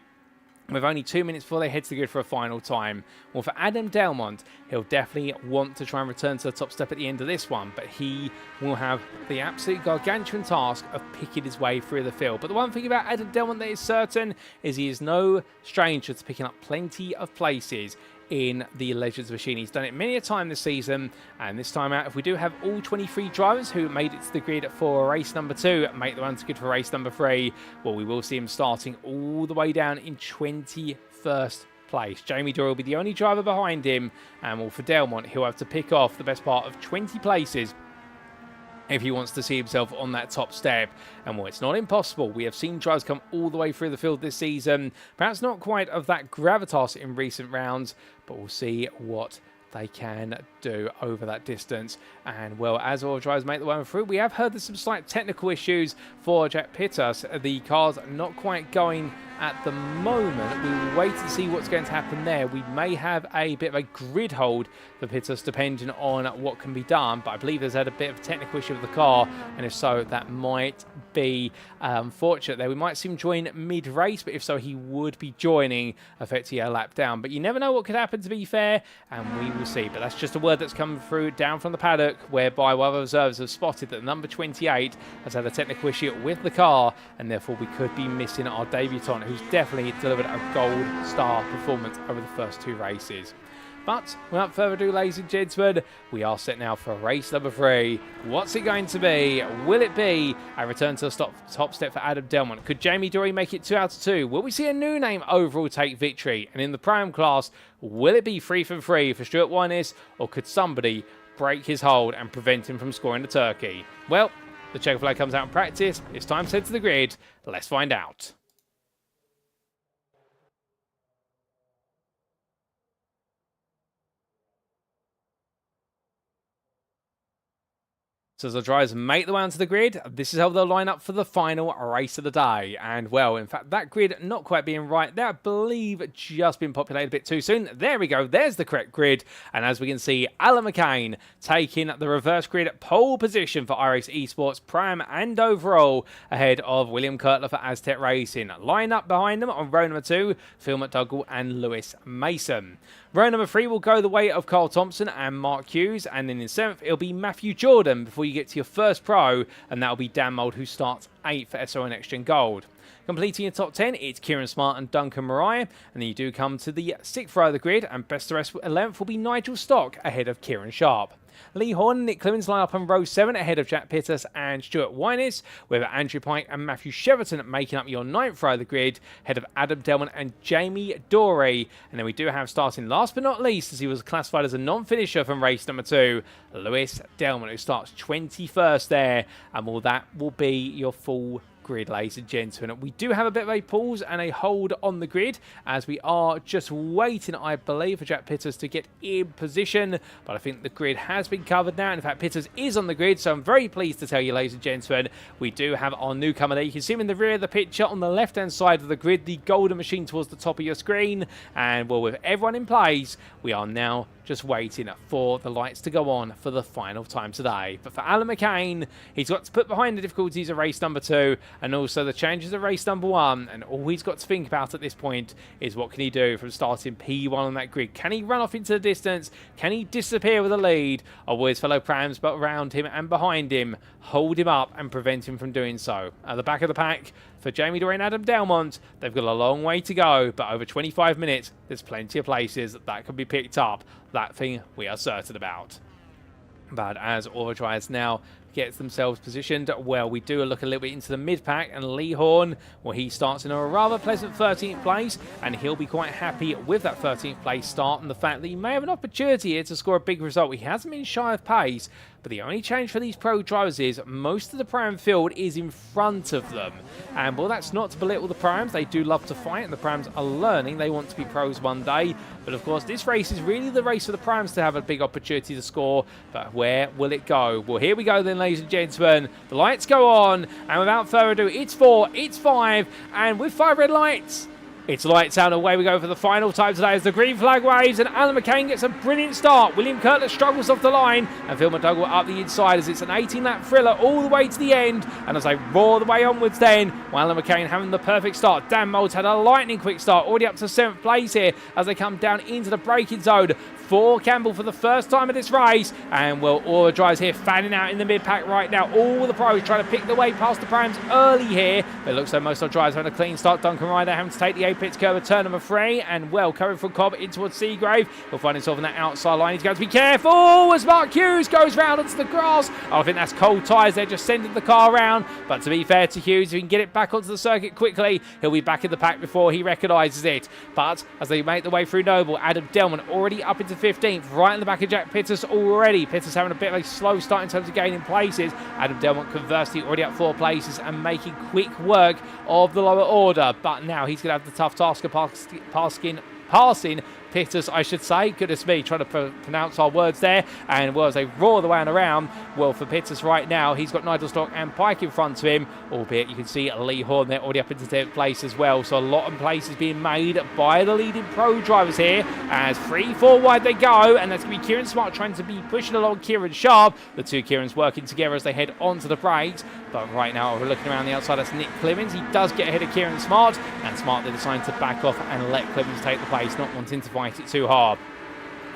with only 2 minutes before they head to the grid for a final time. Well, for Adam Delmont, he'll definitely want to try and return to the top step at the end of this one, but he will have the absolute gargantuan task of picking his way through the field. But the one thing about Adam Delmont that is certain is he is no stranger to picking up plenty of places in the Legends machine. He's done it many a time this season, and this time out, if we do have all 23 drivers who made it to the grid for race number 2 make the run to grid for race number 3, well, we will see him starting all the way down in 21st place. Jamie Dory will be the only driver behind him, and, well, for Delmont, he'll have to pick off the best part of 20 places if he wants to see himself on that top step. And, well, it's not impossible. We have seen drivers come all the way through the field this season. Perhaps not quite of that gravitas in recent rounds, but we'll see what they can do over that distance. And, well, as all drivers make the way through, we have heard there's some slight technical issues for Jack Pitters. The car's not quite going at the moment. We will wait to see what's going to happen there. We may have a bit of a grid hold for Pitters depending on what can be done, but I believe there's had a bit of a technical issue with the car, and if so, that might be unfortunate there. We might see him join mid-race, but if so, he would be joining effectively a lap down. But you never know what could happen, to be fair, and we will see. But that's just a word that's come through down from the paddock, whereby one of the observers have spotted that number 28 has had a technical issue with the car, and therefore we could be missing our debutant, who's definitely delivered a gold star performance over the first 2 races. But without further ado, ladies and gentlemen, we are set now for race number 3. What's it going to be? Will it be a return to the top step for Adam Delmont? Could Jamie Dory make it 2 out of 2? Will we see a new name overall take victory? And in the Pro-Am class, will it be 3 from 3 for Stuart Winnes, or could somebody break his hold and prevent him from scoring the turkey? Well, the checker flag comes out in practice. It's time to head to the grid. Let's find out. So as the drivers make the way onto the grid, this is how they'll line up for the final race of the day. And, well, in fact, that grid not quite being right there, I believe just been populated a bit too soon. There we go. There's the correct grid. And as we can see, Alan McCain taking the reverse grid pole position for iRacing Esports, Pro-Am and overall, ahead of William Kurtler for Aztec Racing. Line up behind them on row number 2, Phil McDougall and Lewis Mason. Row number 3 will go the way of Carl Thompson and Mark Hughes, and then in 7th it'll be Matthew Jordan before you get to your first pro, and that'll be Dan Mould, who starts 8th for SO NXTGEN Gold. Completing your top 10, it's Kieran Smart and Duncan Mariah, and then you do come to the 6th row of the grid, and best of rest 11th will be Nigel Stock ahead of Kieran Sharp. Lee Horn and Nick Clemens line up on row 7 ahead of Jack Pitters and Stuart Winnes, with Andrew Pike and Matthew Cheverton making up your 9th row of the grid, ahead of Adam Delmont and Jamie Dory. And then we do have starting last but not least, as he was classified as a non-finisher from race number 2, Lewis Delmont, who starts 21st there, and that will be your full grid, ladies and gentlemen. We do have a bit of a pause and a hold on the grid as we are just waiting, I believe, for Jack Pitters to get in position, but I think the grid has been covered now. In fact, Pitters is on the grid, so I'm very pleased to tell you, ladies and gentlemen, we do have our newcomer there. You can see him in the rear of the picture on the left-hand side of the grid, the golden machine towards the top of your screen, and well, with everyone in place, we are now just waiting for the lights to go on for the final time today. But for Alan McCain, he's got to put behind the difficulties of race number 2 and also the changes of race number 1, and all he's got to think about at this point is what can he do from starting P1 on that grid. Can he run off into the distance? Can he disappear with a lead? Or will his fellow prams, but around him and behind him, hold him up and prevent him from doing so? At the back of the pack, for Jamie Dory and Adam Delmont, they've got a long way to go, but over 25 minutes, there's plenty of places that can be picked up. That thing we are certain about. But as Overdrive now gets themselves positioned, well, we do look a little bit into the mid-pack, and Lee Horn, well, he starts in a rather pleasant 13th place, and he'll be quite happy with that 13th place start and the fact that he may have an opportunity here to score a big result. He hasn't been shy of pace, but the only change for these pro drivers is most of the pram field is in front of them. And well, that's not to belittle the prams. They do love to fight, and the prams are learning. They want to be pros one day. But of course, this race is really the race for the prams to have a big opportunity to score. But where will it go? Well, here we go then, ladies and gentlemen. The lights go on, and without further ado, it's 4, it's 5, and with 5 red lights, it's lights out, away we go for the final time today as the green flag waves and Alan McCain gets a brilliant start. William Kirtler struggles off the line and Phil McDougall up the inside as it's an 18-lap thriller all the way to the end. And as they roar the way onwards then, while Alan McCain having the perfect start. Dan Moulds had a lightning quick start, already up to 7th place here as they come down into the braking zone for Campbell for the first time of this race. And well, all the drivers here fanning out in the mid-pack right now. All the pros trying to pick the way past the prams early here. But it looks like most of the drivers having a clean start. Duncan Ryder having to take the A-pits curve at turn number 3. And well, coming from Cobb in towards Seagrave. He'll find himself on that outside line. He's going to be careful as Mark Hughes goes round onto the grass. I think that's cold tyres. They're just sending the car around. But to be fair to Hughes, if he can get it back onto the circuit quickly, he'll be back in the pack before he recognises it. But as they make the way through Noble, Adam Delmont already up into 15th, right in the back of Jack Pitters already. Pitters having a bit of a slow start in terms of gaining places. Adam Delmont conversely already up 4 places and making quick work of the lower order. But now he's going to have the tough task of passing Pitters, I should say. Goodness me, trying to pronounce our words there. And well, as they roar the way around, well, for Pitters right now, he's got Nigel Stock and Pike in front of him, albeit you can see Lee Horn there already up into 10th place as well. So a lot of places being made by the leading pro drivers here as 3-4 wide they go, and that's going to be Kieran Smart trying to be pushing along Kieran Sharp. The two Kierans working together as they head onto the brakes. But right now, we're looking around the outside, that's Nick Clemens. He does get ahead of Kieran Smart, and Smart they decide to back off and let Clemens take the place, not wanting to fight it too hard.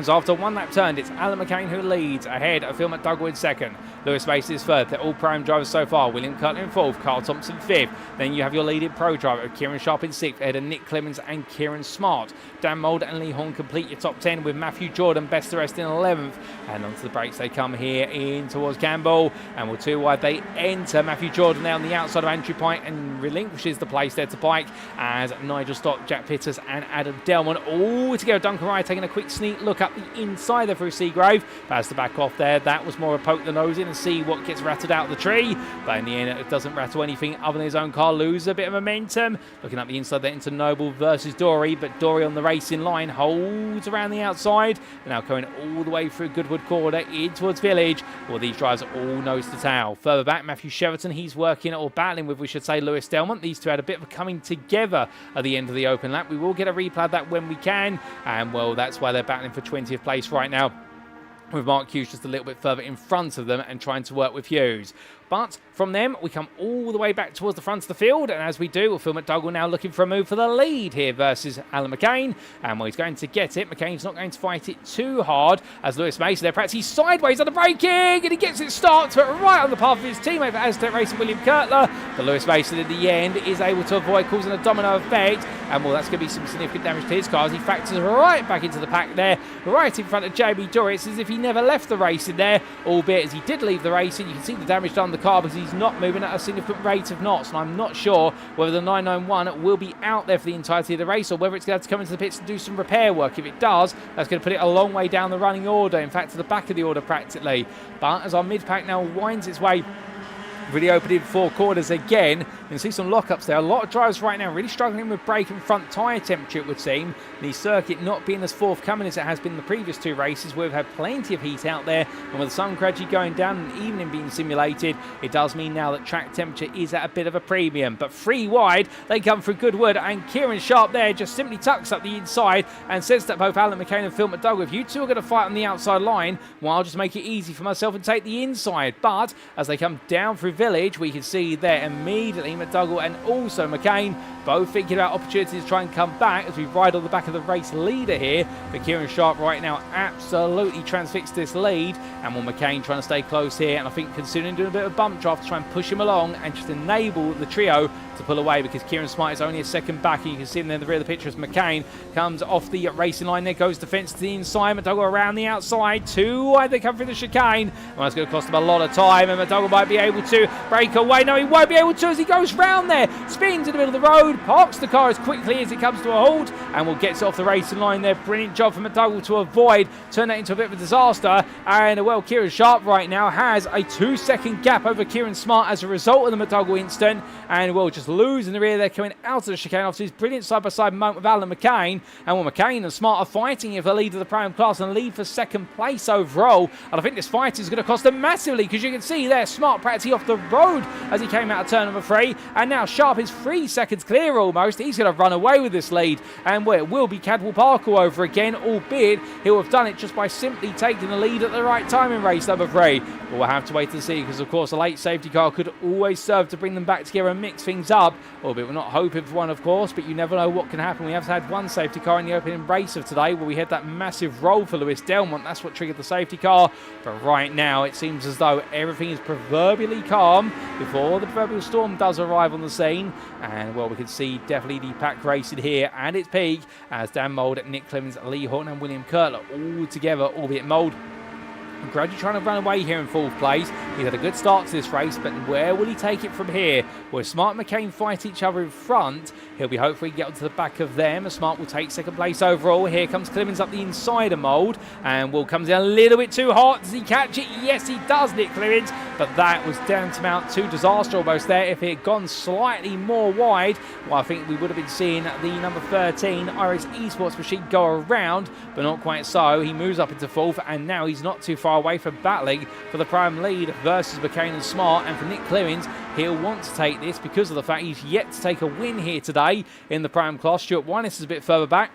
So after one lap turned, it's Alan McCain who leads ahead of Phil McDougall in second. Lewis Mason is third. They're all prime drivers so far. William Cutler in fourth, Carl Thompson fifth. Then you have your leading pro driver, Kieran Sharp in sixth, ahead of Nick Clemens and Kieran Smart. Dan Mould and Lee Horn complete your top 10 with Matthew Jordan best the rest in 11th. And onto the brakes they come here in towards Campbell. And with 2 wide they enter. Matthew Jordan there on the outside of Andrew Pike and relinquishes the place there to Pike as Nigel Stock, Jack Pitters and Adam Delmont all together. Duncan Ryan taking a quick sneak look up the inside there through Seagrave. But as the back off there, that was more a poke the nose in and see what gets rattled out of the tree. But in the end, it doesn't rattle anything other than his own car lose a bit of momentum. Looking up the inside there into Noble versus Dory, but Dory on the racing line holds around the outside. And now going all the way through Goodwood Corner in towards Village. Well, these drivers are all nose to tail. Further back, Matthew Sheraton, he's working or battling with, we should say, Lewis Delmont. These two had a bit of a coming together at the end of the open lap. We will get a replay of that when we can. And well, that's why they're battling for 20th place right now, with Mark Hughes just a little bit further in front of them and trying to work with Hughes. But from them, we come all the way back towards the front of the field. And as we do, we'll Phil McDougall now looking for a move for the lead here versus Alan McCain. And well, he's going to get it. McCain's not going to fight it too hard as Lewis Mason there practically sideways on the braking. And he gets it started right on the path of his teammate for Aztec Racing, William Kirtler. But Lewis Mason in the end is able to avoid causing a domino effect. And well, that's going to be some significant damage to his car as he factors right back into the pack there, right in front of JB Dory. It's as if he never left the race in there, albeit as he did leave the race. And you can see the damage done on the car because he's not moving at a significant rate of knots. And I'm not sure whether the 991 will be out there for the entirety of the race or whether it's going to have to come into the pits and do some repair work. If it does, that's going to put it a long way down the running order, in fact to the back of the order practically. But as our mid-pack now winds its way Really opening 4 corners again. You can see some lockups there. A lot of drivers right now really struggling with brake and front tyre temperature, it would seem. The circuit not being as forthcoming as it has been in the previous 2 races. We've had plenty of heat out there, and with the sun gradually going down and evening being simulated, it does mean now that track temperature is at a bit of a premium. But 3 wide, they come through Goodwood, and Kieran Sharp there just simply tucks up the inside and says that both Alan McCain and Phil McDougall, if you two are going to fight on the outside line, well, I'll just make it easy for myself and take the inside. But as they come down through Village, we can see there immediately McDougall and also McCain both thinking about opportunities to try and come back as we ride on the back of the race leader here. But Kieran Sharp right now absolutely transfixed this lead, and will McCain trying to stay close here, and I think considering doing a bit of bump draft to try and push him along and just enable the trio to pull away, because Kieran Smart is only a second back, and you can see him there in the rear of the picture as McCain comes off the racing line. There goes the fence to the inside, McDougall around the outside, 2 wide, they come through the chicane. Well, it's going to cost him a lot of time, and McDougall might be able to break away. No, he won't be able to as he goes round there, spins in the middle of the road, parks the car as quickly as it comes to a halt, and will get it off the racing line there. Brilliant job from McDougall to avoid, turn that into a bit of a disaster. And well, Kieran Sharp right now has a 2-second gap over Kieran Smart as a result of the McDougall incident, and will just lose in the rear there, coming out of the chicane after his brilliant side-by-side moment with Alan McCain. And well, McCain and Smart are fighting here for the lead of the Prime class and lead for second place overall. And I think this fight is going to cost them massively, because you can see there Smart practically off the road as he came out of turn number 3, and now Sharp is 3 seconds clear almost. He's going to run away with this lead, and well, it will be Cadwell Park all over again, albeit he'll have done it just by simply taking the lead at the right time in race number 3. But we'll have to wait and see, because of course a late safety car could always serve to bring them back together and mix things up. Albeit we're not hoping for one, of course, but you never know what can happen. We have had one safety car in the opening race of today where we had that massive roll for Lewis Delmont. That's what triggered the safety car. But right now it seems as though everything is proverbially calm before the proverbial storm does arrive on the scene. And well, we can see definitely the pack racing here at its peak as Dan Mould, Nick Clemens, Lee Horton and William Kurtler all together, albeit Mould gradually trying to run away here in 4th place. He's had a good start to this race, but where will he take it from here? Where Smart and McCain fight each other in front, he'll be hopefully get onto the back of them. Smart will take second place overall. Here comes Clemens up the inside of Mould, and Will comes in a little bit too hot. Does he catch it? Yes, he does, Nick Clemens, but that was down to mount to disaster almost there. If it had gone slightly more wide, well, I think we would have been seeing the number 13 iRacing Esports machine go around, but not quite so. He moves up into 4th, and now he's not too far away from battling for the prime lead versus McCain and Smart. And for Nick Clemens, he'll want to take this because of the fact he's yet to take a win here today in the prime class. Stuart Winus is a bit further back,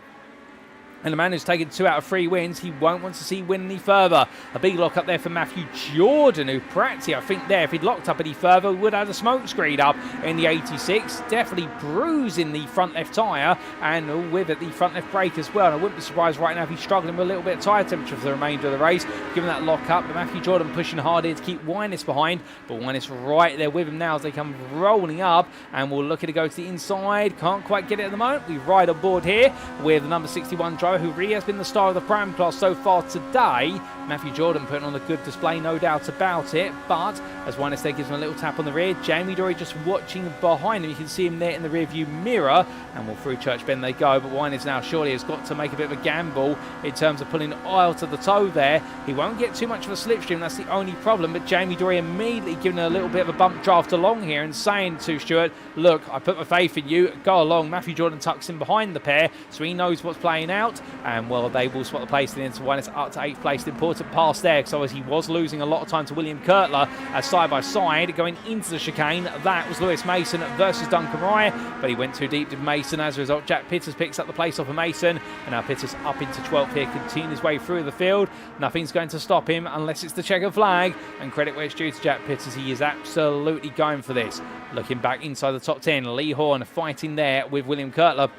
and the man who's taken 2 out of 3 wins, he won't want to see win any further. A big lock up there for Matthew Jordan, who practically, I think there, if he'd locked up any further, would have had a smoke screen up in the 86. Definitely bruising the front left tyre, and with it the front left brake as well. And I wouldn't be surprised right now if he's struggling with a little bit of tyre temperature for the remainder of the race, given that lock up. But Matthew Jordan pushing hard here to keep Winus behind, but Winus right there with him now as they come rolling up, and we're looking to go to the inside. Can't quite get it at the moment. We ride on board here with the number 61 driver, who really has been the star of the prime class so far today. Matthew Jordan putting on a good display, no doubt about it. But as Winus there gives him a little tap on the rear, Jamie Dory just watching behind him. You can see him there in the rear view mirror, and well, through Church Bend they go. But Winus now surely has got to make a bit of a gamble in terms of pulling oil to the toe there. He won't get too much of a slipstream, that's the only problem. But Jamie Dory immediately giving a little bit of a bump draft along here and saying to Stuart, look, I put my faith in you, go along. Matthew Jordan tucks in behind the pair, so he knows what's playing out. And well, they will swap the place into Winus up to 8th place. The important pass there, because he was losing a lot of time to William Kurtler as side by side going into the chicane. That was Lewis Mason versus Duncan Rye, but he went too deep to Mason. As a result, Jack Pitters picks up the place off of Mason, and now Pitters up into 12th here, continuing his way through the field. Nothing's going to stop him unless it's the checkered flag, and credit where it's due to Jack Pitters. He is absolutely going for this. Looking back inside the top 10, Lee Horn fighting there with William Kurtler.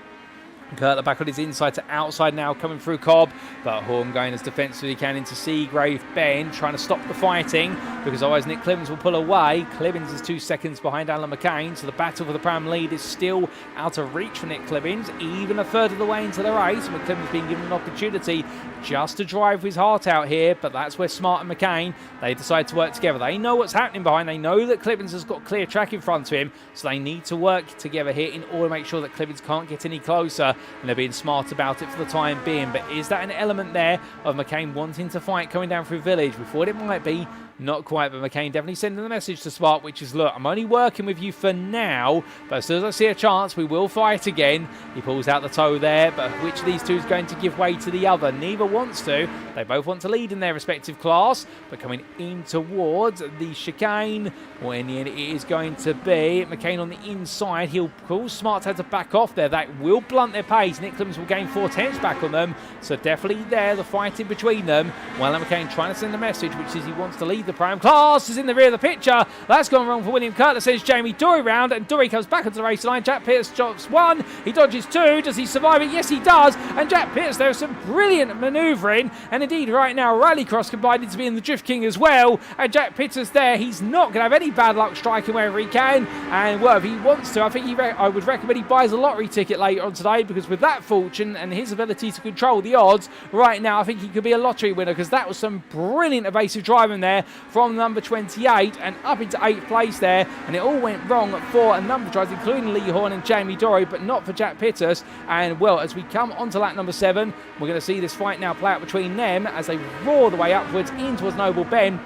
Kurtler back on his inside to outside now, coming through Cobb, but Horn going as defensively he can into Seagrave Bend, trying to stop the fighting, because otherwise Nick Clemens will pull away. Clemens is 2 seconds behind Alan McCain, so the battle for the prime lead is still out of reach for Nick Clemens, even a third of the way into the race. McClemens being given an opportunity just to drive his heart out here, but that's where Smart and McCain, they decide to work together. They know what's happening behind, they know that Clemens has got clear track in front of him, so they need to work together here in order to make sure that Clemens can't get any closer. and they're being smart about it for the time being. But is that an element there of McCain wanting to fight coming down through Village? We thought it might be. Not quite, but McCain definitely sending the message to Spark, which is, look, I'm only working with you for now, but as soon as I see a chance, we will fight again. He pulls out the toe there, but which of these two is going to give way to the other? Neither wants to. They both want to lead in their respective class, but coming in towards the chicane, well, in the end, it is going to be McCain on the inside. He'll call Smart to back off there. That will blunt their pace. Nick Clemens will gain 4/10 back on them, so definitely there, the fighting between them. While McCain trying to send a message, which is he wants to lead the prime class, is in the rear of the picture. That's gone wrong for William Kurt. That sends Jamie Dory round, and Dory comes back onto the race line. Jack Pierce drops one. He dodges two. Does he survive it? Yes, he does. And Jack Pierce, there's some brilliant manoeuvring. And indeed, right now, Rallycross combined into being the Drift King as well. And Jack Pierce there, he's not going to have any bad luck striking wherever he can. And well, if he wants to, I think I would recommend he buys a lottery ticket later on today, because with that fortune and his ability to control the odds, right now, I think he could be a lottery winner, because that was some brilliant evasive driving there from number 28 and up into 8th place there, and it all went wrong for a number of drivers, including Lee Horn and Jamie Dory, but not for Jack Pittus. And well, as we come onto lap number 7, we're going to see this fight now play out between them as they roar the way upwards in towards Noble Bend.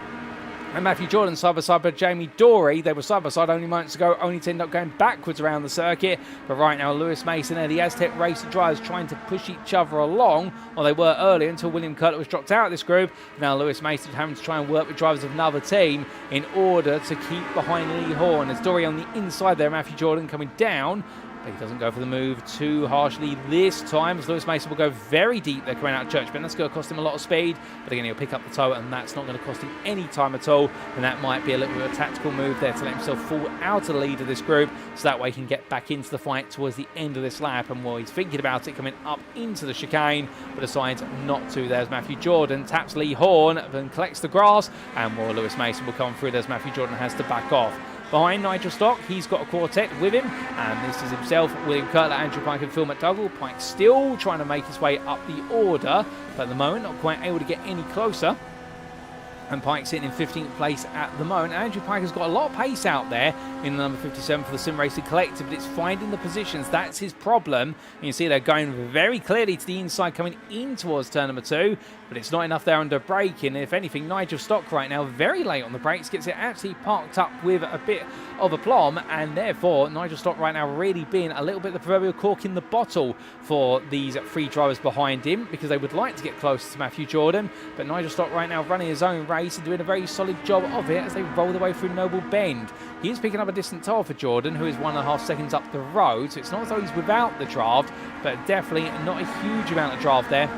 And Matthew Jordan side by side with Jamie Dory. They were side by side only moments ago, only to end up going backwards around the circuit. But right now, Lewis Mason and the Aztec Racer drivers trying to push each other along. Well, they were earlier until William Cutler was dropped out of this group. Now Lewis Mason having to try and work with drivers of another team in order to keep behind Lee Horn. As Dory on the inside there, Matthew Jordan coming down. He doesn't go for the move too harshly this time, as Lewis Mason will go very deep there coming out of Church Bend. That's going to cost him a lot of speed, but again, he'll pick up the toe, and that's not going to cost him any time at all. And that might be a little bit of a tactical move there to let himself fall out of the lead of this group, so that way he can get back into the fight towards the end of this lap. And while he's thinking about it, coming up into the chicane, but decides not to. There's Matthew Jordan, taps Lee Horn, then collects the grass, and more Lewis Mason will come through as Matthew Jordan has to back off. Behind Nigel Stock, he's got a quartet with him, and this is himself, William Cutler, Andrew Pike and Phil McDougall. Pike still trying to make his way up the order, but at the moment not quite able to get any closer. And Pike sitting in 15th place at the moment. Andrew Pike has got a lot of pace out there in the number 57 for the Sim Racing Collective, but it's finding the positions. That's his problem. And you see they're going very clearly to the inside, coming in towards turn number 2, but it's not enough there under braking. And if anything, Nigel Stock right now, very late on the brakes, gets it actually parked up with a bit of aplomb, and therefore Nigel Stock right now really being a little bit the proverbial cork in the bottle for these 3 drivers behind him, because they would like to get close to Matthew Jordan. But Nigel Stock right now running his own race and doing a very solid job of it as they roll their way through Noble Bend. He is picking up a distant tire for Jordan, who is 1.5 seconds up the road, so it's not as though he's without the draft, but definitely not a huge amount of draft there.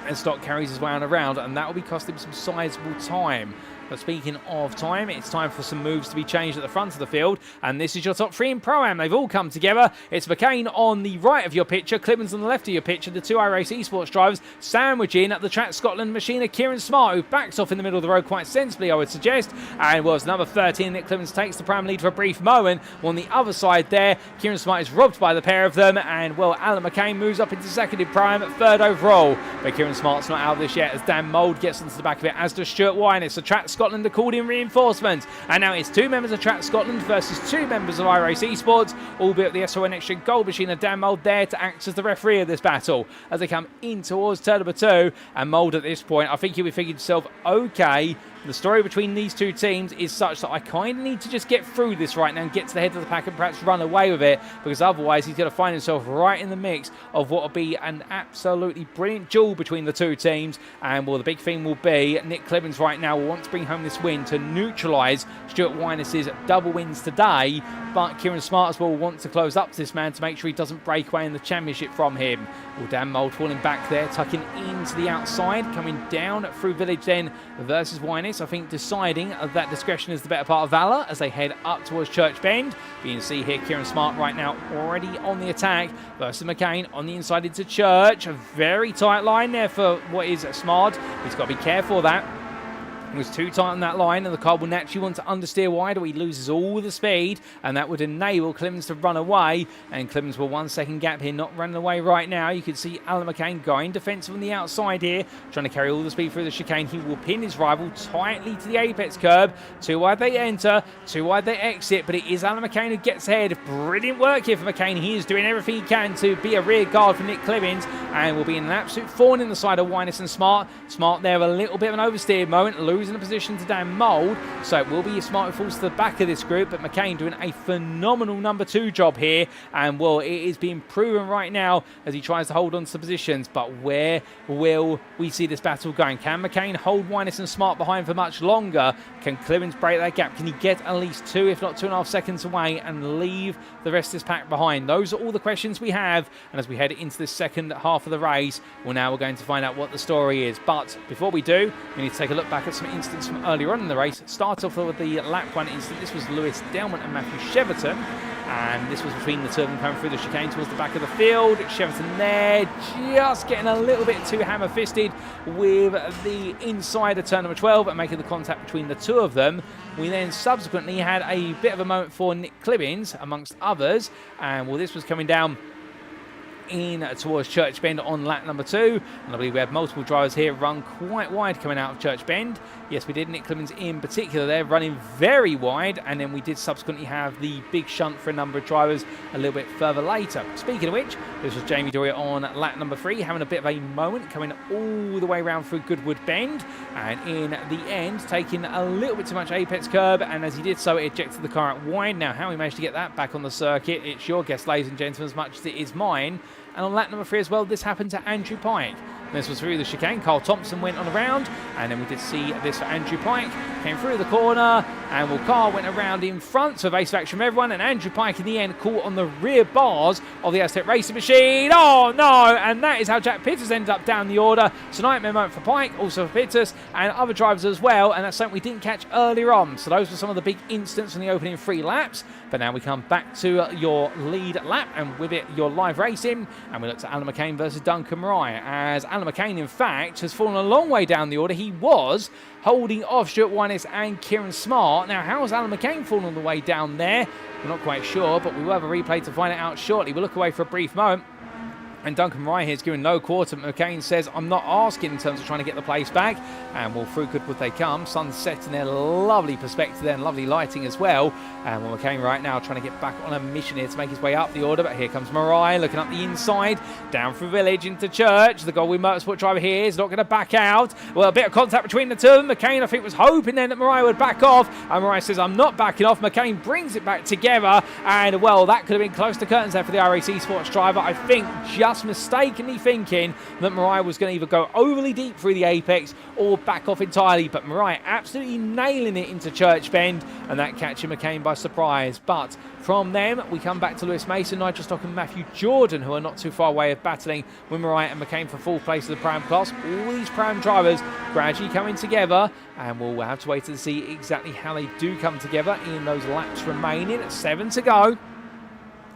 And Stock carries his way on around, and that will be costing him some sizable time. But speaking of time, it's time for some moves to be changed at the front of the field, and this is your top 3 in Pro-Am. They've all come together. It's McCain on the right of your picture, Clemens on the left of your picture, the 2 iRacing Esports drivers sandwiching at the Track Scotland machine of Kieran Smart, who backs off in the middle of the road quite sensibly, I would suggest. And was number 13, Nick Clemens takes the Pro-Am lead for a brief moment. On the other side there, Kieran Smart is robbed by the pair of them, and well, Alan McCain moves up into second in Pro-Am at 3rd overall. But Kieran Smart's not out of this yet, as Dan Mould gets onto the back of it, as does Stuart Wine. It's the Track Scotland that called in reinforcements, and now it's 2 members of Track Scotland versus 2 members of iRacing Esports, albeit the SON NXTGEN Gold Machine of Dan Mould there to act as the referee of this battle as they come in towards turn number 2. And Mould at this point, I think he'll be thinking to himself, okay, the story between these 2 teams is such that I kind of need to just get through this right now and get to the head of the pack and perhaps run away with it, because otherwise he's going to find himself right in the mix of what will be an absolutely brilliant duel between the 2 teams. And well, the big thing will be Nick Clemens right now will want to bring home this win to neutralise Stuart Wines's double wins today, but Kieran Smart as well wants to close up to this man to make sure he doesn't break away in the championship from him. Well, Dan Mould falling back there, tucking into the outside, coming down through Village then versus Wines. I think deciding that discretion is the better part of valour as they head up towards Church Bend. You can see here Kieran Smart right now already on the attack versus McCain on the inside into Church. A very tight line there for what is Smart. He's got to be careful of that. It was too tight on that line, and the car will naturally want to understeer wide, or he loses all the speed, and that would enable Clemens to run away. And Clemens will 1 second gap here, not running away right now. You can see Alan McCain going defensive on the outside here, trying to carry all the speed through the chicane. He will pin his rival tightly to the apex curb. Too wide they enter, too wide they exit, but it is Alan McCain who gets ahead. Brilliant work here for McCain. He is doing everything he can to be a rear guard for Nick Clemens, and will be an absolute thorn in the side of Winus and Smart. Smart there, a little bit of an oversteer moment, losing the position to Dan Mould, so it will be Smart who falls to the back of this group, but McCain doing a phenomenal number 2 job here, and well, it is being proven right now as he tries to hold on to the positions. But where will we see this battle going? Can McCain hold Winus and Smart behind for much longer? Can Clemens break that gap? Can he get at least 2, if not 2.5 seconds away, and leave the rest of this pack behind? Those are all the questions we have, and as we head into the second half of the race, well, now we're going to find out what the story is. But before we do, we need to take a look back at some incidents from earlier on in the race. Start off with the lap 1 incident. This was Lewis Delmont and Matthew Cheverton, and this was between the two of them coming through the chicane towards the back of the field. Cheverton there just getting a little bit too hammer-fisted with the inside of turn number 12 and making the contact between the two of them. We then subsequently had a bit of a moment for Nick Clemens, amongst others, and well, this was coming down in towards Church Bend on lap number 2, and I believe we had multiple drivers here run quite wide coming out of Church Bend. Yes, we did. Nick Clemens in particular there running very wide, and then we did subsequently have the big shunt for a number of drivers a little bit further later. Speaking of which, this was Jamie Doria on lap number 3 having a bit of a moment coming all the way around through Goodwood Bend, and in the end taking a little bit too much apex curb, and as he did so, it ejected the car out wide. Now how he managed to get that back on the circuit, it's your guess, ladies and gentlemen, as much as it is mine. And on lap number 3 as well, this happened to Andrew Pike. This was through the chicane. Carl Thompson went on around, and then we did see this for Andrew Pike. Came through the corner, and well, Carl went around in front, so evasive action from everyone, and Andrew Pike in the end caught on the rear bars of the Aztec Racing Machine. Oh no! And that is how Jack Pittis ended up down the order. So nightmare moment for Pike, also for Pittis, and other drivers as well, and that's something we didn't catch earlier on. So those were some of the big incidents in the opening 3 laps. But now we come back to your lead lap, and with it, your live racing, and we looked at Alan McCain versus Duncan Mariah, as Alan McCain, in fact, has fallen a long way down the order. He was holding off Stuart Winus and Kieran Smart. Now, how has Alan McCain fallen all the way down there? We're not quite sure, but we will have a replay to find it out shortly. We'll look away for a brief moment. And Duncan Mariah here is giving no quarter. McCain says, I'm not asking in terms of trying to get the place back. And well, through Goodwood they come. Sun setting there, lovely perspective there and lovely lighting as well. And well, McCain right now trying to get back on a mission here to make his way up the order. But here comes Mariah looking up the inside, down through Village into Church. The Goldwyn Motorsport driver here is not going to back out. Well, a bit of contact between the two of them. McCain, I think, was hoping then that Mariah would back off. And Mariah says, I'm not backing off. McCain brings it back together. And well, that could have been close to curtains there for the iRacing Sports driver. I think just mistakenly thinking that Mariah was going to either go overly deep through the apex or back off entirely, but Mariah absolutely nailing it into Church Bend, and that catching McCain by surprise. But from them, we come back to Lewis Mason, Nigel Stock and Matthew Jordan, who are not too far away of battling with Mariah and McCain for 4th place of the Pram class. All these Pram drivers gradually coming together, and we'll have to wait to see exactly how they do come together in those laps remaining. 7 to go.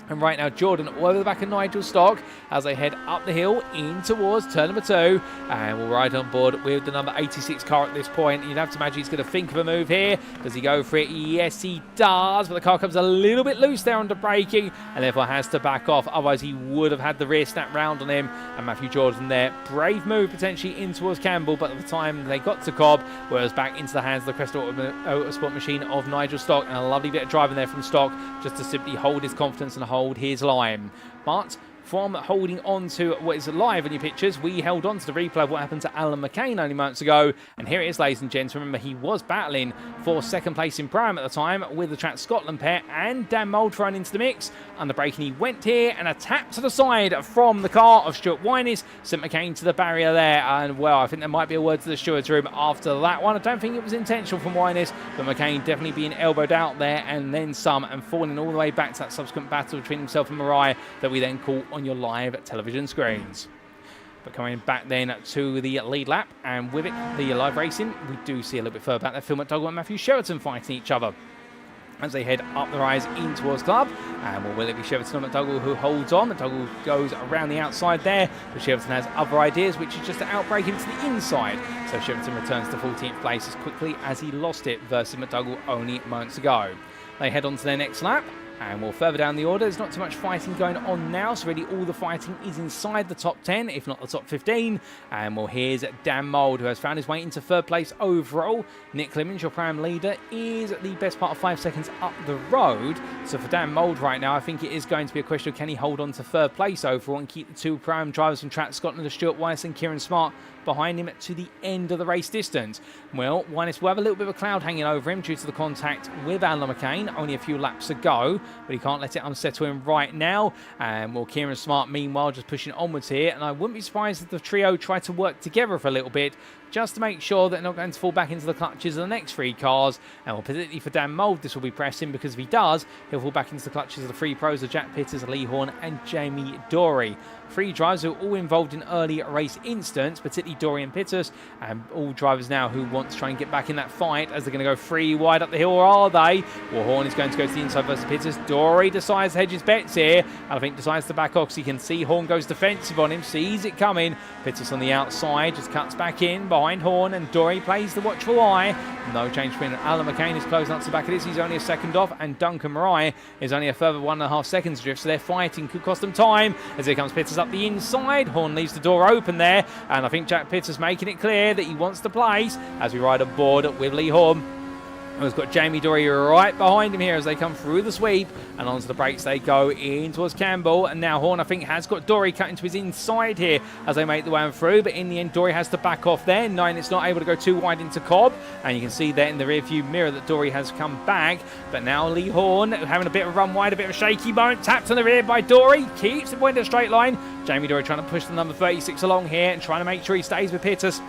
And right now, Jordan all over the back of Nigel Stock as they head up the hill in towards turn number 2. And we'll ride on board with the number 86 car at this point. You'd have to imagine he's going to think of a move here. Does he go for it? Yes, he does. But the car comes a little bit loose there under braking and therefore has to back off. Otherwise, he would have had the rear snap round on him. And Matthew Jordan there. Brave move potentially in towards Campbell. But at the time they got to Cobb, whereas back into the hands of the Crest Autosport machine of Nigel Stock. And a lovely bit of driving there from Stock just to simply hold his confidence and hold his line. But from holding on to what is live in your pictures, we held on to the replay of what happened to Alan McCain only moments ago. And here it is, ladies and gents. Remember, he was battling for 2nd place in Prime at the time with the Track Scotland pair and Dan Mould thrown into the mix. Under braking, he went here, and a tap to the side from the car of Stuart Winus sent McCain to the barrier there. And well, I think there might be a word to the steward's room after that one. I don't think it was intentional from Winus, but McCain definitely being elbowed out there and then some, and falling all the way back to that subsequent battle between himself and Mariah that we then caught on your live television screens. But coming back then to the lead lap, and with it, the live racing, we do see a little bit further back there, Phil McDougall and Matthew Sheraton fighting each other. as they head up the rise in towards club. And will it be Cheverton or McDougall who holds on? McDougall goes around the outside there, but Cheverton has other ideas, which is just to outbreak into the inside. So Cheverton returns to 14th place as quickly as he lost it versus McDougall only moments ago. They head on to their next lap. And we'll further down the order. There's not too much fighting going on now, so really all the fighting is inside the top 10, if not the top 15. And well, here's Dan Mould, who has found his way into third place overall. Nick Clemens, your prime leader, is the best part of 5 seconds up the road. So for Dan Mould right now, I think it is going to be a question of can he hold on to third place overall and keep the two prime drivers from Track Scotland, Stuart Weiss and Kieran Sharp, behind him to the end of the race distance. Well, Weiss will have a little bit of a cloud hanging over him due to the contact with Alan McCain, only a few laps to go, but he can't let it unsettle him right now. And well, Kieran Sharp meanwhile just pushing onwards here, and I wouldn't be surprised if the trio try to work together for a little bit, just to make sure that they're not going to fall back into the clutches of the next three cars. And well, particularly for Dan Mould, this will be pressing, because if he does, he'll fall back into the clutches of the three pros of Jack Pitters, Lee Horn and Jamie Dorey. Three drivers who are all involved in early race incidents, particularly Dorey and Pitters, and all drivers now who want to try and get back in that fight as they're going to go three wide up the hill, or are they? Well, Horn is going to go to the inside versus Pitters. Dorey decides to hedge his bets here, and I think decides to back off, so you can see Horn goes defensive on him, sees it coming. Pitters on the outside just cuts back in behind Horn, and Dorey plays the watchful eye. No change between Alan McCain is closing up to the back of this. He's only a second off, and Duncan Marai is only a further 1.5 seconds drift, so their fighting could cost them time. As here comes Pitters up the inside. Horn leaves the door open there, and I think Jack Pitters making it clear that he wants to place as we ride aboard with Lee Horn. We've got Jamie Dorey right behind him here as they come through the sweep, and onto the brakes they go in towards Campbell. And now Horn, I think, has got Dorey cut into his inside here as they make the way on through, but in the end Dorey has to back off there. Nine, it's not able to go too wide into Cobb, and you can see there in the rear view mirror that Dorey has come back. But now Lee Horn having a bit of a run wide, a bit of a shaky moment, tapped on the rear by Dorey, keeps the point in a straight line. Jamie Dorey trying to push the number 36 along here and trying to make sure he stays with Pitters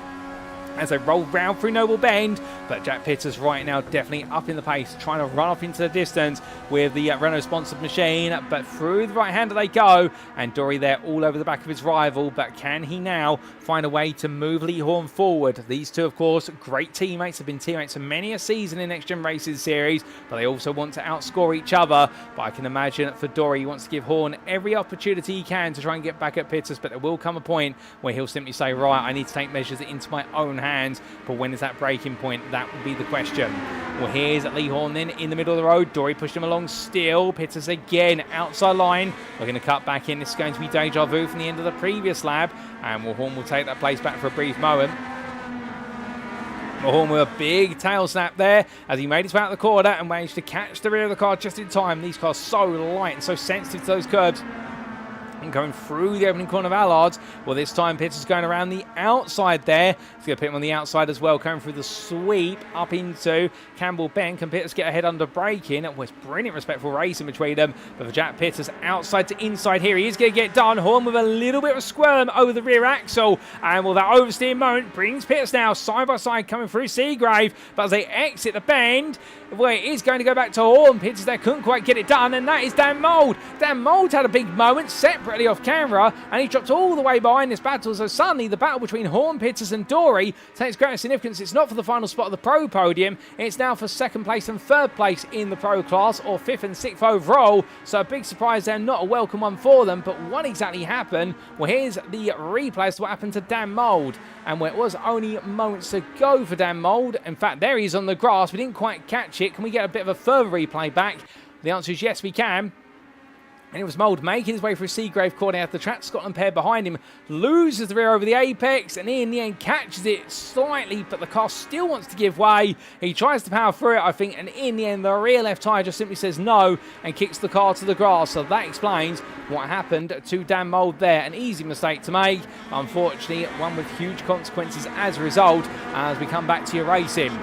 as they roll round through Noble Bend. But Jack Pitters right now definitely up in the pace, trying to run off into the distance with the Renault-sponsored machine. But through the right-hander they go, and Dorey there all over the back of his rival. But can he now find a way to move Lee Horn forward? These two, of course, great teammates, have been teammates for many a season in NXTGEN Racing Series, but they also want to outscore each other. But I can imagine for Dorey, he wants to give Horn every opportunity he can to try and get back at Pitters, but there will come a point where he'll simply say, right, I need to take measures into my own hands. But when is that breaking point? That will be the question. Well, here's Lee Horn then in the middle of the road. Dorey pushed him along still. Pitters again outside line. We're going to cut back in. This is going to be deja vu from the end of the previous lap, and Horn will take that place back for a brief moment. Horn with a big tail snap there as he made his way out of the corner and managed to catch the rear of the car just in time. These cars so light and so sensitive to those curbs. And going through the opening corner of Allards. Well, this time Pitters going around the outside there. He's going to put him on the outside as well, going through the sweep up into Campbell Bend. Can Pitters get ahead under braking? It was brilliant, respectful racing between them. But for Jack Pitters, outside to inside here, he is going to get done. Horn with a little bit of a squirm over the rear axle. And well, that oversteer moment brings Pitters now side by side coming through Seagrave. But as they exit the bend, well, it is going to go back to Horn. Pitters there couldn't quite get it done, and that is Dan Mould. Dan Mould had a big moment separately off camera, and he dropped all the way behind this battle. So suddenly the battle between Horn, Pitters and Dorey takes greater significance. It's not for the final spot of the pro podium, it's now for second place and third place in the pro class, or fifth and sixth overall. So a big surprise there, not a welcome one for them. But what exactly happened? Well, here's the replay as to what happened to Dan Mould, and where it was only moments to go for Dan Mould. In fact, there he is on the grass. We didn't quite catch it. Can we get a bit of a further replay back? The answer is yes, we can. And it was Mould making his way through Seagrave corner out the Track Scotland pair behind him, loses the rear over the apex, and in the end catches it slightly, but the car still wants to give way. He tries to power through it, I think, and in the end the rear left tyre just simply says no and kicks the car to the grass. So that explains what happened to Dan Mould there. An easy mistake to make, unfortunately one with huge consequences as a result, as we come back to your racing.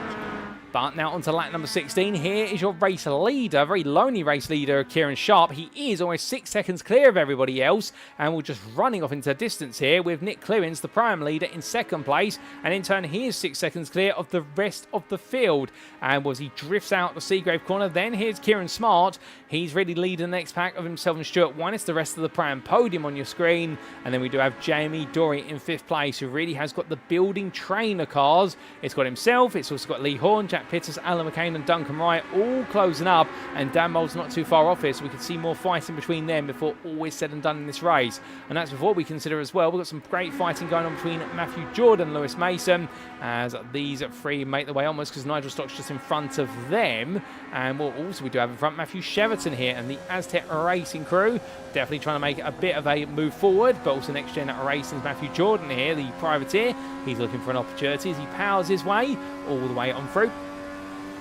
But now onto lap number 16. Here is your race leader, very lonely race leader, Kieran Sharp. He is almost 6 seconds clear of everybody else, and we're just running off into the distance here with Nick Clemens, the prime leader, in second place. And in turn, he is 6 seconds clear of the rest of the field. And as he drifts out the Seagrave corner, then here's Kieran Sharp. He's really leading the next pack of himself and Stuart Weiss, the rest of the prime podium on your screen. And then we do have Jamie Dorey in fifth place, who really has got the building trainer cars. It's got himself, it's also got Lee Horn, Jack Jack Pitters, Alan McCain and Duncan Wright all closing up, and Dan Mold's not too far off here, so we could see more fighting between them before all is said and done in this race. And that's before we consider as well, we've got some great fighting going on between Matthew Jordan and Lewis Mason, as these three make their way onwards, because Nigel Stock's just in front of them. And what also we do have in front, Matthew Sheraton here and the Aztec Racing crew, definitely trying to make a bit of a move forward. But also NXTGEN Racing's Matthew Jordan here, the privateer, he's looking for an opportunity as he powers his way all the way on through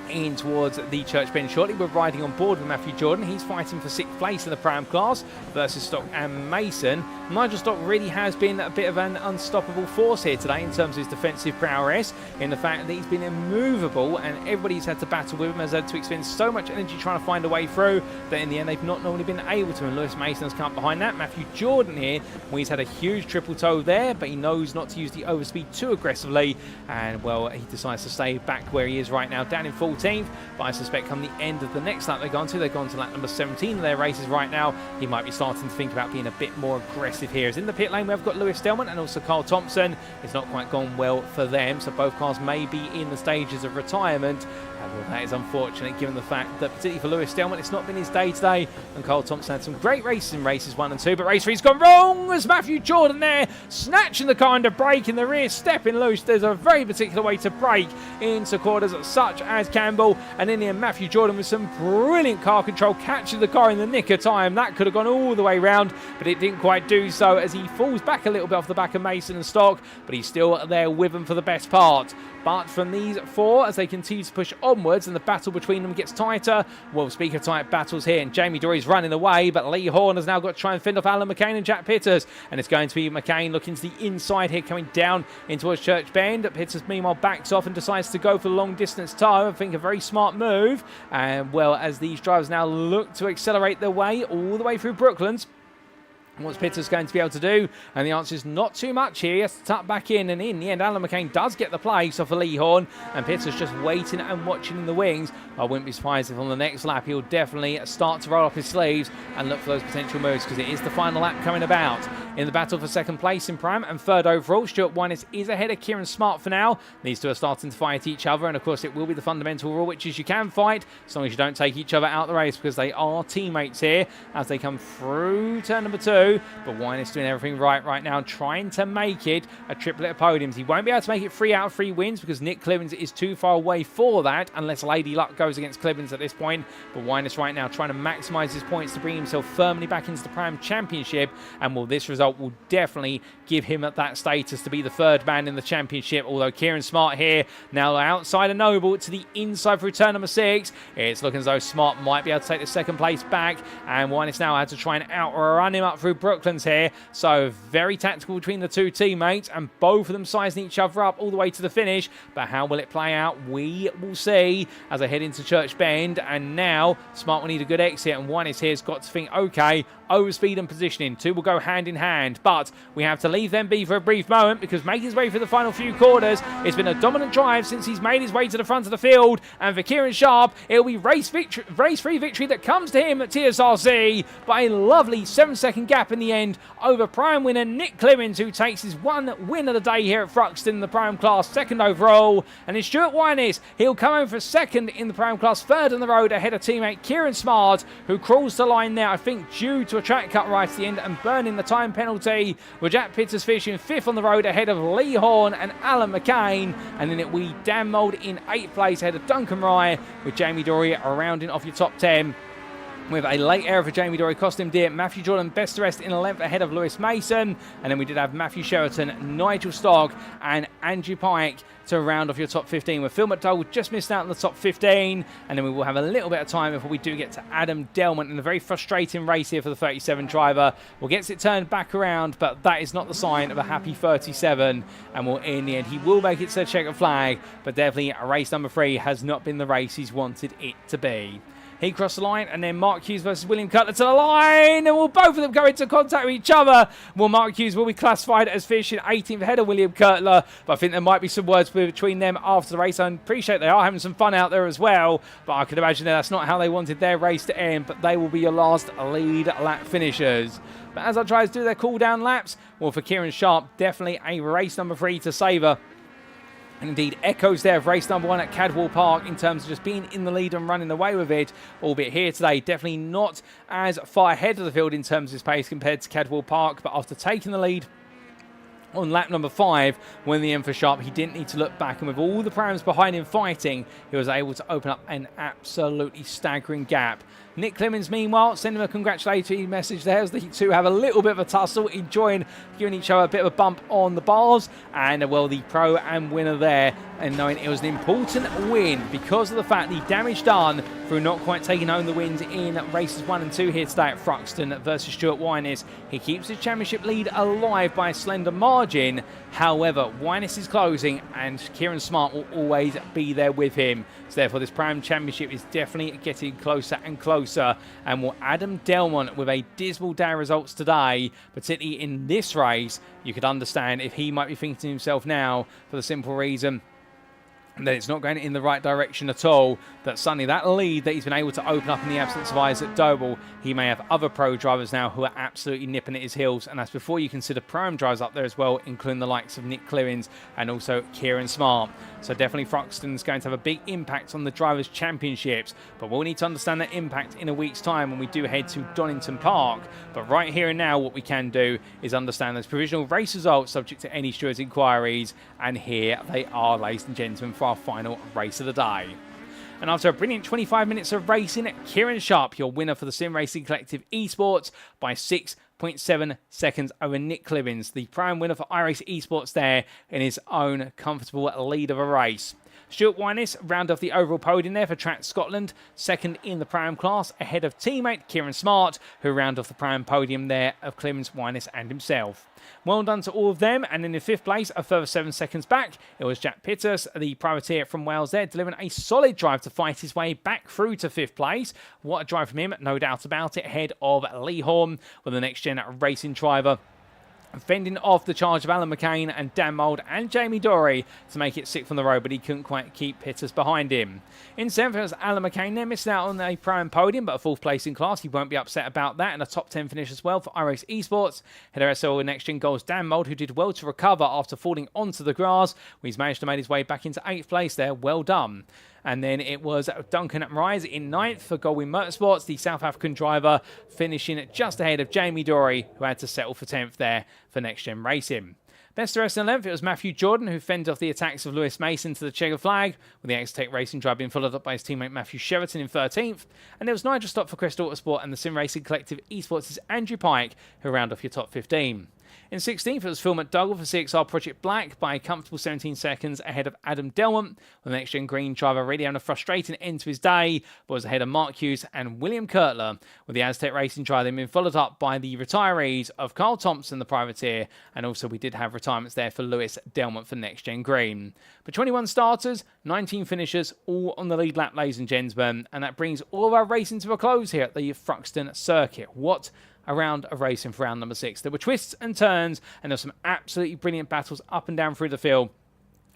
in towards the Church Bend shortly. We're riding on board with Matthew Jordan. He's fighting for 6th place in the Pram class versus Stock and Mason. Nigel Stock really has been a bit of an unstoppable force here today in terms of his defensive prowess, in the fact that he's been immovable and everybody's had to battle with him, has had to expend so much energy trying to find a way through that in the end they've not normally been able to, and Lewis Mason has come up behind that. Matthew Jordan here, well, he's had a huge triple toe there, but he knows not to use the overspeed too aggressively, and well, he decides to stay back where he is right now, down in 14th. But I suspect come the end of the next lap they've gone to lap number 17 of their races right now, he might be starting to think about being a bit more aggressive here. As in the pit lane we've got Lewis Delmont and also Carl Thompson. It's not quite gone well for them, so both cars may be in the stages of retirement. And well, that is unfortunate given the fact that particularly for Lewis Delmont it's not been his day today, and Carl Thompson had some great races in races 1 and 2, but race 3's gone wrong as Matthew Jordan there snatching the car into brake in the rear, stepping loose. There's a very particular way to brake into quarters such as Campbell, and in the end Matthew Jordan with some brilliant car control catches the car in the nick of time. That could have gone all the way round, but it didn't quite do so as he falls back a little bit off the back of Mason and Stock, but he's still there with them for the best part. But from these four, as they continue to push onwards and the battle between them gets tighter, well, speak of tight battles here, and Jamie Dory's running away, but Lee Horn has now got to try and fend off Alan McCain and Jack Pitters, and it's going to be McCain looking to the inside here, coming down in towards Church Bend. Pitters meanwhile backs off and decides to go for the long distance time. I think a very smart move, and well, as these drivers now look to accelerate their way all the way through Brooklands, what's Pitters going to be able to do? And the answer is not too much here. He has to tuck back in, and in the end Alan McCain does get the place off of Lee Horn, and Pitters just waiting and watching in the wings. I wouldn't be surprised if on the next lap he'll definitely start to roll up his sleeves and look for those potential moves, because it is the final lap coming about. In the battle for 2nd place in Pram and 3rd overall, Stuart Winans is ahead of Kieran Sharp for now. These two are starting to fight each other, and of course it will be the fundamental rule, which is you can fight as long as you don't take each other out of the race, because they are teammates here as they come through turn number 2. But Winans doing everything right now, trying to make it a triplet of podiums. He won't be able to make it 3 out of 3 wins because Nick Clibbins is too far away for that, unless Lady Luck goes against Clibbins at this point. But Winans right now trying to maximise his points to bring himself firmly back into the Pram Championship, and well, this result will definitely give him that status to be the 3rd man in the championship. Although Kieran Smart here now outside of Noble to the inside through turn number 6. It's looking as though Smart might be able to take the 2nd place back, and Winans now had to try and outrun him up through Brooklands here. So very tactical between the two teammates, and both of them sizing each other up all the way to the finish. But how will it play out? We will see as I head into Church Bend, and now Smart will need a good exit, and Winans here's got to think, okay, overspeed and positioning, 2 will go hand in hand, but we have to leave them be for a brief moment, because making his way through the final few quarters, it's been a dominant drive since he's made his way to the front of the field, and for Kieran Sharp, it'll be race 3 victory that comes to him at TSRC by a lovely 7-second gap in the end over prime winner Nick Clibbins, who takes his 1 win of the day here at Thruxton in the prime class, 2nd overall. And in Stuart Winans, he'll come home for 2nd in the prime class, 3rd on the road ahead of teammate Kieran Smart, who crawls the line now, I think due to a track cut right at the end and burning the time penalty, with Jack Pitters finishing 5th on the road ahead of Lee Horn and Alan McCain. And then it will be Dan Mould in 8th place ahead of Duncan Rye, with Jamie Dory rounding off your top 10. With a late error for Jamie Dory cost him dear. Matthew Jordan best rest in a length ahead of Lewis Mason, and then we did have Matthew Sheraton, Nigel Stock and Andrew Pike to round off your top 15, with Phil McDowell just missed out in the top 15, and then we will have a little bit of time before we do get to Adam Delmont in a very frustrating race here for the 37 driver. Well, gets it turned back around, but that is not the sign of a happy 37, and well, in the end he will make it to the checkered flag, but definitely race number 3 has not been the race he's wanted it to be. He crossed the line, and then Mark Hughes versus William Cutler to the line, and will both of them go into contact with each other. Well, Mark Hughes will be classified as finishing 18th ahead of William Cutler, but I think there might be some words between them after the race. I appreciate they are having some fun out there as well, but I can imagine that's not how they wanted their race to end, but they will be your last lead lap finishers. But as I try to do their cool down laps, well, for Kieran Sharp, definitely a race number 3 to savour. And indeed, echoes there of race number 1 at Cadwell Park in terms of just being in the lead and running away with it, albeit here today, definitely not as far ahead of the field in terms of his pace compared to Cadwell Park, but after taking the lead on lap number 5, when the end for Sharp, he didn't need to look back, and with all the prams behind him fighting, he was able to open up an absolutely staggering gap. Nick Clemens, meanwhile, sent him a congratulatory message there as the two have a little bit of a tussle, enjoying giving each other a bit of a bump on the bars. And, well, the pro and winner there, and knowing it was an important win because of the fact the damage done through not quite taking home the wins in races 1 and 2 here today at Thruxton versus Stuart Winus. He keeps his championship lead alive by a slender margin. However, Winus is closing, and Kieran Sharp will always be there with him. So therefore, this Pram Championship is definitely getting closer and closer. And will Adam Delmont, with a dismal day of results today, particularly in this race, you could understand if he might be thinking to himself now, for the simple reason that it's not going in the right direction at all, that suddenly that lead that he's been able to open up in the absence of eyes at Doble, he may have other pro drivers now who are absolutely nipping at his heels, and that's before you consider Pram drivers up there as well, including the likes of Nick Clemens and also Kieran Sharp. So definitely Thruxton's going to have a big impact on the Drivers' Championships, but we'll need to understand that impact in a week's time when we do head to Donington Park. But right here and now, what we can do is understand those provisional race results subject to any stewards' inquiries, and here they are, ladies and gentlemen, for our final race of the day. And after a brilliant 25 minutes of racing, Kieran Sharp, your winner for the Sim Racing Collective Esports by 6.7 seconds over Nick Clemens, the prime winner for iRacing Esports there in his own comfortable lead of a race. Stuart Winus round off the overall podium there for Track Scotland, second in the Pram class, ahead of teammate Kieran Sharp, who round off the Pram podium there of Clemens, Winus and himself. Well done to all of them, and in 5th place, a further 7 seconds back, it was Jack Pittus, the privateer from Wales there, delivering a solid drive to fight his way back through to 5th place. What a drive from him, no doubt about it, ahead of Lee Horn, with the next-gen racing driver fending off the charge of Alan McCain and Dan Mould and Jamie Dorey to make it 6th on the road, but he couldn't quite keep Pittus behind him. In 7th, it was Alan McCain there, missing out on a prime podium, but a 4th place in class. He won't be upset about that, and a top 10 finish as well for iRacing Esports. Header SL with next-gen goals Dan Mould, who did well to recover after falling onto the grass. He's managed to make his way back into 8th place there. Well done. And then it was Duncan Rise in 9th for Goldwyn Motorsports, the South African driver, finishing just ahead of Jamie Dorey, who had to settle for 10th there for Next Gen Racing. Best of rest in 11th, it was Matthew Jordan who fended off the attacks of Lewis Mason to the checker flag, with the X-Tech Racing drive being followed up by his teammate Matthew Sheraton in 13th. And there was Nigel Stott for Crest Autosport and the Sim Racing Collective Esports' Andrew Pike, who round off your top 15. In 16th, it was Phil McDougall for CXR Project Black by a comfortable 17 seconds ahead of Adam Delmont, with the next-gen green driver really having a frustrating end to his day, but was ahead of Mark Hughes and William Kurtler, with the Aztec Racing driver then being followed up by the retirees of Carl Thompson, the privateer, and also we did have retirements there for Lewis Delmont for next-gen green. But 21 starters, 19 finishers, all on the lead lap, ladies and gentlemen, and that brings all of our racing to a close here at the Thruxton circuit. What a round of racing for round number 6. There were twists and turns, and there were some absolutely brilliant battles up and down through the field.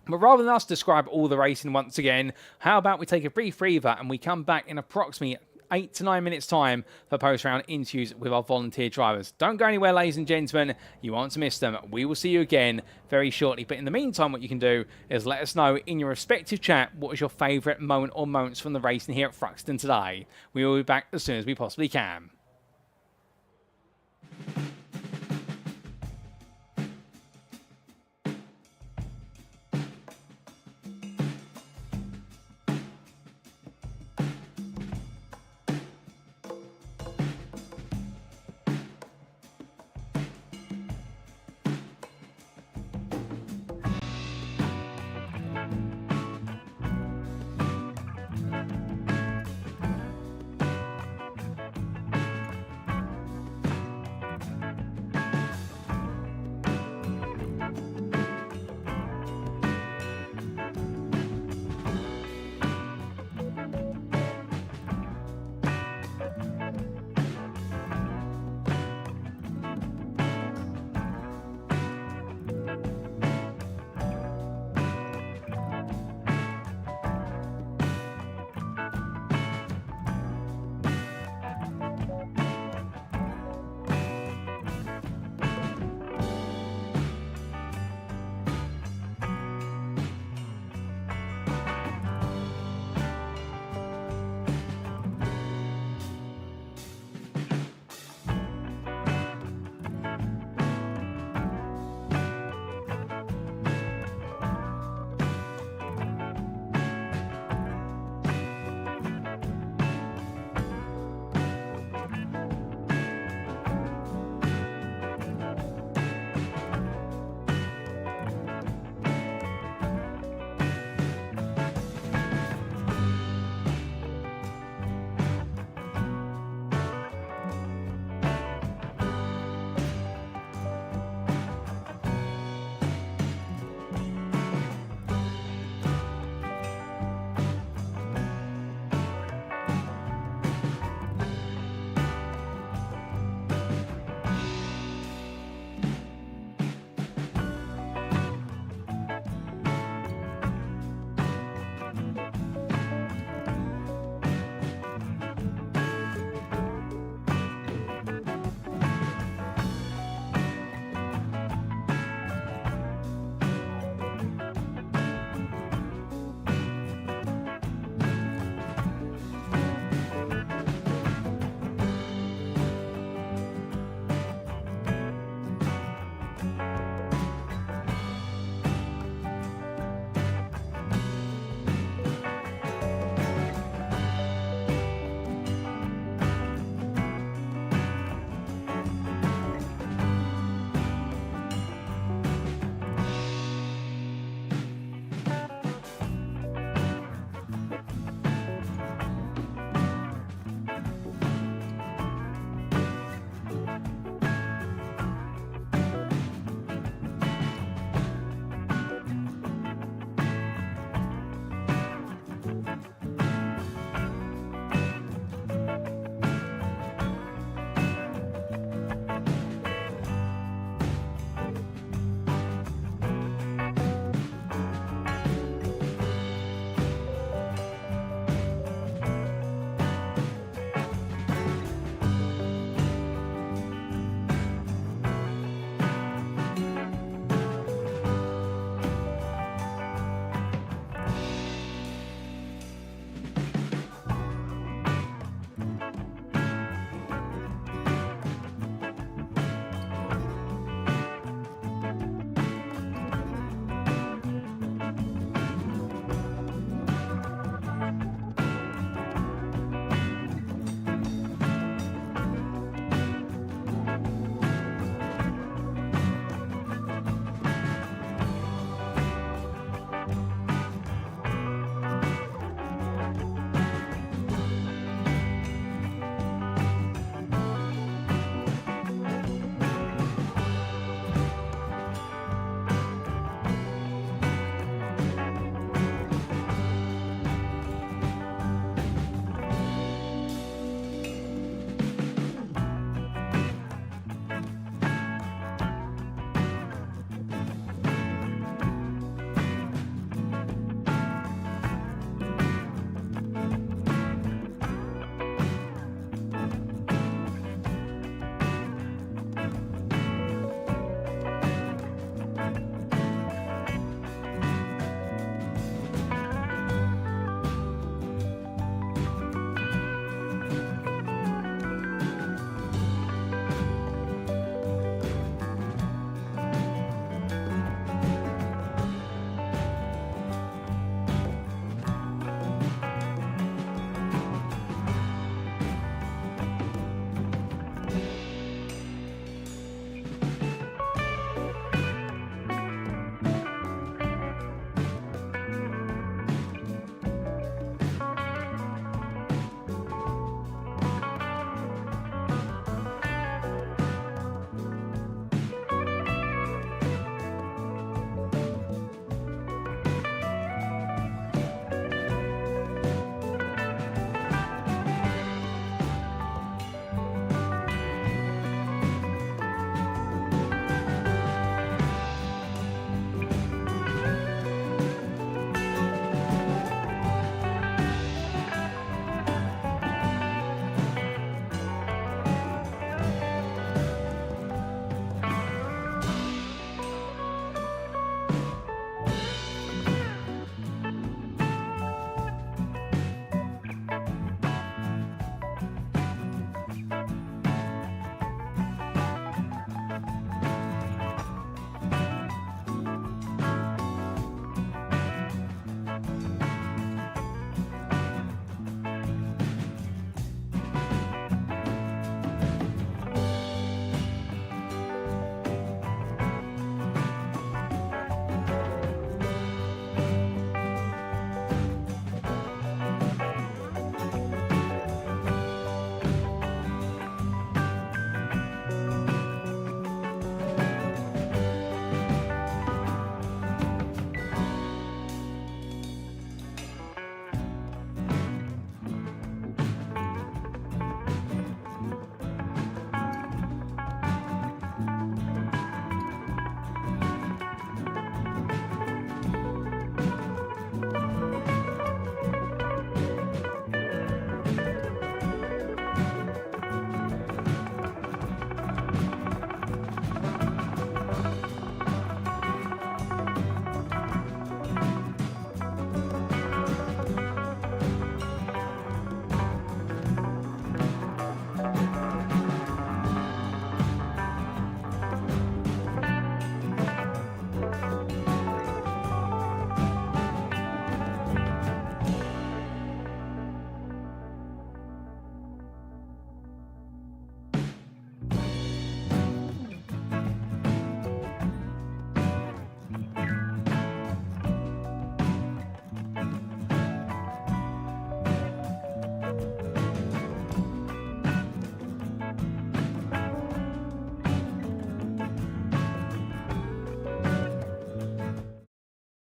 But rather than us describe all the racing once again, how about we take a brief breather and we come back in approximately 8 to 9 minutes time for post-round interviews with our volunteer drivers. Don't go anywhere, ladies and gentlemen. You won't miss them. We will see you again very shortly. But in the meantime, what you can do is let us know in your respective chat what was your favourite moment or moments from the racing here at Thruxton today. We will be back as soon as we possibly can.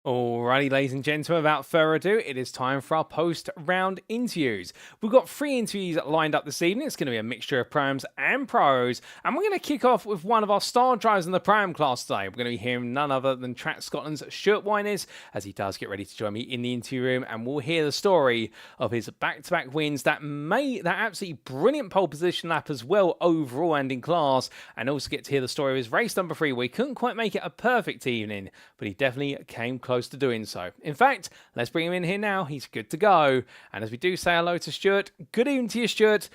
Alrighty, ladies and gentlemen, without further ado, it is time for our post-round interviews. We've got 3 interviews lined up this evening. It's going to be a mixture of Prams and Pros, and we're going to kick off with one of our star drivers in the Pram class today. We're going to be hearing none other than Track Scotland's Stuart Winers, as he does get ready to join me in the interview room, and we'll hear the story of his back-to-back wins, that absolutely brilliant pole position lap as well overall and in class, and also get to hear the story of his race number 3, where he couldn't quite make it a perfect evening, but he definitely came close to doing so. In fact, let's bring him in here now. He's good to go. And as we do say hello to Stuart, good evening to you, Stuart.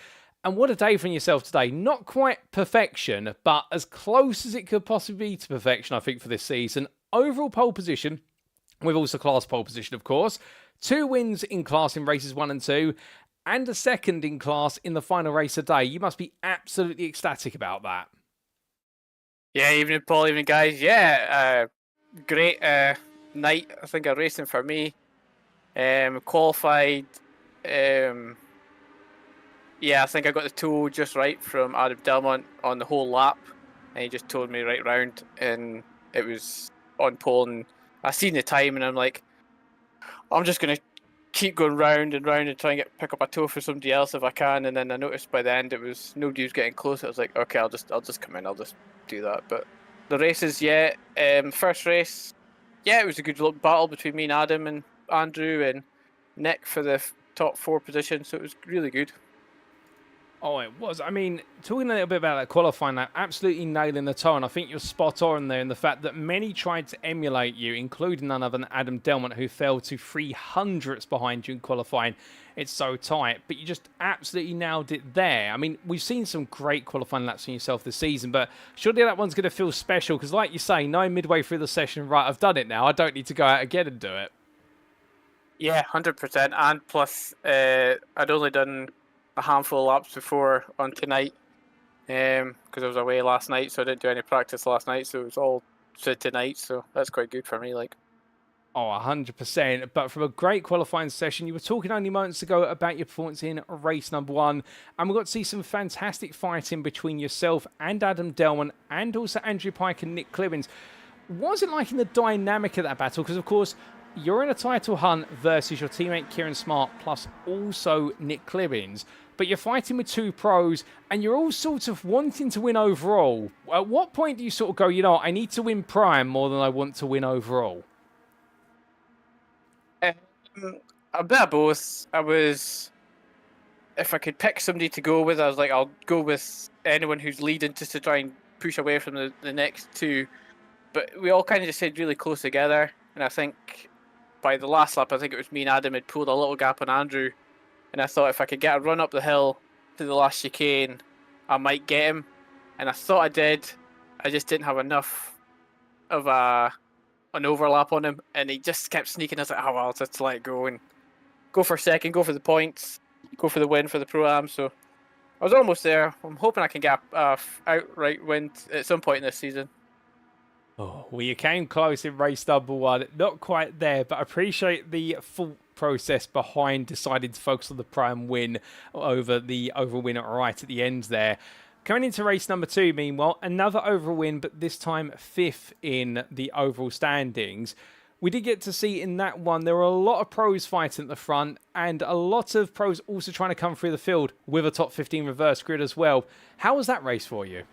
And what a day for yourself today. Not quite perfection, but as close as it could possibly be to perfection, I think, for this season. Overall pole position, with also class pole position, of course. 2 wins in class in races 1 and 2, and a second in class in the final race of the day. You must be absolutely ecstatic about that. Yeah, evening, Paul, evening, guys. Yeah, great night, I think, of racing for me. Qualified. Yeah, I think I got the tool just right from Adam Delmont on the whole lap, and he just told me right round, and it was on pole. And I seen the time, and I'm like, I'm just gonna keep going round and round and try and pick up a toe for somebody else if I can. And then I noticed by the end it was nobody was getting close. I was like, okay, I'll just come in, I'll just do that. But the races, yeah, first race. Yeah, it was a good battle between me and Adam and Andrew and Nick for the top 4 position, so it was really good. Oh, it was. I mean, talking a little bit about that qualifying lap, absolutely nailing the tone. I think you're spot on there in the fact that many tried to emulate you, including none other than Adam Delmont, who fell to 300ths behind you in qualifying. It's so tight, but you just absolutely nailed it there. I mean, we've seen some great qualifying laps from yourself this season, but surely that one's going to feel special because, like you say, knowing midway through the session, right, I've done it now. I don't need to go out again and do it. Yeah, 100%. And plus, I'd only done a handful of laps before on tonight because I was away last night, so I didn't do any practice last night, so it was all to tonight, so that's quite good for me. Like, oh, 100%. But from a great qualifying session, you were talking only moments ago about your performance in race number 1, and we got to see some fantastic fighting between yourself and Adam Delmont, and also Andrew Pike and Nick Clibbins. What was it like in the dynamic of that battle? Because, of course, you're in a title hunt versus your teammate Kieran Sharp, plus also Nick Clibbins, but you're fighting with 2 pros, and you're all sort of wanting to win overall. At what point do you sort of go, you know, I need to win Prime more than I want to win overall? a bit of both. If I could pick somebody to go with, I was like, I'll go with anyone who's leading just to try and push away from the next 2. But we all kind of just stayed really close together, and I think by the last lap, I think it was me and Adam had pulled a little gap on Andrew, and I thought if I could get a run up the hill to the last chicane, I might get him, and I thought I did. I just didn't have enough of an overlap on him, and he just kept sneaking. I was like, oh well, just let it go and go for second, go for the points, go for the win for the Pro-Am. So I was almost there. I'm hoping I can get a outright win at some point in this season. Oh, well, you came close in race number 1. Not quite there, but I appreciate the full process behind deciding to focus on the prime win over the overall win right at the end there. Coming into race number 2, meanwhile, another overall win, but this time 5th in the overall standings. We did get to see in that one, there were a lot of pros fighting at the front, and a lot of pros also trying to come through the field with a top 15 reverse grid as well. How was that race for you?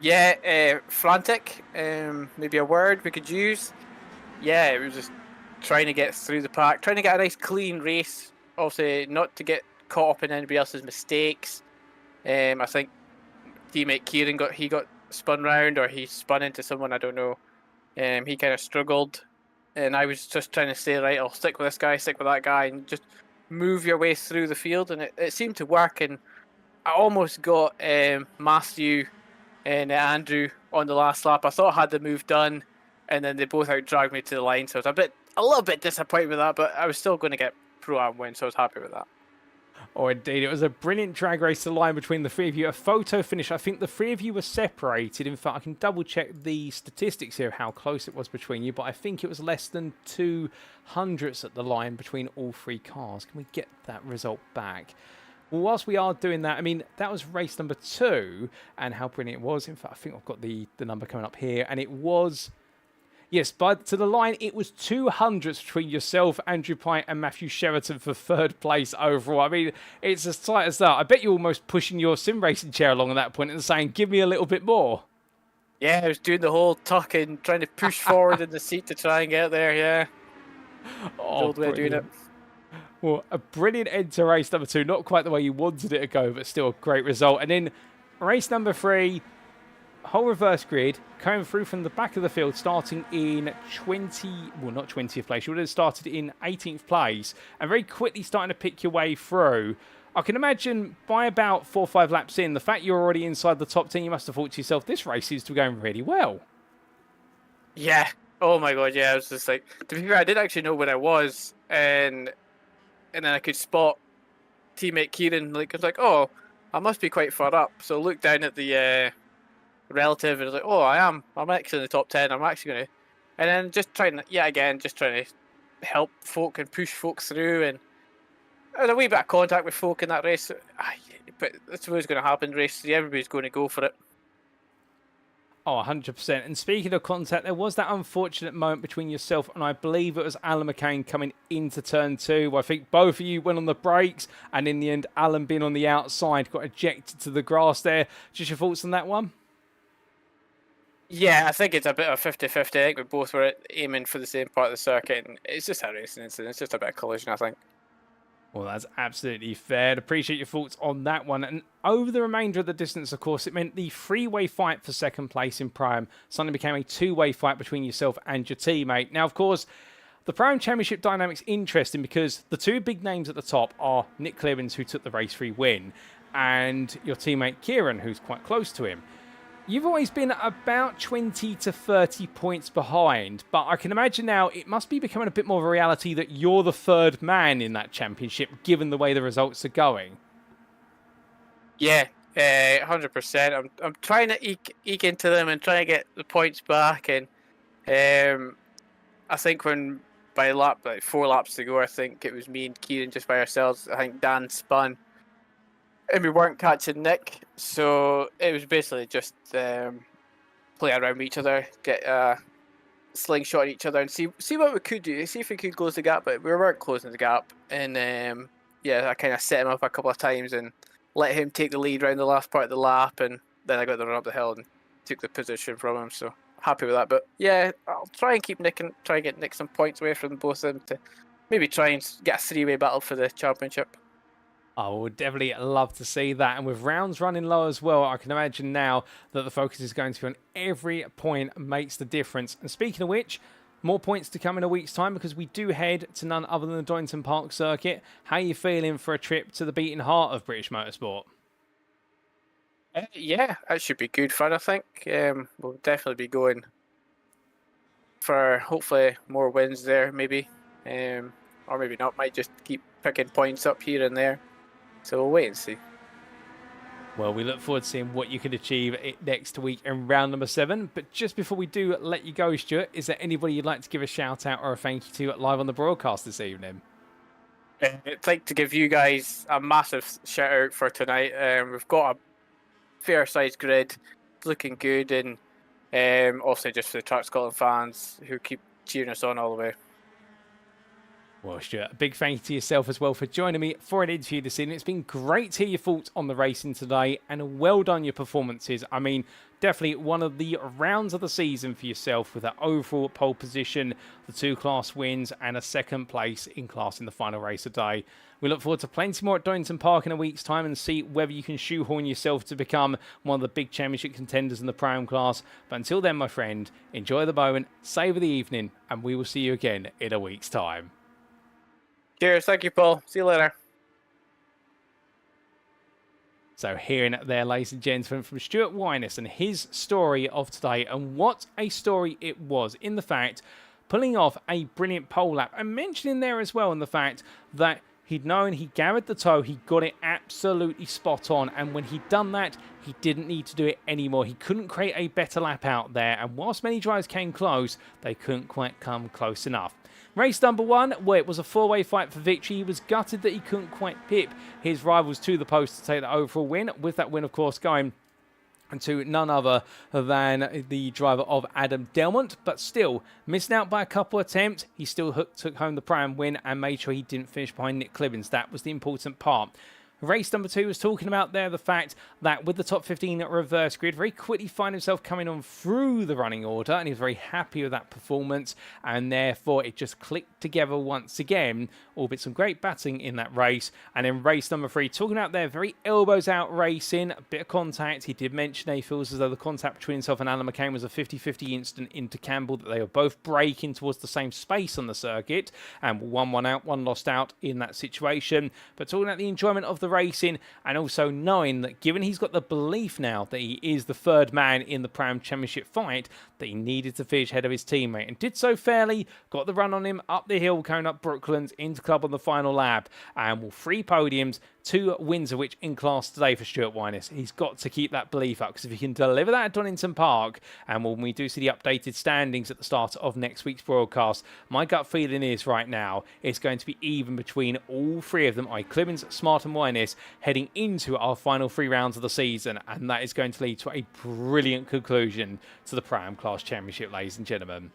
Yeah, frantic, maybe a word we could use. Yeah, it was just trying to get through the pack, trying to get a nice clean race, obviously not to get caught up in anybody else's mistakes. I think teammate Kieran got spun round, or he spun into someone, I don't know. He kind of struggled, and I was just trying to say, right, I'll stick with this guy, stick with that guy, and just move your way through the field, and it seemed to work, and I almost got Matthew and Andrew on the last lap. I thought I had the move done, and then they both out-dragged me to the line, so I was a little bit disappointed with that, but I was still going to get Pro-Am win, so I was happy with that. Oh, indeed. It was a brilliant drag race to the line between the 3 of you. A photo finish. I think the 3 of you were separated. In fact, I can double-check the statistics here, how close it was between you, but I think it was less than 200ths at the line between all 3 cars. Can we get that result back? Well, whilst we are doing that, I mean, that was race number 2, and how brilliant it was. In fact, I think I've got the number coming up here, and it was... Yes, but to the line, it was 200s between yourself, Andrew Pye, and Matthew Sheraton for third place overall. I mean, it's as tight as that. I bet you're almost pushing your sim racing chair along at that point and saying, give me a little bit more. Yeah, I was doing the whole tuck and trying to push forward in the seat to try and get there, yeah. Oh, the old way of doing it. Well, a brilliant end to race number 2. Not quite the way you wanted it to go, but still a great result. And then race number 3, whole reverse grid, coming through from the back of the field, starting in not 20th place. You would have started in 18th place, and very quickly starting to pick your way through. I can imagine by about 4 or 5 laps in, the fact you're already inside the top 10, you must have thought to yourself, this race is going really well. Yeah. Oh my god, yeah. I was just like, to be fair, I didn't actually know where I was, and then I could spot teammate Kieran. Like, I was like, oh, I must be quite far up. So I looked down at the relative, and I was like, oh, I'm actually in the top 10. I'm actually going to... And then just trying to help folk and push folks through, and I had a wee bit of contact with folk in that race. But that's what's going to happen in race. Everybody's going to go for it. Oh, 100%. And speaking of contact, there was that unfortunate moment between yourself and I believe it was Alan McCain coming into turn 2. I think both of you went on the brakes, and in the end, Alan being on the outside got ejected to the grass there. Just your thoughts on that one? Yeah, I think it's a bit of 50-50. I think we both were aiming for the same part of the circuit, and it's just a racing incident. It's just a bit of collision, I think. Well, that's absolutely fair. I'd appreciate your thoughts on that one. And over the remainder of the distance, of course, it meant the 3-way fight for second place in Prime suddenly became a 2-way fight between yourself and your teammate. Now, of course, the Prime Championship dynamic's interesting because the 2 big names at the top are Nick Clearance, who took the race 3 win, and your teammate Kieran, who's quite close to him. You've always been about 20 to 30 points behind, but I can imagine now it must be becoming a bit more of a reality that you're the 3rd man in that championship, given the way the results are going. Yeah, 100%. I'm trying to eke into them and trying to get the points back, and I think when by lap, like 4 laps to go, I think it was me and Kieran just by ourselves. I think Dan spun, and we weren't catching Nick, so it was basically just play around with each other, get a slingshot at each other, and see what we could do, see if we could close the gap. But we weren't closing the gap, and yeah, I kind of set him up a couple of times and let him take the lead around the last part of the lap, and then I got the run up the hill and took the position from him. So happy with that. But yeah, I'll try and keep Nick and try and get Nick some points away from both of them to maybe try and get a 3-way battle for the championship. I would definitely love to see that. And with rounds running low as well, I can imagine now that the focus is going to be on every point makes the difference. And speaking of which, more points to come in a week's time because we do head to none other than the Donington Park circuit. How are you feeling for a trip to the beating heart of British motorsport? Yeah, that should be good fun, I think. We'll definitely be going for hopefully more wins there, maybe. Or maybe not. Might just keep picking points up here and there. So we'll wait and see. Well, we look forward to seeing what you can achieve next week in round number 7. But just before we do let you go, Stuart, is there anybody you'd like to give a shout out or a thank you to live on the broadcast this evening? I'd like to give you guys a massive shout out for tonight. We've got a fair sized grid, looking good, and also just for the Track Scotland fans who keep cheering us on all the way. Well, Stuart, a big thank you to yourself as well for joining me for an interview this evening. It's been great to hear your thoughts on the racing today, and well done your performances. I mean, definitely one of the rounds of the season for yourself with that overall pole position, the 2 class wins, and a 2nd place in class in the final race today. We look forward to plenty more at Donington Park in a week's time and see whether you can shoehorn yourself to become one of the big championship contenders in the Prime class. But until then, my friend, enjoy the moment, savour the evening, and we will see you again in a week's time. Cheers, thank you, Paul. See you later. So hearing it there, ladies and gentlemen, from Stuart Winus and his story of today, and what a story it was in the fact, pulling off a brilliant pole lap, and mentioning there as well in the fact that he'd known he gathered the toe, he got it absolutely spot on, and when he'd done that, he didn't need to do it anymore. He couldn't create a better lap out there, and whilst many drivers came close, they couldn't quite come close enough. Race number 1, where it was a 4-way fight for victory, he was gutted that he couldn't quite pip his rivals to the post to take the overall win. With that win, of course, going and to none other than the driver of Adam Delmont, but still missing out by a couple attempts. He still took home the Pram win and made sure he didn't finish behind Nick Clibbins. That was the important part. Race number 2 was talking about there the fact that with the top 15 reverse grid, very quickly find himself coming on through the running order, and he was very happy with that performance, and therefore it just clicked together once again, albeit some great batting in that race. And in race number 3, talking about there, very elbows out racing, a bit of contact. He did mention he feels as though the contact between himself and Alan McCain was a 50-50 incident into Campbell, that they were both braking towards the same space on the circuit, and one out, one lost out in that situation. But talking about the enjoyment of the racing, and also knowing that given he's got the belief now that he is the third man in the Pram Championship fight, that he needed to finish ahead of his teammate, and did so fairly, got the run on him up the hill, going up Brooklands into club on the final lap, and will 3 podiums, 2 wins of which in class today for Stuart Winus. He's got to keep that belief up, because if he can deliver that at Donington Park, and when we do see the updated standings at the start of next week's broadcast, my gut feeling is right now it's going to be even between all 3 of them, Clibbins, Smart and Winus, heading into our final 3 rounds of the season, and that is going to lead to a brilliant conclusion to the Pram Class Championship, ladies and gentlemen.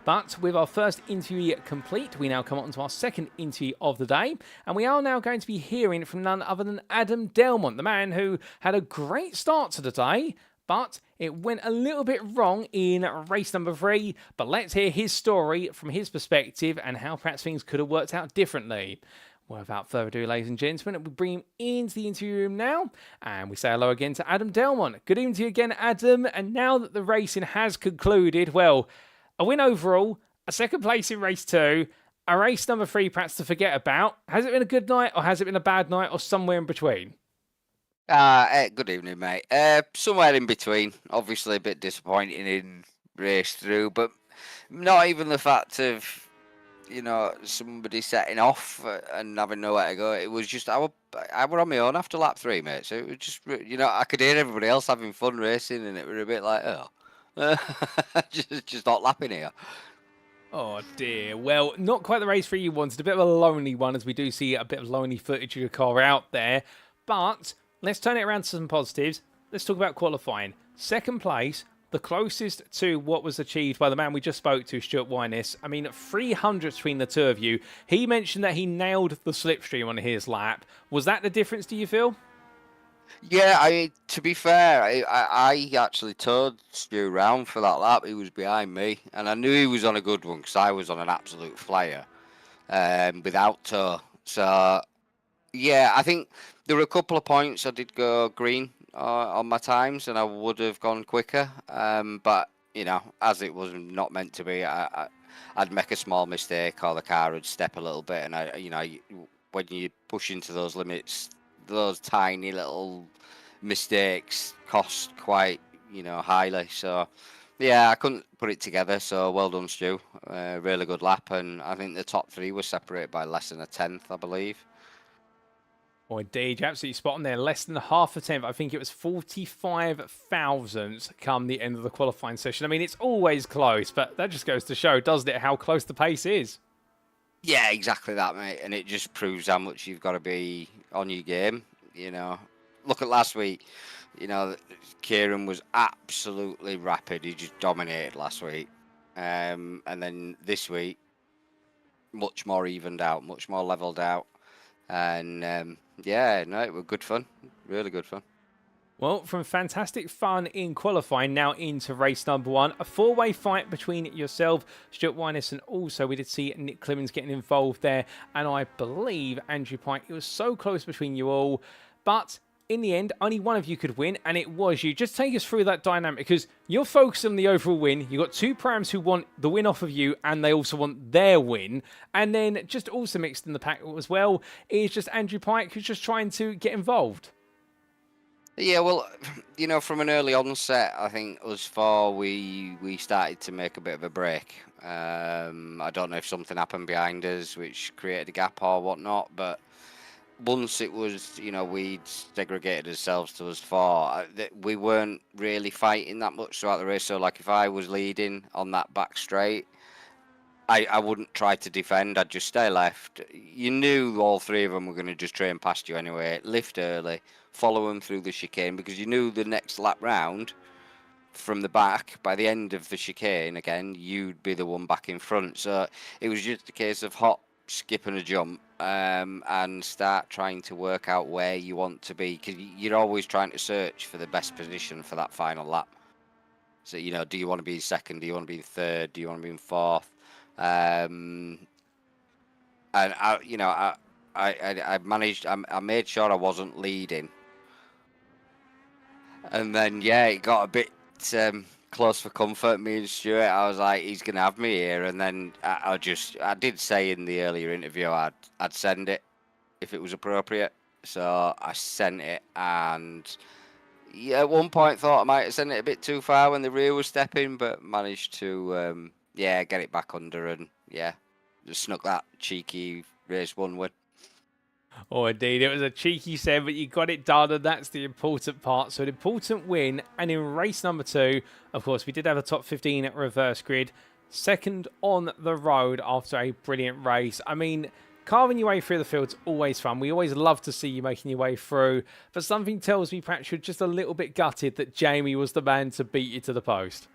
But with our first interview complete, we now come on to our second interview of the day, and we are now going to be hearing from none other than Adam Delmont, the man who had a great start to the day, but it went a little bit wrong in race number 3. But let's hear his story from his perspective and how perhaps things could have worked out differently. Well, without further ado, ladies and gentlemen, we bring him into the interview room now, and we say hello again to Adam Delmont. Good evening to you again, Adam. And now that the racing has concluded, well, a win overall, a second place in race 2, a race number 3 perhaps to forget about. Has it been a good night, or has it been a bad night, or somewhere in between? Good evening, mate. Somewhere in between. Obviously a bit disappointing in race through, but not even the fact of, you know, somebody setting off and having nowhere to go. It was just I were on my own after lap 3, mate. So it was just, you know, I could hear everybody else having fun racing, and it was a bit like, just not lapping here. Oh dear. Well, not quite the race 3 you wanted. A bit of a lonely one, as we do see a bit of lonely footage of your car out there. But let's turn it around to some positives. Let's talk about qualifying. Second place, the closest to what was achieved by the man we just spoke to, Stuart Winus. I mean, 300 between the two of you. He mentioned that he nailed the slipstream on his lap. Was that the difference, do you feel? Yeah, to be fair, I actually towed Stu round for that lap. He was behind me, and I knew he was on a good one because I was on an absolute flyer without tow. So, yeah, I think there were a couple of points I did go green on my times, and I would have gone quicker. But, you know, as it was not meant to be, I'd make a small mistake, or the car would step a little bit, and, when you push into those limits, those tiny little mistakes cost quite, highly. So, yeah, I couldn't put it together. So, well done, Stu. Really good lap, and I think the top 3 were separated by less than a tenth, I believe. Oh, indeed, you're absolutely spot on there. Less than half a tenth. I think it was 45 thousandths come the end of the qualifying session. I mean, it's always close, but that just goes to show, doesn't it, how close the pace is? Yeah, exactly that, mate. And it just proves how much you've got to be on your game. Look at last week. Kieran was absolutely rapid. He just dominated last week. And then this week, much more evened out, much more leveled out. And it was good fun. Really good fun. Well, from fantastic fun in qualifying, now into race number 1. A 4-way fight between yourself, Stuart Winus, and also we did see Nick Clemens getting involved there. And I believe Andrew Pike. It was so close between you all. But in the end, only one of you could win, and it was you. Just take us through that dynamic, because you're focused on the overall win. You've got 2 Prams who want the win off of you, and they also want their win. And then just also mixed in the pack as well is just Andrew Pike, who's just trying to get involved. Yeah, well, from an early onset, I think us 4, we started to make a bit of a break. I don't know if something happened behind us which created a gap or whatnot, but once it was, we'd segregated ourselves to us 4, we weren't really fighting that much throughout the race. So, like, if I was leading on that back straight, I wouldn't try to defend. I'd just stay left. You knew all 3 of them were going to just train past you anyway. Lift early, follow them through the chicane, because you knew the next lap round from the back, by the end of the chicane again, you'd be the one back in front. So it was just a case of hop, skip and a jump, and start trying to work out where you want to be, because you're always trying to search for the best position for that final lap. So, you know, do you want to be second? Do you want to be third? Do you want to be in fourth? And I managed. I made sure I wasn't leading, and then it got a bit close for comfort. Me and Stuart, I was like, he's gonna have me here, and then I did say in the earlier interview I'd send it if it was appropriate. So I sent it, and at one point thought I might have sent it a bit too far when the rear was stepping, but managed to get it back under, and just snuck that cheeky race 1 win. Oh, indeed. It was a cheeky send, but you got it done, and that's the important part. So an important win. And in race number 2, of course, we did have a top 15 at reverse grid. Second on the road after a brilliant race. I mean, carving your way through the field's always fun. We always love to see you making your way through. But something tells me perhaps you're just a little bit gutted that Jamie was the man to beat you to the post.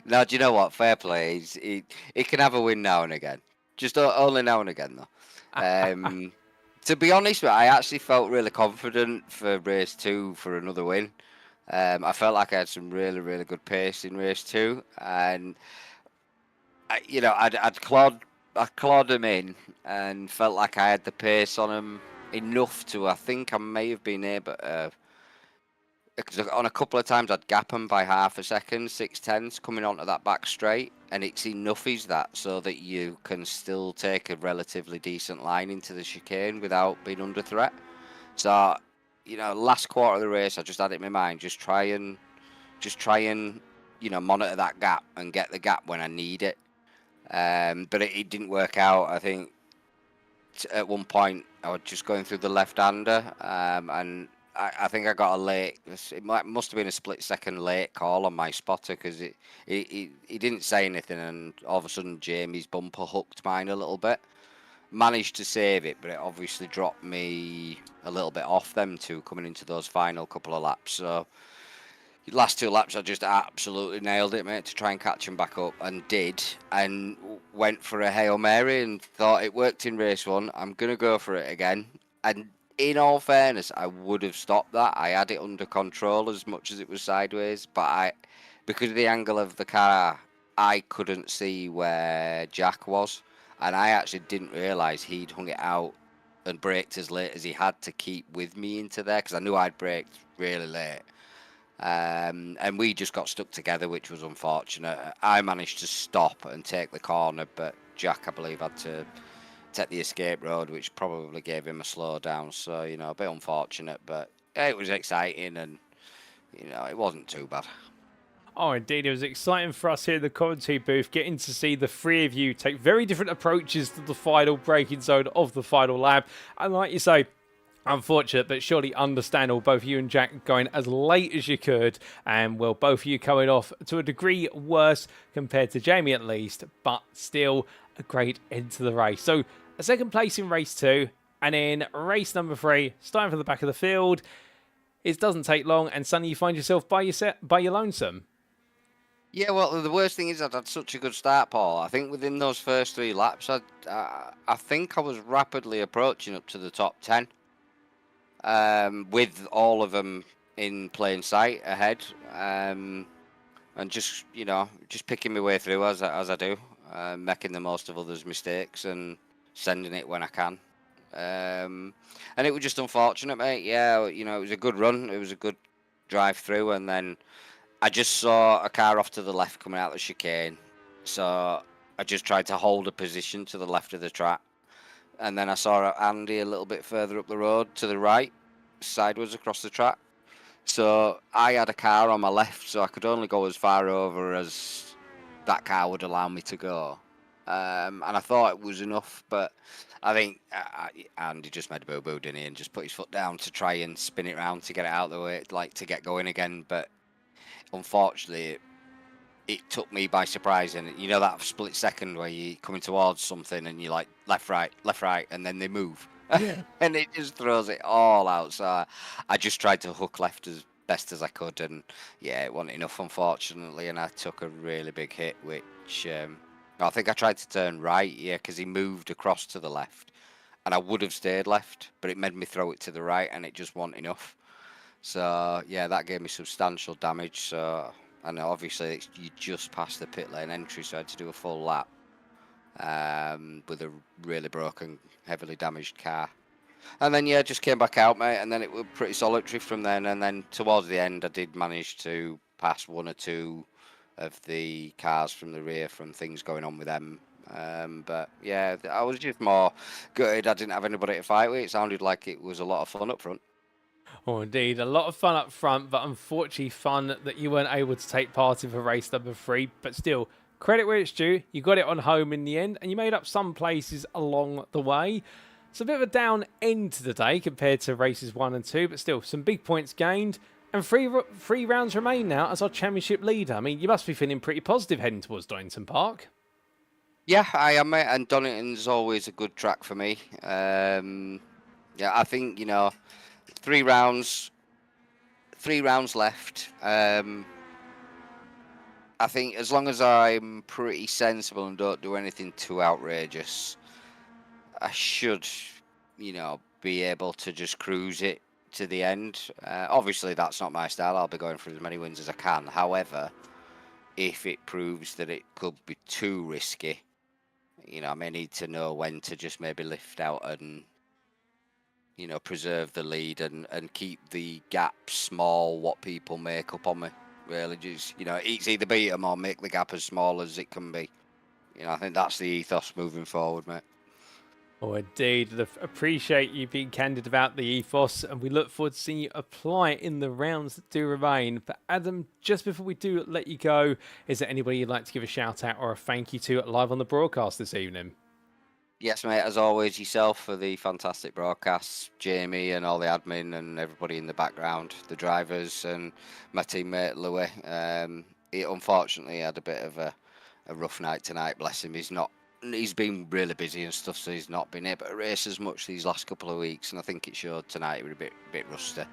Now, do you know what? Fair play. He can have a win now and again. Just only now and again, though. To be honest, I actually felt really confident for race 2 for another win. I felt like I had some really, really good pace in race 2, and I'd clawed them in, and felt like I had the pace on them enough to. I think I may have been able. Because on a couple of times I'd gap them by half a second, 6/10 coming onto that back straight, and it's enoughies that so that you can still take a relatively decent line into the chicane without being under threat. So, last quarter of the race, I just had it in my mind, just try and monitor that gap and get the gap when I need it. But it didn't work out. I think at one point I was just going through the left-hander, and I think I got a late. It must have been a split-second late call on my spotter, because he didn't say anything, and all of a sudden Jamie's bumper hooked mine a little bit. Managed to save it, but it obviously dropped me a little bit off them two coming into those final couple of laps. So last 2 laps I just absolutely nailed it, mate, to try and catch him back up, and did, and went for a Hail Mary and thought it worked in race 1. I'm gonna go for it again, and in all fairness, I would have stopped that. I had it under control as much as it was sideways, but because of the angle of the car, I couldn't see where Jack was, and I actually didn't realise he'd hung it out and braked as late as he had to keep with me into there, because I knew I'd braked really late. And we just got stuck together, which was unfortunate. I managed to stop and take the corner, but Jack, I believe, had to take the escape road, which probably gave him a slowdown. So, a bit unfortunate, but it was exciting, and, it wasn't too bad. Oh, indeed. It was exciting for us here in the commentary booth, getting to see the 3 of you take very different approaches to the final braking zone of the final lap. And like you say, unfortunate, but surely understandable, both you and Jack going as late as you could, and well, both of you coming off to a degree worse compared to Jamie at least, but still a great end to the race. So a second place in race 2, and in race number 3, starting from the back of the field. It doesn't take long, and suddenly you find yourself by your lonesome. Yeah, well, the worst thing is I'd had such a good start, Paul. I think within those first 3 laps, I think I was rapidly approaching up to the top 10. With all of them in plain sight ahead, and just picking my way through as I do, making the most of others' mistakes and sending it when I can. And it was just unfortunate, mate. Yeah, it was a good run. It was a good drive through, and then I just saw a car off to the left coming out of the chicane. So I just tried to hold a position to the left of the track. And then I saw Andy a little bit further up the road to the right, sideways across the track. So I had a car on my left, so I could only go as far over as that car would allow me to go. And I thought it was enough, but I think Andy just made a boo-boo, didn't he, and just put his foot down to try and spin it round to get it out of the way, like to get going again. But unfortunately, it took me by surprise, and that split second where you're coming towards something and you're like left, right, and then they move, Yeah. And it just throws it all out. So I just tried to hook left as best as I could, and yeah, it wasn't enough, unfortunately, and I took a really big hit, which I think I tried to turn right, yeah, because he moved across to the left, and I would have stayed left, but it made me throw it to the right, and it just wasn't enough. So yeah, that gave me substantial damage. So, and obviously you just passed the pit lane entry, so I had to do a full lap with a really broken, heavily damaged car. And then, yeah, just came back out, mate, and then it was pretty solitary from then. And then towards the end, I did manage to pass one or two of the cars from the rear from things going on with them. But, yeah, I was just more gutted I didn't have anybody to fight with. It sounded like it was a lot of fun up front. Oh, indeed. A lot of fun up front, but unfortunately fun that you weren't able to take part in for race number 3. But still, credit where it's due. You got it on home in the end, and you made up some places along the way. It's a bit of a down end to the day compared to races 1 and 2, but still, some big points gained. And three rounds remain now as our championship leader. I mean, you must be feeling pretty positive heading towards Donington Park. Yeah, I am, mate, and Donington's always a good track for me. Yeah, I think, 3 rounds left. I think as long as I'm pretty sensible and don't do anything too outrageous, I should, be able to just cruise it to the end. Obviously, that's not my style. I'll be going for as many wins as I can. However, if it proves that it could be too risky, I may need to know when to just maybe lift out and, preserve the lead and keep the gap small, what people make up on me. Really, just, it's either beat them or make the gap as small as it can be. I think that's the ethos moving forward, mate. Oh, indeed. Appreciate you being candid about the ethos, and we look forward to seeing you apply it in the rounds that do remain. But Adam, just before we do let you go, is there anybody you'd like to give a shout out or a thank you to live on the broadcast this evening? Yes, mate, as always, yourself for the fantastic broadcasts, Jamie and all the admin and everybody in the background, the drivers and my teammate Louis. He unfortunately had a bit of a rough night tonight, bless him. He's been really busy and stuff, so he's not been able to race as much these last couple of weeks, and I think it showed tonight. He was a bit rusty.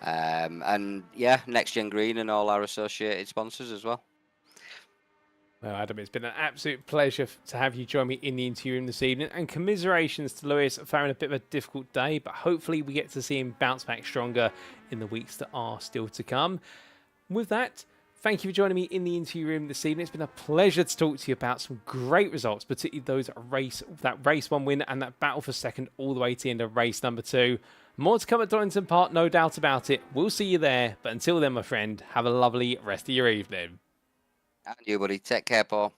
And yeah, NXTGEN Green and all our associated sponsors as well. Well, Adam, it's been an absolute pleasure to have you join me in the interview room this evening, and commiserations to Lewis for having a bit of a difficult day, but hopefully we get to see him bounce back stronger in the weeks that are still to come. With that, thank you for joining me in the interview room this evening. It's been a pleasure to talk to you about some great results, particularly that race 1 win and that battle for second all the way to the end of race number 2. More to come at Donington Park, no doubt about it. We'll see you there, but until then, my friend, have a lovely rest of your evening. And you, buddy. Take care, Paul.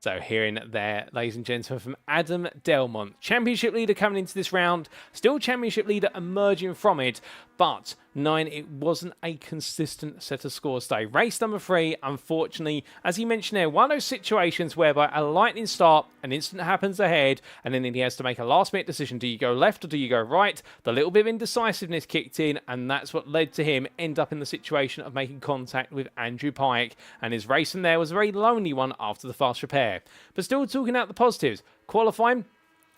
So hearing there, ladies and gentlemen, from Adam Delmont, championship leader coming into this round, still championship leader emerging from it, but 9, it wasn't a consistent set of scores today. Race number 3, unfortunately, as he mentioned there, one of those situations whereby a lightning start, an incident happens ahead, and then he has to make a last-minute decision. Do you go left or do you go right? The little bit of indecisiveness kicked in, and that's what led to him end up in the situation of making contact with Andrew Pike, and his racing there was a very lonely one after the fast repair. But still talking out the positives, qualifying,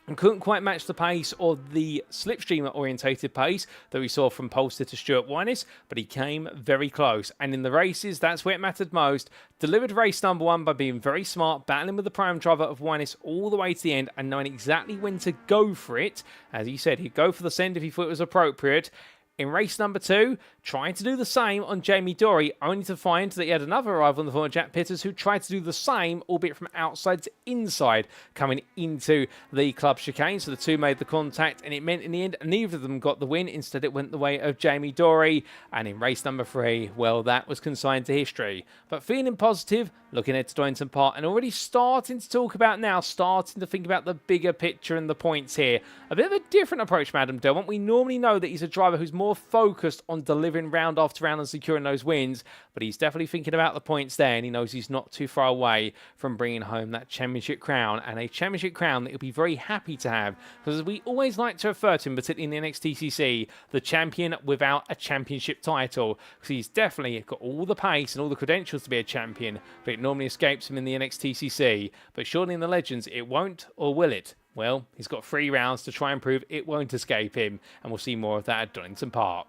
and couldn't quite match the pace or the slipstreamer-orientated pace that we saw from Polster to Stuart Winnis, but he came very close. And in the races, that's where it mattered most. Delivered race number 1 by being very smart, battling with the prime driver of Winnis all the way to the end and knowing exactly when to go for it. As he said, he'd go for the send if he thought it was appropriate. In race number 2, trying to do the same on Jamie Dory, only to find that he had another arrival in the form of Jack Pitters who tried to do the same, albeit from outside to inside, coming into the club chicane. So the two made the contact, and it meant in the end, neither of them got the win. Instead, it went the way of Jamie Dory. And in race number 3, well, that was consigned to history. But feeling positive, looking ahead to Donington Park, and already starting to think about the bigger picture and the points here. A bit of a different approach from Adam Delmont. We normally know that he's a driver who's more focused on delivering round after round and securing those wins, but he's definitely thinking about the points there, and he knows he's not too far away from bringing home that championship crown, and a championship crown that he'll be very happy to have, because as we always like to refer to him, particularly in the NXTCC, the champion without a championship title, because he's definitely got all the pace and all the credentials to be a champion, but it normally escapes him in the NXTCC. But surely in the Legends, it won't, or will it? Well, he's got 3 rounds to try and prove it won't escape him, and we'll see more of that at Donington Park.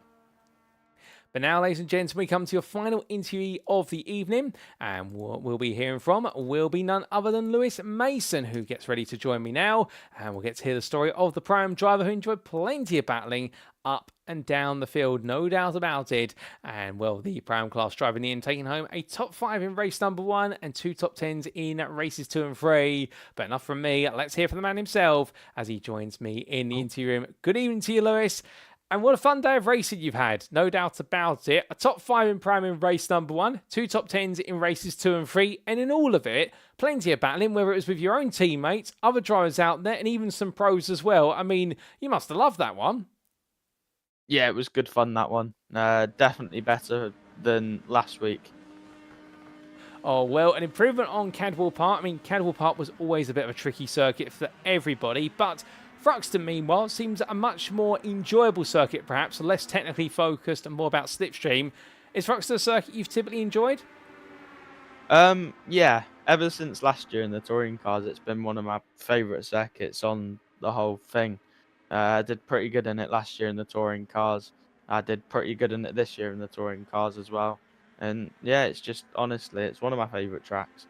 But now, ladies and gents, we come to your final interview of the evening, and what we'll be hearing from will be none other than Lewis Mason, who gets ready to join me now, and we'll get to hear the story of the Pro-Am driver who enjoyed plenty of battling up and down the field, no doubt about it. And, well, the Pro-Am class driver Ian taking home a top 5 in race number 1 and 2 top 10s in races 2 and 3. But enough from me, let's hear from the man himself as he joins me in the interview room. Good evening to you, Lewis. And what a fun day of racing you've had, no doubt about it. A top 5 in Pro-Am in race number 1, 2 top 10s in races 2 and 3, and in all of it, plenty of battling, whether it was with your own teammates, other drivers out there, and even some pros as well. I mean, you must have loved that one. Yeah, it was good fun, that one. Definitely better than last week. Oh, well, an improvement on Cadwell Park. I mean, Cadwell Park was always a bit of a tricky circuit for everybody, but Thruxton, meanwhile, seems a much more enjoyable circuit, perhaps, less technically focused and more about slipstream. Is Thruxton a circuit you've typically enjoyed? Yeah, ever since last year in the touring cars, it's been one of my favourite circuits on the whole thing. I did pretty good in it last year in the touring cars. I did pretty good in it this year in the touring cars as well. And yeah, it's just, honestly, it's one of my favourite tracks.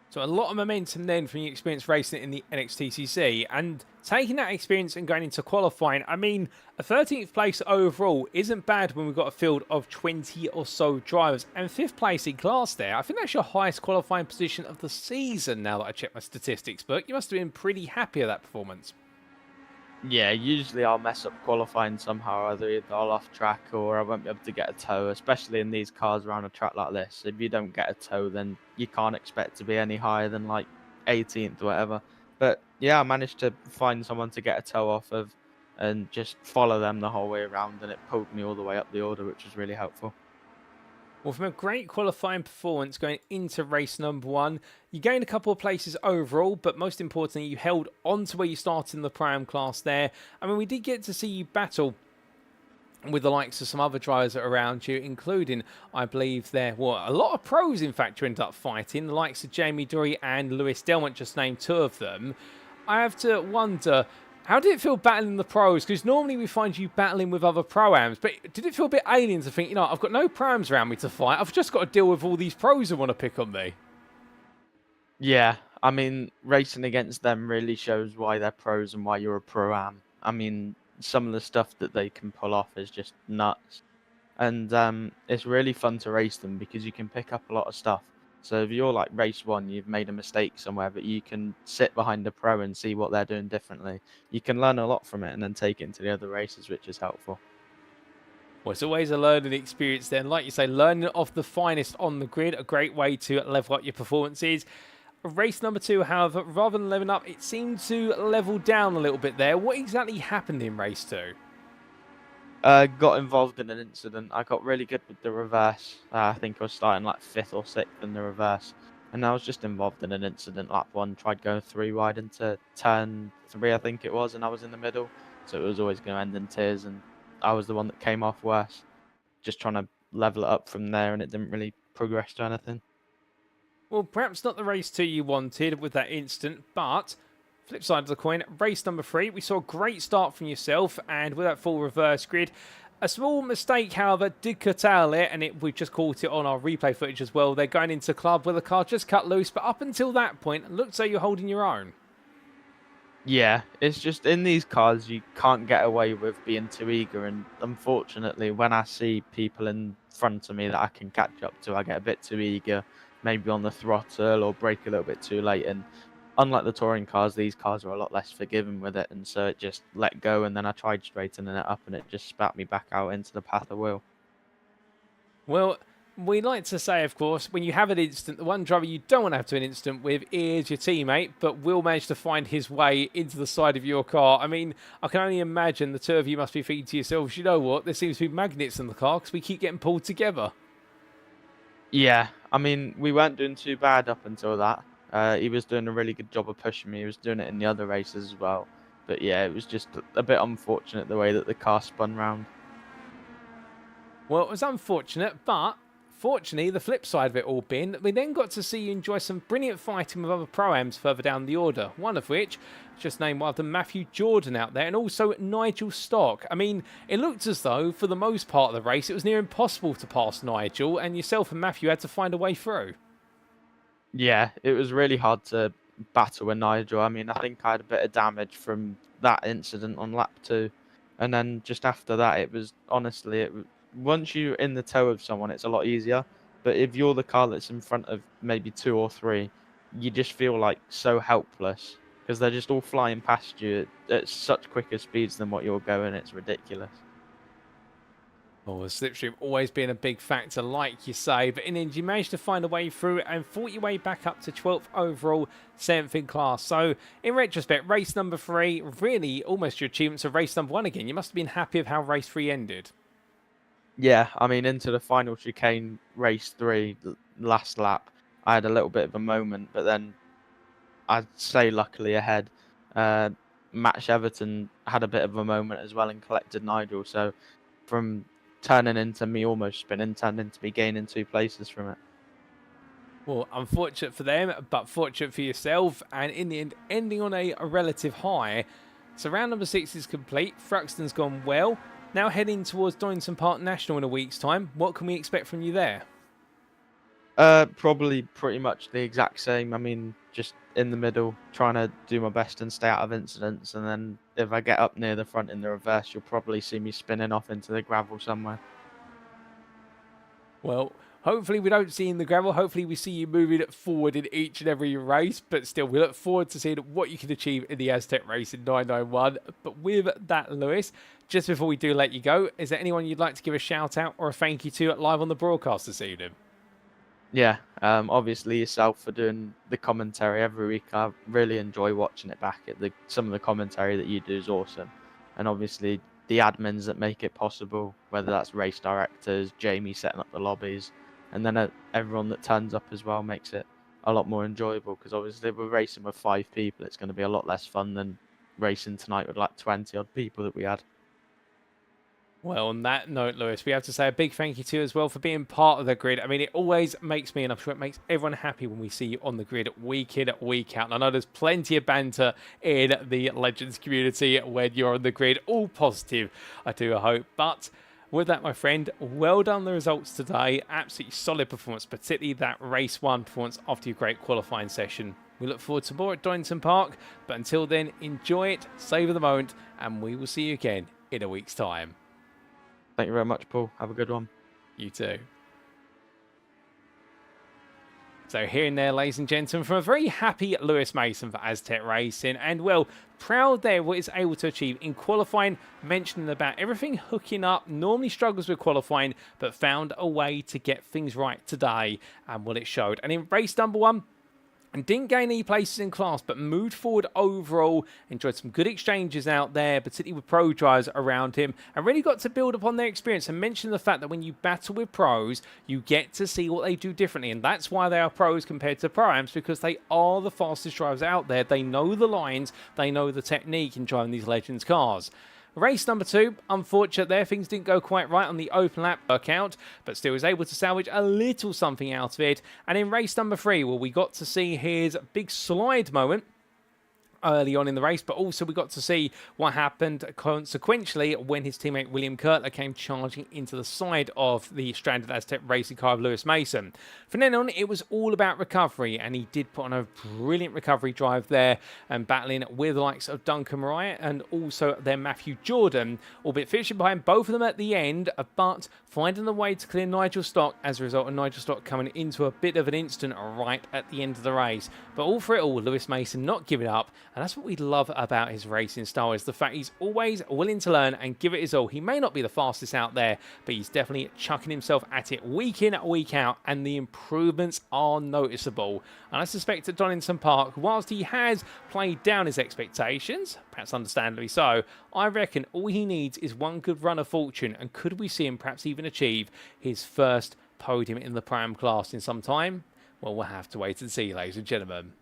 So a lot of momentum then from your experience racing it in the NXTCC, and taking that experience and going into qualifying. I mean, a 13th place overall isn't bad when we've got a field of 20 or so drivers, and 5th place in class there. I think that's your highest qualifying position of the season now that I check my statistics, but you must have been pretty happy with that performance. Yeah, usually I'll mess up qualifying somehow, either I'll off track or I won't be able to get a tow, especially in these cars around a track like this. If you don't get a tow, then you can't expect to be any higher than like 18th or whatever. But yeah, I managed to find someone to get a tow off of and just follow them the whole way around, and it pulled me all the way up the order, which was really helpful. Well, from a great qualifying performance going into race number 1, you gained a couple of places overall, but most importantly, you held on to where you started in the Pro-Am class there. I mean, we did get to see you battle with the likes of some other drivers around you, including, I believe, a lot of pros, in fact, you ended up fighting, the likes of Jamie Dury and Lewis Delmont, just named 2 of them. I have to wonder, how did it feel battling the pros? Because normally we find you battling with other Pro-Ams, but did it feel a bit alien to think, I've got no Pro-Ams around me to fight, I've just got to deal with all these pros who want to pick on me? Yeah, I mean, racing against them really shows why they're pros and why you're a Pro-Am. I mean, some of the stuff that they can pull off is just nuts. And it's really fun to race them because you can pick up a lot of stuff. So if you're like race 1, you've made a mistake somewhere, but you can sit behind a pro and see what they're doing differently. You can learn a lot from it and then take it into the other races, which is helpful. Well, it's always a learning experience then. Like you say, learning off the finest on the grid, a great way to level up your performances. Race number 2, however, rather than leveling up, it seemed to level down a little bit there. What exactly happened in race 2? Got involved in an incident. I got really good with the reverse. I think I was starting like 5th or 6th in the reverse. And I was just involved in an incident. Lap 1, tried going 3 wide into turn 3, I think it was, and I was in the middle. So it was always going to end in tears, and I was the one that came off worse. Just trying to level it up from there, and it didn't really progress to anything. Well, perhaps not the race 2 you wanted with that incident, but flip side of the coin, race number 3, we saw a great start from yourself, and with that full reverse grid, a small mistake, however, did curtail it, and we've just caught it on our replay footage as well. They're going into club where the car just cut loose, but up until that point, it looked as though you're holding your own. Yeah, it's just in these cars, you can't get away with being too eager, and unfortunately, when I see people in front of me that I can catch up to, I get a bit too eager, maybe on the throttle or brake a little bit too late, and unlike the touring cars, these cars are a lot less forgiving with it, and so it just let go, and then I tried straightening it up, and it just spat me back out into the path of wheel. Well, we like to say, of course, when you have an incident, the one driver you don't want to have to an incident with is your teammate, but will manage to find his way into the side of your car. I mean, I can only imagine the 2 of you must be thinking to yourselves, you know what, there seems to be magnets in the car because we keep getting pulled together. Yeah, I mean, we weren't doing too bad up until that. He was doing a really good job of pushing me. He was doing it in the other races as well. But yeah, it was just a bit unfortunate the way that the car spun round. Well, it was unfortunate, but unfortunately, the flip side of it all being that we then got to see you enjoy some brilliant fighting with other pro-ams further down the order, one of which, just named one of them, Matthew Jordan out there, and also Nigel Stock. I mean, it looked as though, for the most part of the race, it was near impossible to pass Nigel, and yourself and Matthew had to find a way through. Yeah, it was really hard to battle with Nigel. I mean, I think I had a bit of damage from that incident on lap 2. And then just after that, it was, honestly, once you're in the tow of someone, it's a lot easier. But if you're the car that's in front of maybe 2 or 3, you just feel like so helpless because they're just all flying past you at such quicker speeds than what you're going. It's ridiculous. Well, the slipstream always being a big factor, like you say, but in the end, you managed to find a way through and fought your way back up to 12th overall, 7th in class. So, in retrospect, race number 3, really almost your achievements of race number 1 again. You must have been happy with how race 3 ended. Yeah, I mean, into the final chicane, race 3, last lap, I had a little bit of a moment, but then I'd say luckily ahead. Matt Everton had a bit of a moment as well and collected Nigel. So, from turning into me almost spinning, turned into me gaining 2 places from it. Well, unfortunate for them, but fortunate for yourself, and in the end, ending on a relative high. So round number 6 is complete. Thruxton's gone well. Now heading towards Donington Park National in a week's time. What can we expect from you there? Probably pretty much the exact same. I mean, just in the middle, trying to do my best and stay out of incidents. And then if I get up near the front in the reverse, you'll probably see me spinning off into the gravel somewhere. Well, hopefully we don't see you in the gravel. Hopefully we see you moving forward in each and every race. But still, we look forward to seeing what you can achieve in the Aztec race in 991. But with that, Lewis, just before we do let you go, is there anyone you'd like to give a shout out or a thank you to live on the broadcast this evening? Yeah, obviously yourself for doing the commentary every week. I really enjoy watching it back. Some of the commentary that you do is awesome. And obviously the admins that make it possible, whether that's race directors, Jamie setting up the lobbies, and then everyone that turns up as well makes it a lot more enjoyable, because obviously if we're racing with 5 people, it's going to be a lot less fun than racing tonight with like 20 odd people that we had. Well, on that note, Lewis, we have to say a big thank you to you as well for being part of the grid. I mean, it always makes me, and I'm sure it makes everyone happy when we see you on the grid week in, week out. And I know there's plenty of banter in the Legends community when you're on the grid. All positive, I do hope. But with that, my friend, well done the results today. Absolutely solid performance, particularly that race 1 performance after your great qualifying session. We look forward to more at Donington Park. But until then, enjoy it, savour the moment, and we will see you again in a week's time. Thank you very much, Paul. Have a good one. You too. So here and there, ladies and gentlemen, from a very happy Lewis Mason for Aztec Racing, and well, proud there what he's able to achieve in qualifying, mentioning about everything hooking up, normally struggles with qualifying, but found a way to get things right today, and well, it showed. And in race number 1, and didn't gain any places in class, but moved forward overall, enjoyed some good exchanges out there, particularly with pro drivers around him, and really got to build upon their experience and mention the fact that when you battle with pros, you get to see what they do differently, and that's why they are pros compared to pro-ams, because they are the fastest drivers out there. They know the lines, they know the technique in driving these Legends cars. Race number 2, unfortunate there, things didn't go quite right on the open lap workout, but still was able to salvage a little something out of it. And in race number 3, well, we got to see his big slide moment early on in the race, but also we got to see what happened consequentially when his teammate William Kurtler came charging into the side of the stranded Aztec racing car of Lewis Mason. From then on, it was all about recovery, and he did put on a brilliant recovery drive there and battling with the likes of Duncan Mariah and also their Matthew Jordan, albeit finishing behind both of them at the end, but finding the way to clear Nigel Stock as a result of Nigel Stock coming into a bit of an incident right at the end of the race. But all for it all, Lewis Mason not giving up, and that's what we love about his racing style, is the fact he's always willing to learn and give it his all. He may not be the fastest out there, but he's definitely chucking himself at it week in, week out, and the improvements are noticeable. And I suspect at Donington Park, whilst he has played down his expectations, perhaps understandably so, I reckon all he needs is one good run of fortune, and could we see him perhaps even achieve his first podium in the Pro-Am class in some time? Well, we'll have to wait and see, ladies and gentlemen.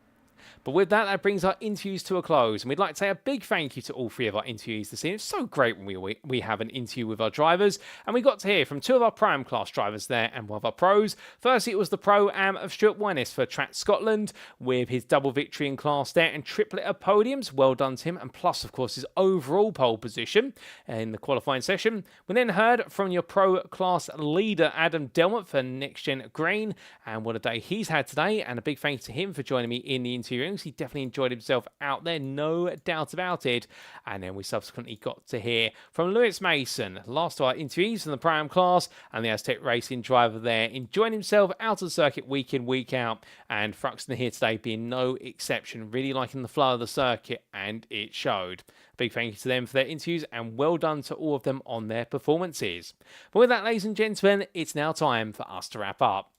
But with that, that brings our interviews to a close, and we'd like to say a big thank you to all 3 of our interviewees this evening. It's so great when we have an interview with our drivers, and we got to hear from 2 of our Pro-Am class drivers there and 1 of our pros. Firstly, it was the Pro-Am of Stuart Wyniss for Track Scotland, with his double victory in class there and triplet of podiums. Well done to him, and plus, of course, his overall pole position in the qualifying session. We then heard from your Pro class leader, Adam Delmont for NXTGEN Green, and what a day he's had today, and a big thank you to him for joining me in the interview. He definitely enjoyed himself out there, no doubt about it. And then we subsequently got to hear from Lewis Mason, last of our interviews from the Pro-Am class, and the Aztec Racing driver there, enjoying himself out of the circuit week in, week out. And Thruxton here today being no exception, really liking the flow of the circuit, and it showed. Big thank you to them for their interviews, and well done to all of them on their performances. But with that, ladies and gentlemen, it's now time for us to wrap up.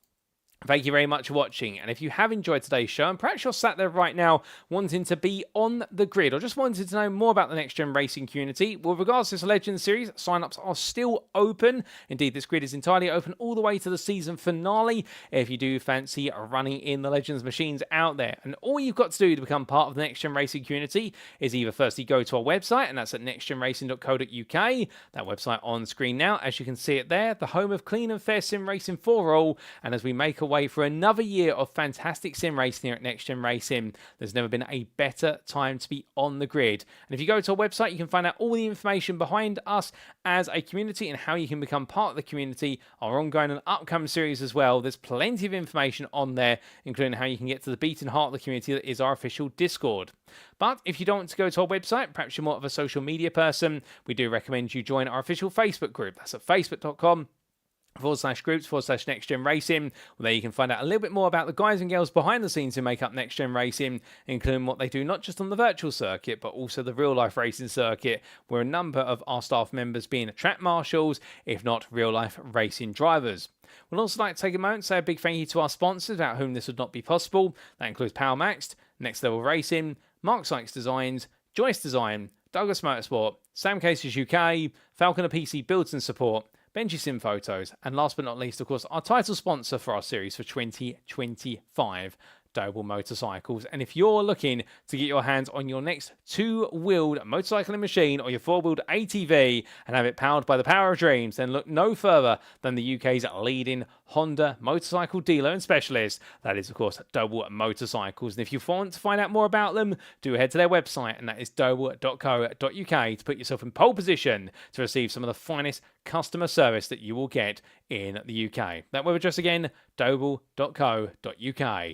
Thank you very much for watching, and if you have enjoyed today's show, and perhaps you're sat there right now wanting to be on the grid, or just wanted to know more about the NXTGEN Racing community, well, with regards to this Legends series, sign-ups are still open. Indeed, this grid is entirely open all the way to the season finale, if you do fancy running in the Legends machines out there. And all you've got to do to become part of the NXTGEN Racing community is either firstly go to our website, and that's at nextgenracing.co.uk, that website on screen now, as you can see it there, the home of clean and fair sim racing for all. And as we make a way for another year of fantastic sim racing here at NXTGEN Racing, there's never been a better time to be on the grid. And if you go to our website, you can find out all the information behind us as a community and how you can become part of the community, our ongoing and upcoming series as well. There's plenty of information on there, including how you can get to the beating heart of the community that is our official Discord. But if you don't want to go to our website, perhaps you're more of a social media person, we do recommend you join our official Facebook group. That's at facebook.com/groups/NXTGEN Racing. Well, there you can find out a little bit more about the guys and girls behind the scenes who make up NXTGEN Racing, including what they do not just on the virtual circuit, but also the real-life racing circuit, where a number of our staff members being track marshals, if not real-life racing drivers. We'd also like to take a moment to say a big thank you to our sponsors, without whom this would not be possible. That includes Power Maxed, Next Level Racing, Mark Sykes Designs, Joyce Design, Douglas Motorsport, Sam Cases UK, Falconer PC Builds and Support, Benji Sim Photos, and last but not least, of course, our title sponsor for our series for 2025, Doble Motorcycles. And if you're looking to get your hands on your next 2-wheeled motorcycling machine or your 4-wheeled ATV and have it powered by the power of dreams, then look no further than the UK's leading Honda motorcycle dealer and specialist. That is, of course, Doble Motorcycles. And if you want to find out more about them, do head to their website, and that is doble.co.uk, to put yourself in pole position to receive some of the finest customer service that you will get in the UK. That web address again, doble.co.uk.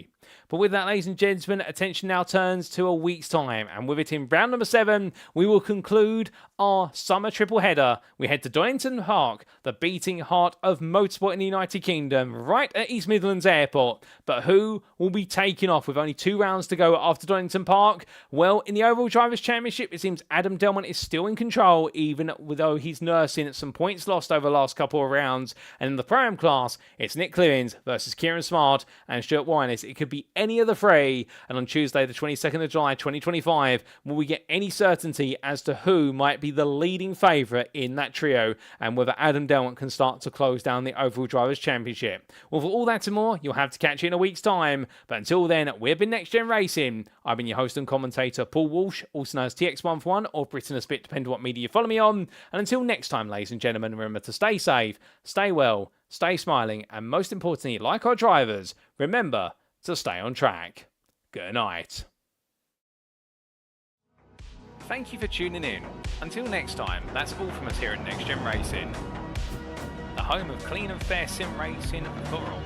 But with that, ladies and gentlemen, attention now turns to a week's time, and with it in round number 7, we will conclude our summer triple header. We head to Donington Park, the beating heart of motorsport in the United Kingdom, right at East Midlands Airport. But who will be taking off with only 2 rounds to go after Donington Park? Well, in the overall Drivers' Championship, it seems Adam Delmont is still in control, even though he's nursing some points lost over the last couple of rounds. And in the Pro-Am class, it's Nick Clewins versus Kieran Sharp and Stuart Wyniss. It could be any of the 3. And on Tuesday, the 22nd of July, 2025, will we get any certainty as to who might be the leading favourite in that trio, and whether Adam Delmont can start to close down the overall Drivers' Championship? Well, for all that and more, you'll have to catch it in a week's time. But until then, we've been NXTGEN Racing. I've been your host and commentator, Paul Walsh, also known as TX141 or Britain a Spit, depending on what media you follow me on. And until next time, ladies and gentlemen, remember to stay safe, stay well, stay smiling, and most importantly, like our drivers, remember to stay on track. Good night. Thank you for tuning in. Until next time, that's all from us here at NXTGEN Racing, the home of clean and fair sim racing for all.